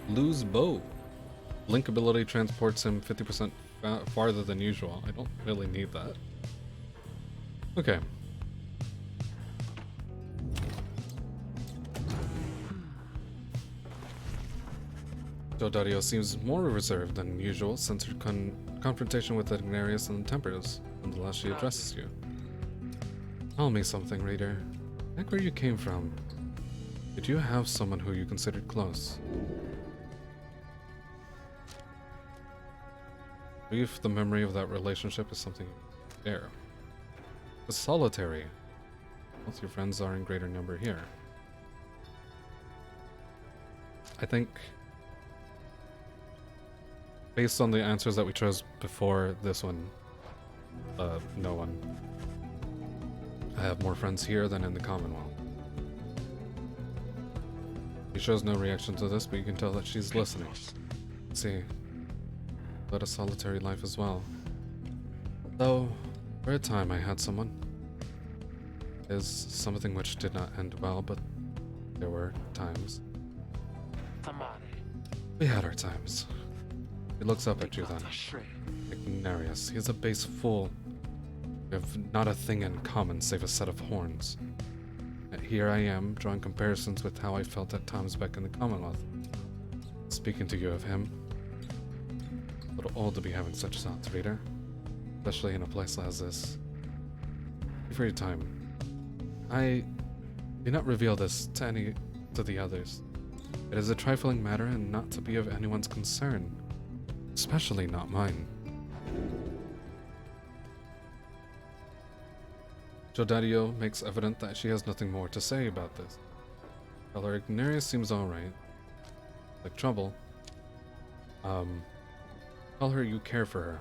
Lose bow. Link ability transports him 50% farther than usual. I don't really need that. Okay. Dodario seems more reserved than usual since her confrontation with Ignarius and Temperos, nonetheless she addresses you. Tell me something, reader. Back where you came from. Did you have someone who you considered close? I believe the memory of that relationship is something you share. It's solitary. Both your friends are in greater number here. I think, based on the answers that we chose before this one, no one. I have more friends here than in the Commonwealth. She shows no reaction to this, but you can tell that she's listening. See, led a solitary life as well. Though, for a time I had someone. Is something which did not end well, but there were times. We had our times. He looks up at you then. Ignarius, he is a base fool. We have not a thing in common save a set of horns. Yet here I am, drawing comparisons with how I felt at times back in the Commonwealth. Speaking to you of him. A little old to be having such thoughts, reader. Especially in a place as this. Thank you for your time. I do not reveal this to the others. It is a trifling matter and not to be of anyone's concern. Especially not mine. Jodadio makes evident that she has nothing more to say about this. Tell her Ignarius seems alright. Like trouble. Tell her you care for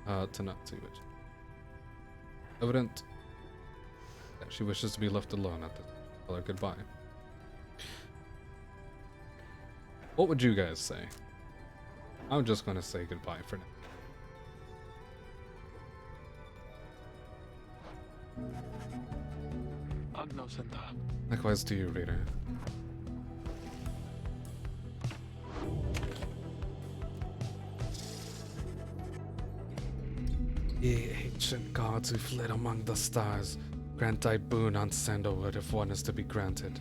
her. To not see which. Evident that she wishes to be left alone at this. Tell her goodbye. What would you guys say? I'm just gonna say goodbye for now. Likewise to you, reader. Ye ancient gods who fled among the stars, grant thy boon on Sandalwood if one is to be granted.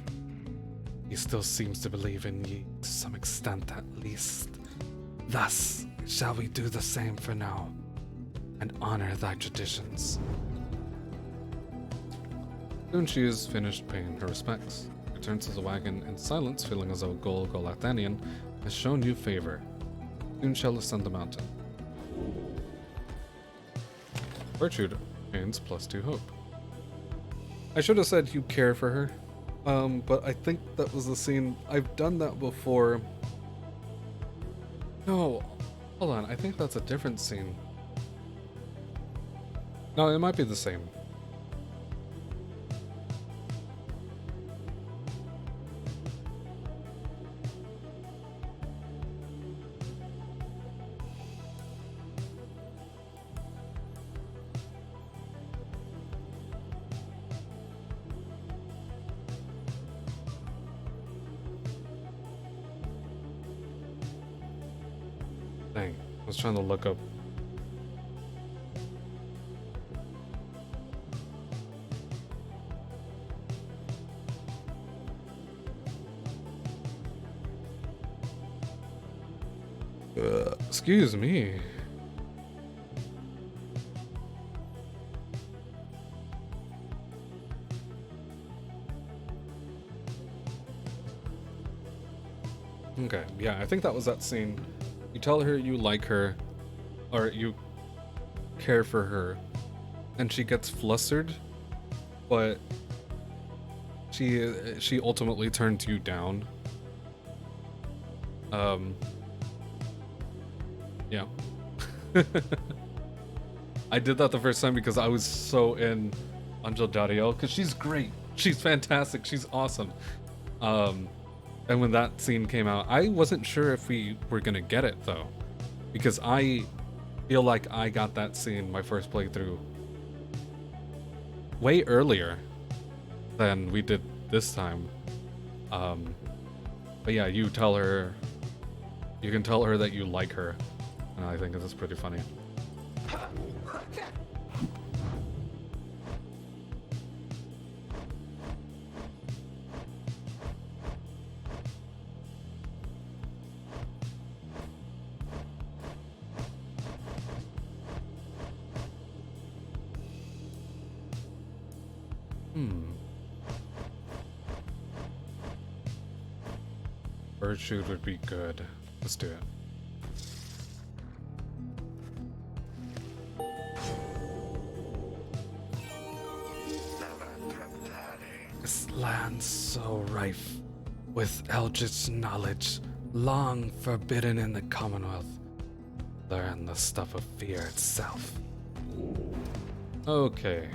He still seems to believe in ye, to some extent at least. Thus, shall we do the same for now, and honor thy traditions. Soon she is finished paying her respects. Returns to the wagon in silence, feeling as though Gol Golathanian has shown you favor. Soon shall ascend the mountain. Virtue gains +2 hope. I should have said you care for her, but I think that was the scene. I've done that before. No, hold on. I think that's a different scene. No, it might be the same. Dang, I was trying to look up. Excuse me. Okay, yeah, I think that was that scene. You tell her you like her, or you care for her, and she gets flustered, but she ultimately turns you down. Yeah. I did that the first time because I was so in Angel Jariel, because she's great. She's fantastic. She's awesome. And when that scene came out, I wasn't sure if we were gonna get it though, because I feel like I got that scene my first playthrough way earlier than we did this time. But yeah, you can tell her that you like her, and I think this is pretty funny. Bird shoot would be good. Let's do it. This land's so rife with eldritch knowledge, long forbidden in the Commonwealth. Learn the stuff of fear itself. Okay.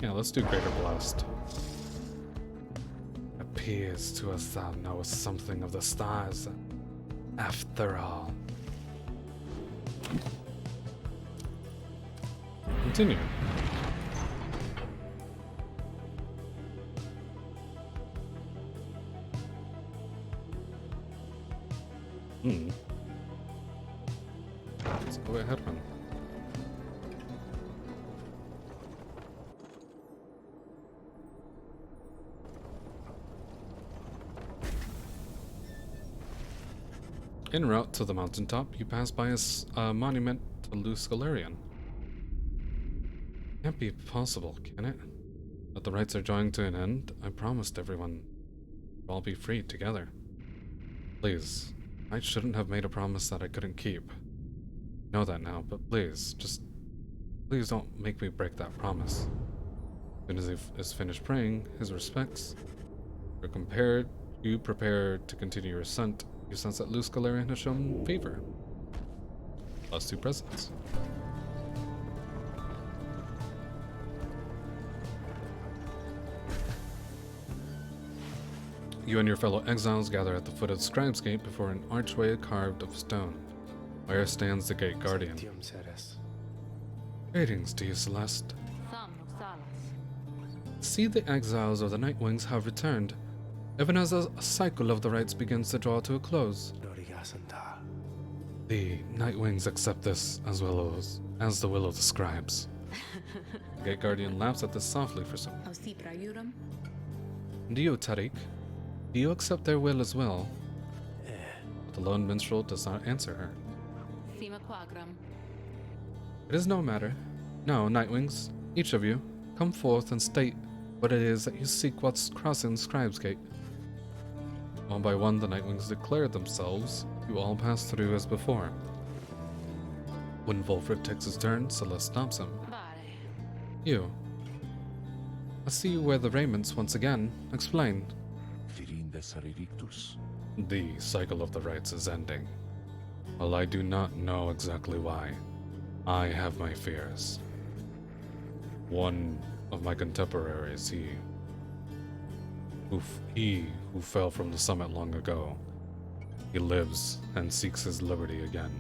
Yeah, let's do Greater Blast. Appears to us thou knowest something of the stars, after all. Continue. Let's go ahead, man. En route to the mountaintop, you pass by a monument to Luz Galarian. Can't be possible, can it? That the rites are drawing to an end? I promised everyone we'll all be free together. Please, I shouldn't have made a promise that I couldn't keep. I know that now, but please, please don't make me break that promise. As soon as he is finished praying his respects, you prepare to continue your ascent. You sense that Luz Galarian has shown favor. Plus 2 presents. You and your fellow exiles gather at the foot of the Scribe's Gate before an archway carved of stone, where stands the Gate Guardian. Greetings to you, Celeste. See, the exiles of the Nightwings have returned, even as a cycle of the rites begins to draw to a close. The Nightwings accept this as well as the will of the scribes. The Gate Guardian laughs at this softly for some. And you, Tariq, do you accept their will as well? But the lone minstrel does not answer her. It is no matter. Now, Nightwings, each of you, come forth and state what it is that you seek whilst crossing the Scribe's Gate. One by one, the Nightwings declare themselves. You all pass through as before. When Volfred takes his turn, Celeste stops him. You. I see you wear the raiments once again. Explain. The cycle of the rites is ending. While I do not know exactly why, I have my fears. One of my contemporaries, he who fell from the summit long ago, he lives and seeks his liberty again.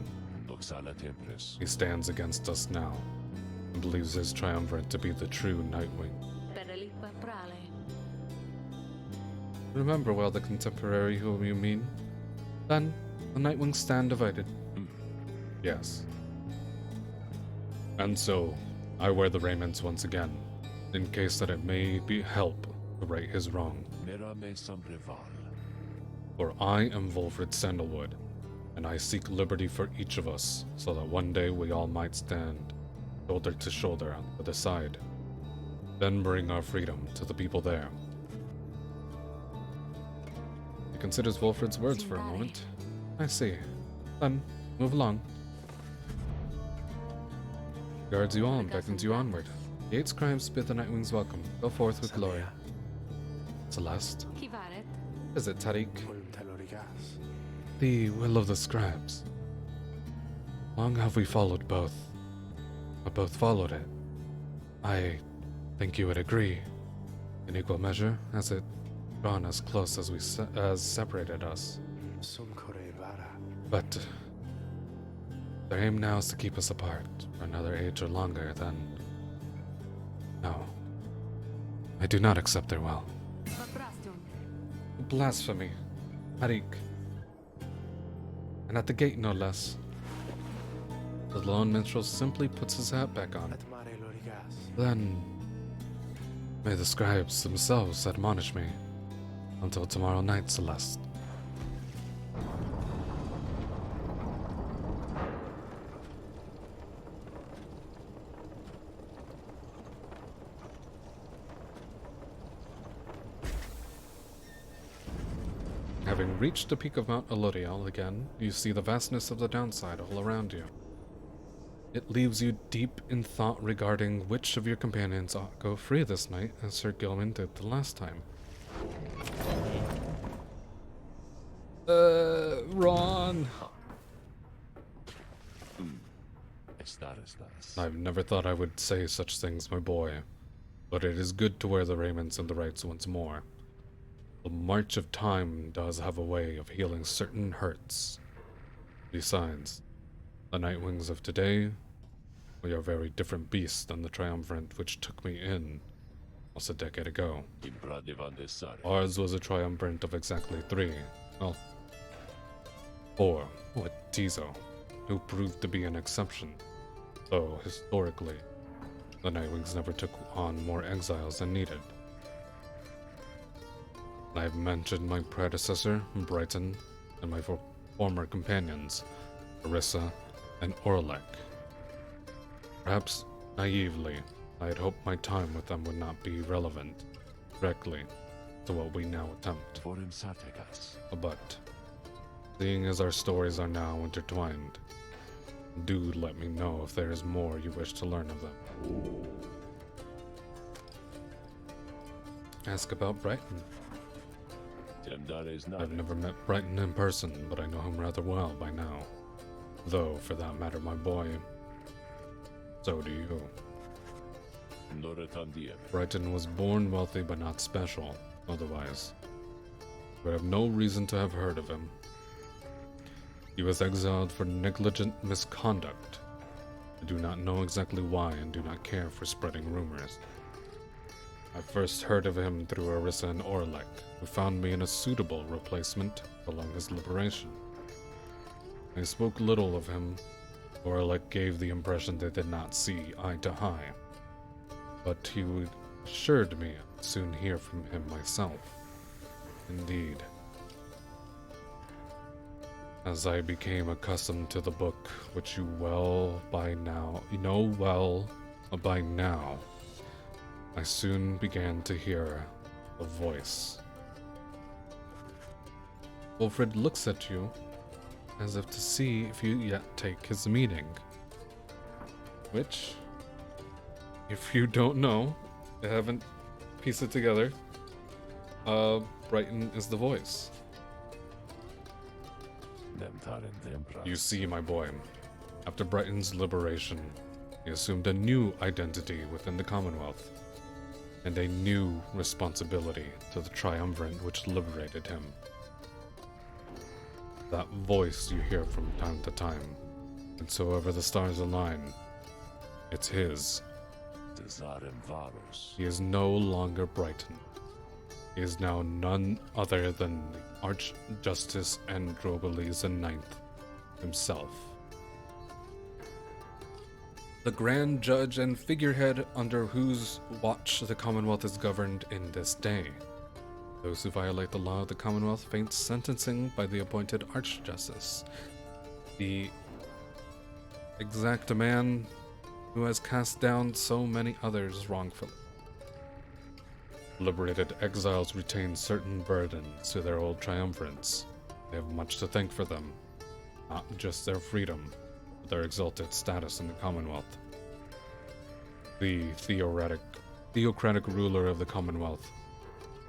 He stands against us now and believes his triumvirate to be the true Nightwing. Remember well the contemporary whom you mean. Then, the Nightwings stand divided. Yes. And so, I wear the raiments once again, in case that it may be help to right his wrong. For I am Volfred Sandalwood, and I seek liberty for each of us, so that one day we all might stand, shoulder to shoulder on the other side, then bring our freedom to the people there. He considers Volfred's words for a moment. I see. Then, move along. Guards you all and beckons you onward. The 8 scribes bid the Nightwings welcome. Go forth with glory. Celeste. Is it Tariq? The will of the scribes. Long have we followed both. But both followed it. I think you would agree. In equal measure, as it drawn us close as separated us. But their aim now is to keep us apart for another age or longer, then... No. I do not accept their will. Blasphemy. Tariq. And at the gate, no less. The lone minstrel simply puts his hat back on. Then, may the scribes themselves admonish me. Until tomorrow night, Celeste. Having reached the peak of Mount Elodiel again, you see the vastness of the downside all around you. It leaves you deep in thought regarding which of your companions ought go free this night, as Sir Gilman did the last time. Ron! I've never thought I would say such things, my boy, but it is good to wear the raiments and the rights once more. The march of time does have a way of healing certain hurts. Besides, the Nightwings of today, we are very different beasts than the Triumvirate which took me in almost a decade ago. Ours was a Triumvirate of exactly 3. Well, 4 with Tizo, who proved to be an exception, though historically, the Nightwings never took on more exiles than needed. I've mentioned my predecessor, Brighton, and my former companions, Arissa and Orlek. Perhaps naively, I had hoped my time with them would not be relevant directly to what we now attempt. But, seeing as our stories are now intertwined, do let me know if there is more you wish to learn of them. Ask about Brighton. I've never met Brighton in person, but I know him rather well by now. Though, for that matter, my boy, so do you. Brighton was born wealthy but not special, otherwise. You would have no reason to have heard of him. He was exiled for negligent misconduct. I do not know exactly why and do not care for spreading rumors. I first heard of him through Arissa and Orlek, who found me in a suitable replacement following his liberation. I spoke little of him. Orlek gave the impression they did not see eye to eye, but he assured me I'd soon hear from him myself. Indeed. As I became accustomed to the book, which you know well by now, I soon began to hear a voice. Wilfred looks at you as if to see if you yet take his meaning. Which, if you don't know, you haven't pieced it together, Brighton is the voice. You see, my boy, after Brighton's liberation, he assumed a new identity within the Commonwealth, and a new responsibility to the Triumvirate which liberated him. That voice you hear from time to time, and so ever the stars align, it's his. He is no longer Brighton. He is now none other than the Archjustice Androbeles IX himself. The Grand Judge and figurehead under whose watch the Commonwealth is governed in this day. Those who violate the law of the Commonwealth face sentencing by the appointed Archjustice, the exact man who has cast down so many others wrongfully. Liberated exiles retain certain burdens to their old triumvirates. They have much to thank for them, not just their freedom, but their exalted status in the Commonwealth. The theocratic ruler of the Commonwealth,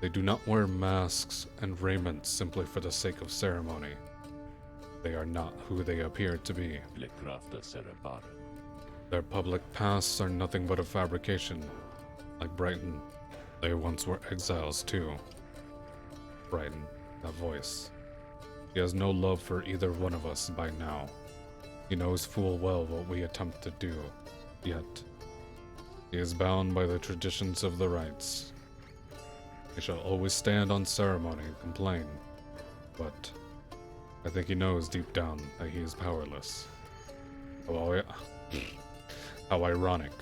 they do not wear masks and raiment simply for the sake of ceremony. They are not who they appear to be. Their public pasts are nothing but a fabrication. Like Brighton, they once were exiles too. Brighton, that voice. He has no love for either one of us by now. He knows full well what we attempt to do, yet he is bound by the traditions of the rites. He shall always stand on ceremony and complain, but I think he knows deep down that he is powerless. How ironic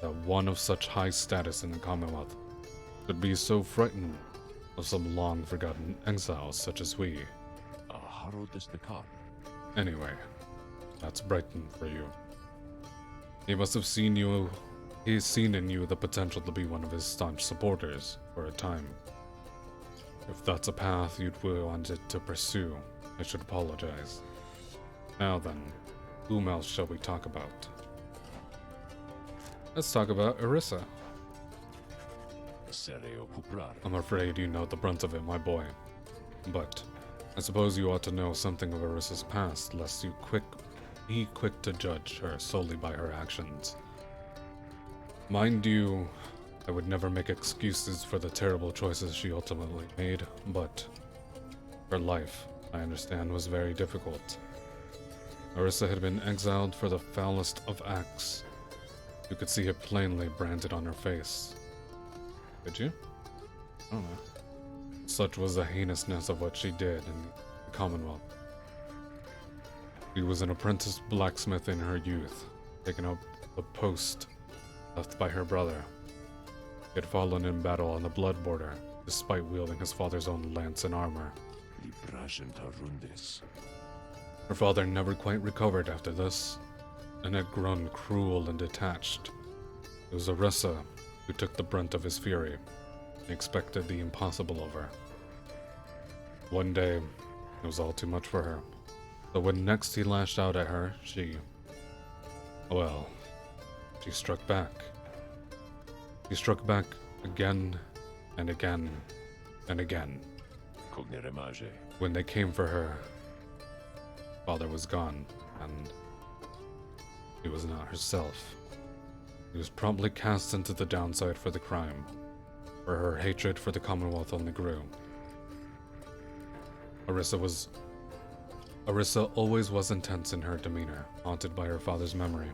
that one of such high status in the Commonwealth would be so frightened of some long-forgotten exiles such as we. Anyway, that's Brighton for you. He must have seen you. He's seen in you the potential to be one of his staunch supporters for a time. If that's a path you'd wanted to pursue, I should apologize. Now then, whom else shall we talk about? Let's talk about Orisa. I'm afraid you know the brunt of it, my boy. But I suppose you ought to know something of Orisa's past, lest you be quick to judge her solely by her actions. Mind you, I would never make excuses for the terrible choices she ultimately made, but her life, I understand, was very difficult. Orisa had been exiled for the foulest of acts. You could see it plainly branded on her face. Did you? I don't know. Such was the heinousness of what she did in the Commonwealth. She was an apprentice blacksmith in her youth, taking up the post left by her brother. He had fallen in battle on the blood border, despite wielding his father's own lance and armor. Her father never quite recovered after this, and had grown cruel and detached. It was Orisa who took the brunt of his fury, and expected the impossible of her. One day, it was all too much for her. So when next he lashed out at her, she struck back. She struck back again and again and again. When they came for her, father was gone, and she was not herself. She was promptly cast into the downside for the crime, for her hatred for the Commonwealth only grew. Orisa always was intense in her demeanor, haunted by her father's memory.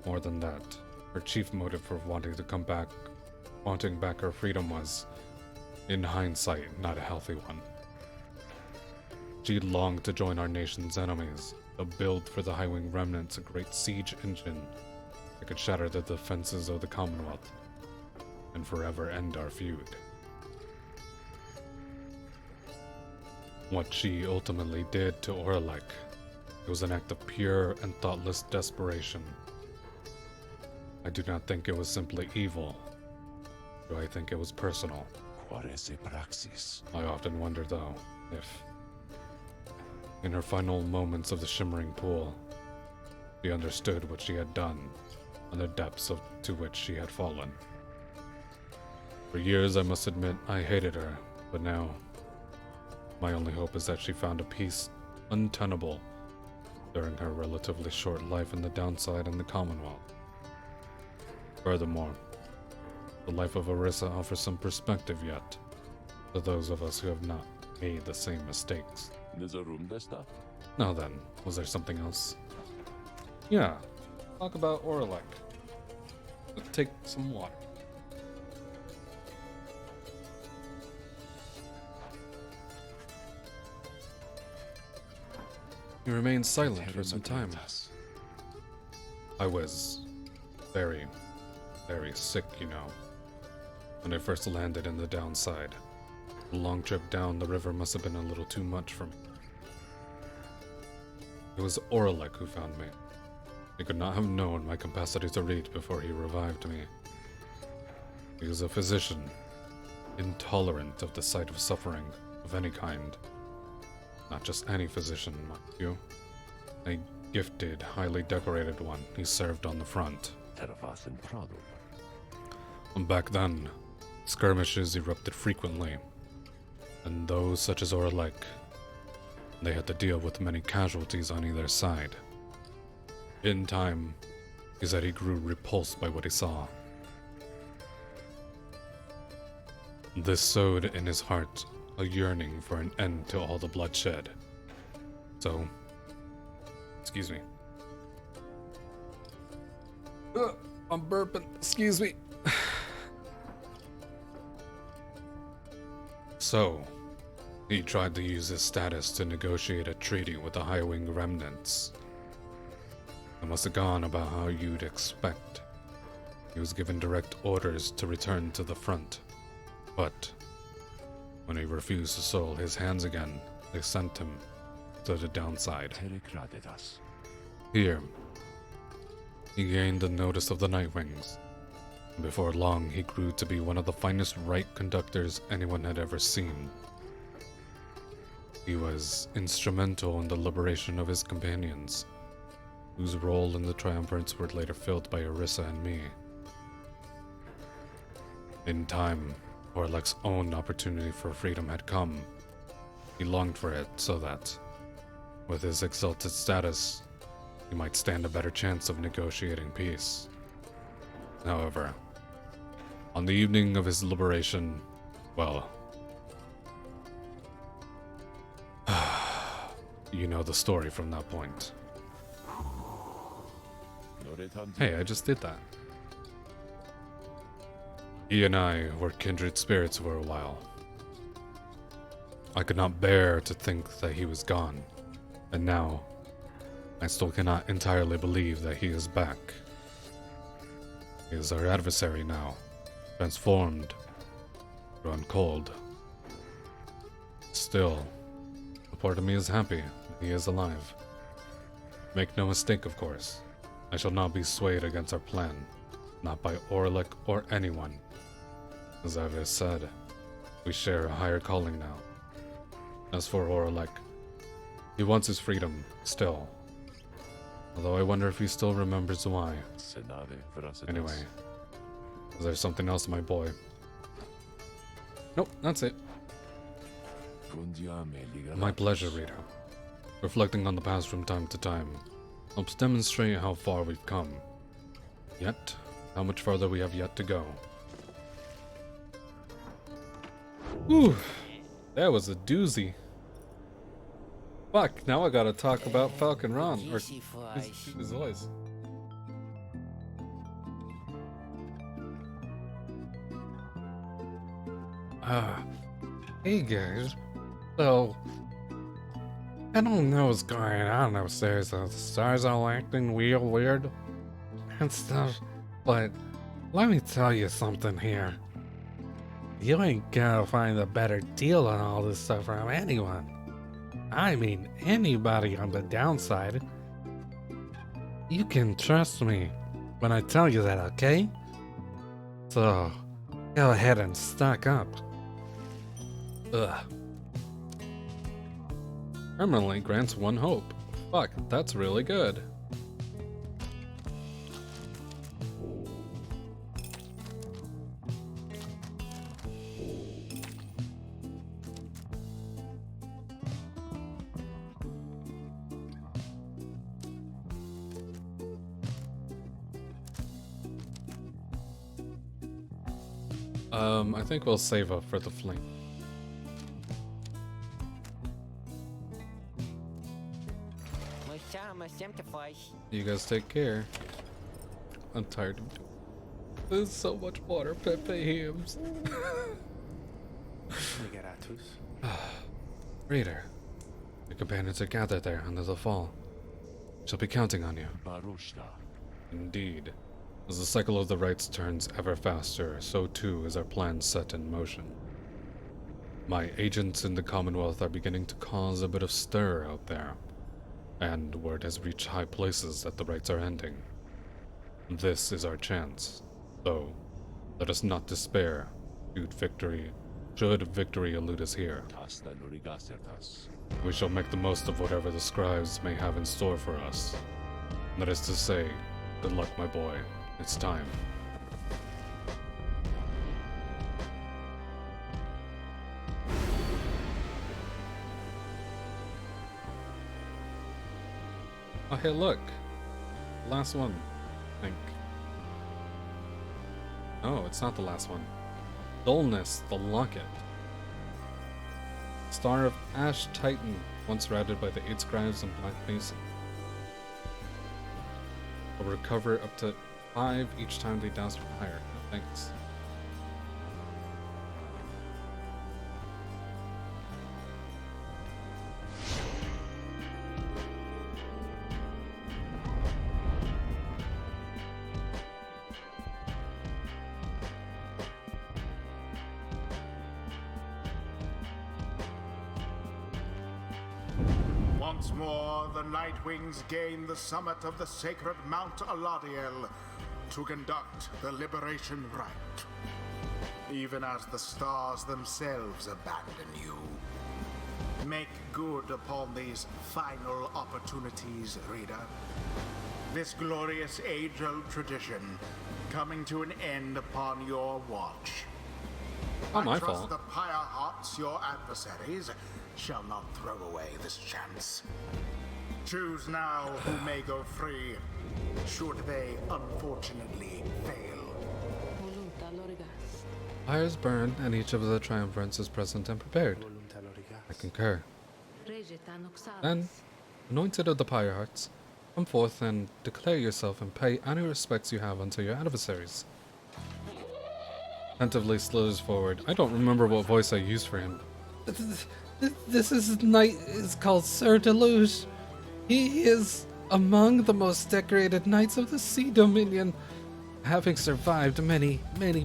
More than that, her chief motive for wanting back her freedom was, in hindsight, not a healthy one. She longed to join our nation's enemies, to build for the High-Wing remnants a great siege engine that could shatter the defenses of the Commonwealth, and forever end our feud. What she ultimately did to Oralek, it was an act of pure and thoughtless desperation. I do not think it was simply evil. I think it was personal. I often wonder, though, if, in her final moments of the shimmering pool, she understood what she had done and the depths to which she had fallen. For years, I must admit, I hated her, but now, my only hope is that she found a peace untenable during her relatively short life in the downside in the Commonwealth. Furthermore, the life of Orisa offers some perspective yet, to those of us who have not made the same mistakes. Now then, was there something else? Yeah, talk about Oralek. Let's take some water. He remained silent for some time. I was very, very sick, you know, when I first landed in the downside. The long trip down the river must have been a little too much for me. It was Oralek who found me. He could not have known my capacity to read before he revived me. He was a physician, intolerant of the sight of suffering of any kind. Not just any physician, mind you. A gifted, highly decorated one. He served on the front. Back then, skirmishes erupted frequently, and those such as Oralek, they had to deal with many casualties on either side. In time, he said he grew repulsed by what he saw. This sowed in his heart a yearning for an end to all the bloodshed. So, excuse me. I'm burping, excuse me. So, he tried to use his status to negotiate a treaty with the High-Wing remnants. It must have gone about how you'd expect. He was given direct orders to return to the front. But when he refused to soil his hands again, they sent him to the downside. Here, he gained the notice of the Nightwings. Before long, he grew to be one of the finest right conductors anyone had ever seen. He was instrumental in the liberation of his companions, whose role in the triumvirates were later filled by Orisa and me. In time, Orlek's own opportunity for freedom had come. He longed for it so that, with his exalted status, he might stand a better chance of negotiating peace. However, on the evening of his liberation, well, you know the story from that point. Hey, I just did that. He and I were kindred spirits for a while. I could not bear to think that he was gone, and now I still cannot entirely believe that he is back. He is our adversary now, transformed, grown cold. Still, a part of me is happy that he is alive. Make no mistake, of course, I shall not be swayed against our plan, not by Orlek or anyone. As I've said, we share a higher calling now. As for Orlek, he wants his freedom, still. Although I wonder if he still remembers why. Anyway, is there something else, my boy? Nope, that's it. My pleasure, Rita. Reflecting on the past from time to time helps demonstrate how far we've come. Yet, how much farther we have yet to go. Whew, that was a doozy. Fuck, now I gotta talk about Falcon Ron, or his voice. Hey guys. So, I don't know what's going on upstairs. The stars all acting real weird and stuff. But let me tell you something here. You ain't gonna find a better deal on all this stuff from anyone. I mean, anybody on the downside. You can trust me when I tell you that, okay? So, go ahead and stock up. Ugh. Permanently grants one hope. Fuck, that's really good. I think we'll save up for the flank. You guys take care. I'm tired of doing. There's so much water, Pepe hams. Reader, your companions are gathered there under the fall. She'll be counting on you. Indeed. As the cycle of the rites turns ever faster, so too is our plan set in motion. My agents in the Commonwealth are beginning to cause a bit of stir out there, and word has reached high places that the rites are ending. This is our chance, so let us not despair. Should victory elude us here, we shall make the most of whatever the scribes may have in store for us. That is to say, good luck, my boy. It's time. Oh, hey, look. Last one, I think. Oh, it's not the last one. Dullness, the locket. Star of Ash Titan, once routed by the 8 scribes and Black Mason. Will recover up to 5 each time they douse with Pyre. No thanks. Once more, the Nightwings gain the summit of the sacred Mount Aladiel to conduct the liberation rite. Even as the stars themselves abandon you. Make good upon these final opportunities, reader. This glorious age-old tradition coming to an end upon your watch. Not my I trust fault. the Pyre Hearts, your adversaries, shall not throw away this chance. Choose now who may go free, should they unfortunately fail. Fires burn, and each of the triumvirats is present and prepared. I concur. Then, anointed of the Pyre Hearts, come forth and declare yourself and pay any respects you have unto your adversaries. Attentively slithers forward. I don't remember what voice I used for him. This knight is called Sir Deluge. He is among the most decorated knights of the Sea Dominion, having survived many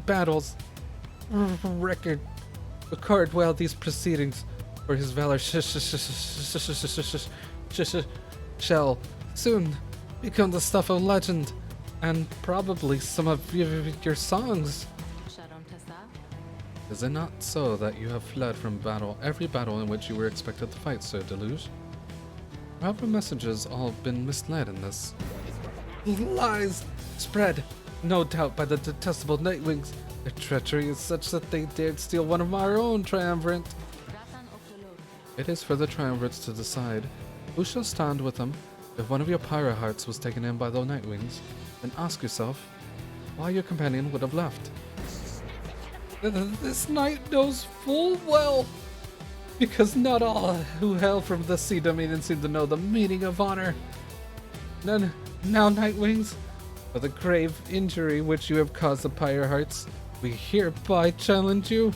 battles. Record well these proceedings, for his valor shall soon become the stuff of legend, and probably some of your songs. Is it not so that you have fled from every battle in which you were expected to fight, Sir Deluge? Or have our messengers all been misled in this? Lies spread, no doubt, by the detestable Nightwings. Their treachery is such that they dared steal one of our own triumvirate. It is for the triumvirates to decide who shall stand with them. If one of your Pyre Hearts was taken in by the Nightwings, then ask yourself why your companion would have left. This knight knows full well, because not all who hail from the Sea Dominion seem to know the meaning of honor. Now, Nightwings, for the grave injury which you have caused the Pyre Hearts, we hereby challenge you.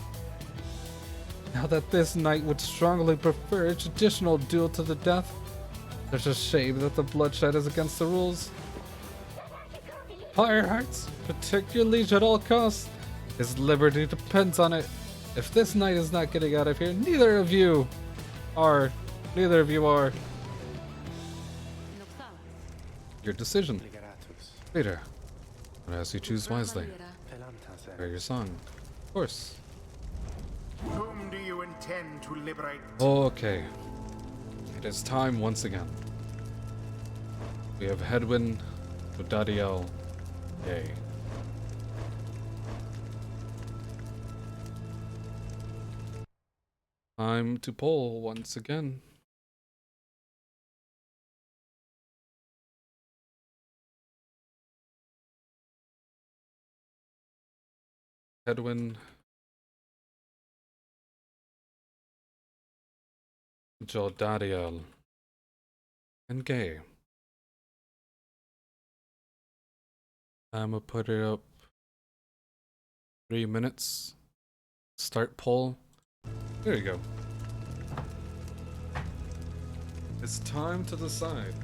Now that this knight would strongly prefer a traditional duel to the death, there's a shame that the bloodshed is against the rules. Pyre Hearts, protect your liege at all costs. His liberty depends on it. If this knight is not getting out of here, neither of you are. Your decision. Peter, but as you choose wisely. Hear your song. Of course. Whom do you intend to liberate? Okay. It is time once again. We have Hedwin to Dadiel. Yay. Time to poll once again. Hedwin, Jodadiel, and Gay. I'm gonna put it up 3 minutes. Start poll. There you go. It's time to decide.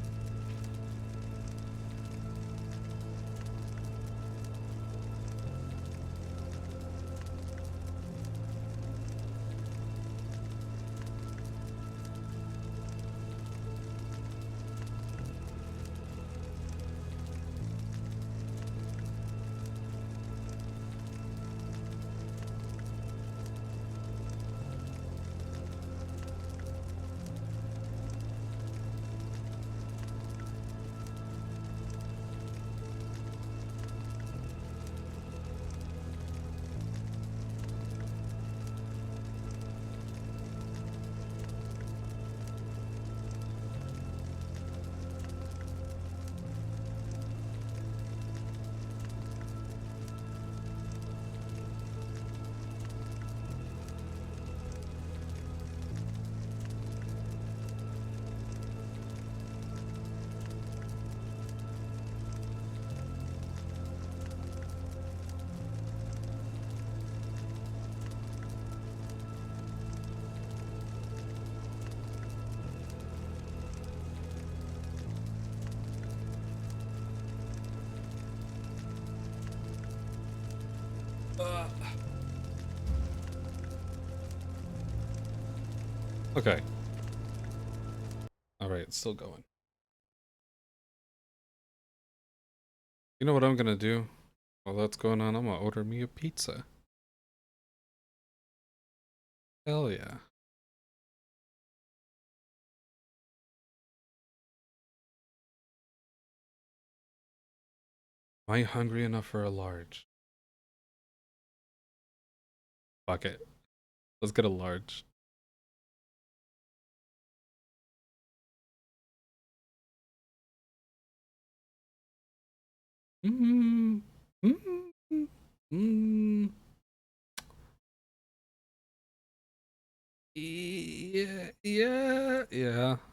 Okay. Alright. it's still going. You know what I'm gonna do? While that's going on, I'm gonna order me a pizza. Hell yeah. Am I hungry enough for a large? Fuck it. Let's get a large. Mm, mm, mm, mm.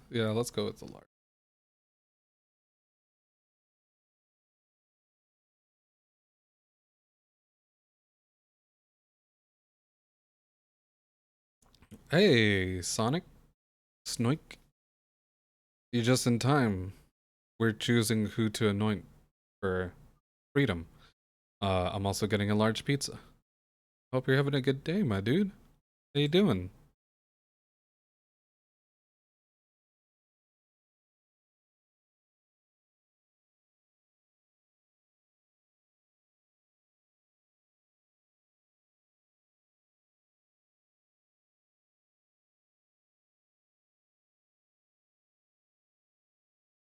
Yeah, let's go with the large. Hey, Sonic. Snoik. You're just in time. We're choosing who to anoint for freedom. I'm also getting a large pizza. Hope you're having a good day, my dude. How you doing?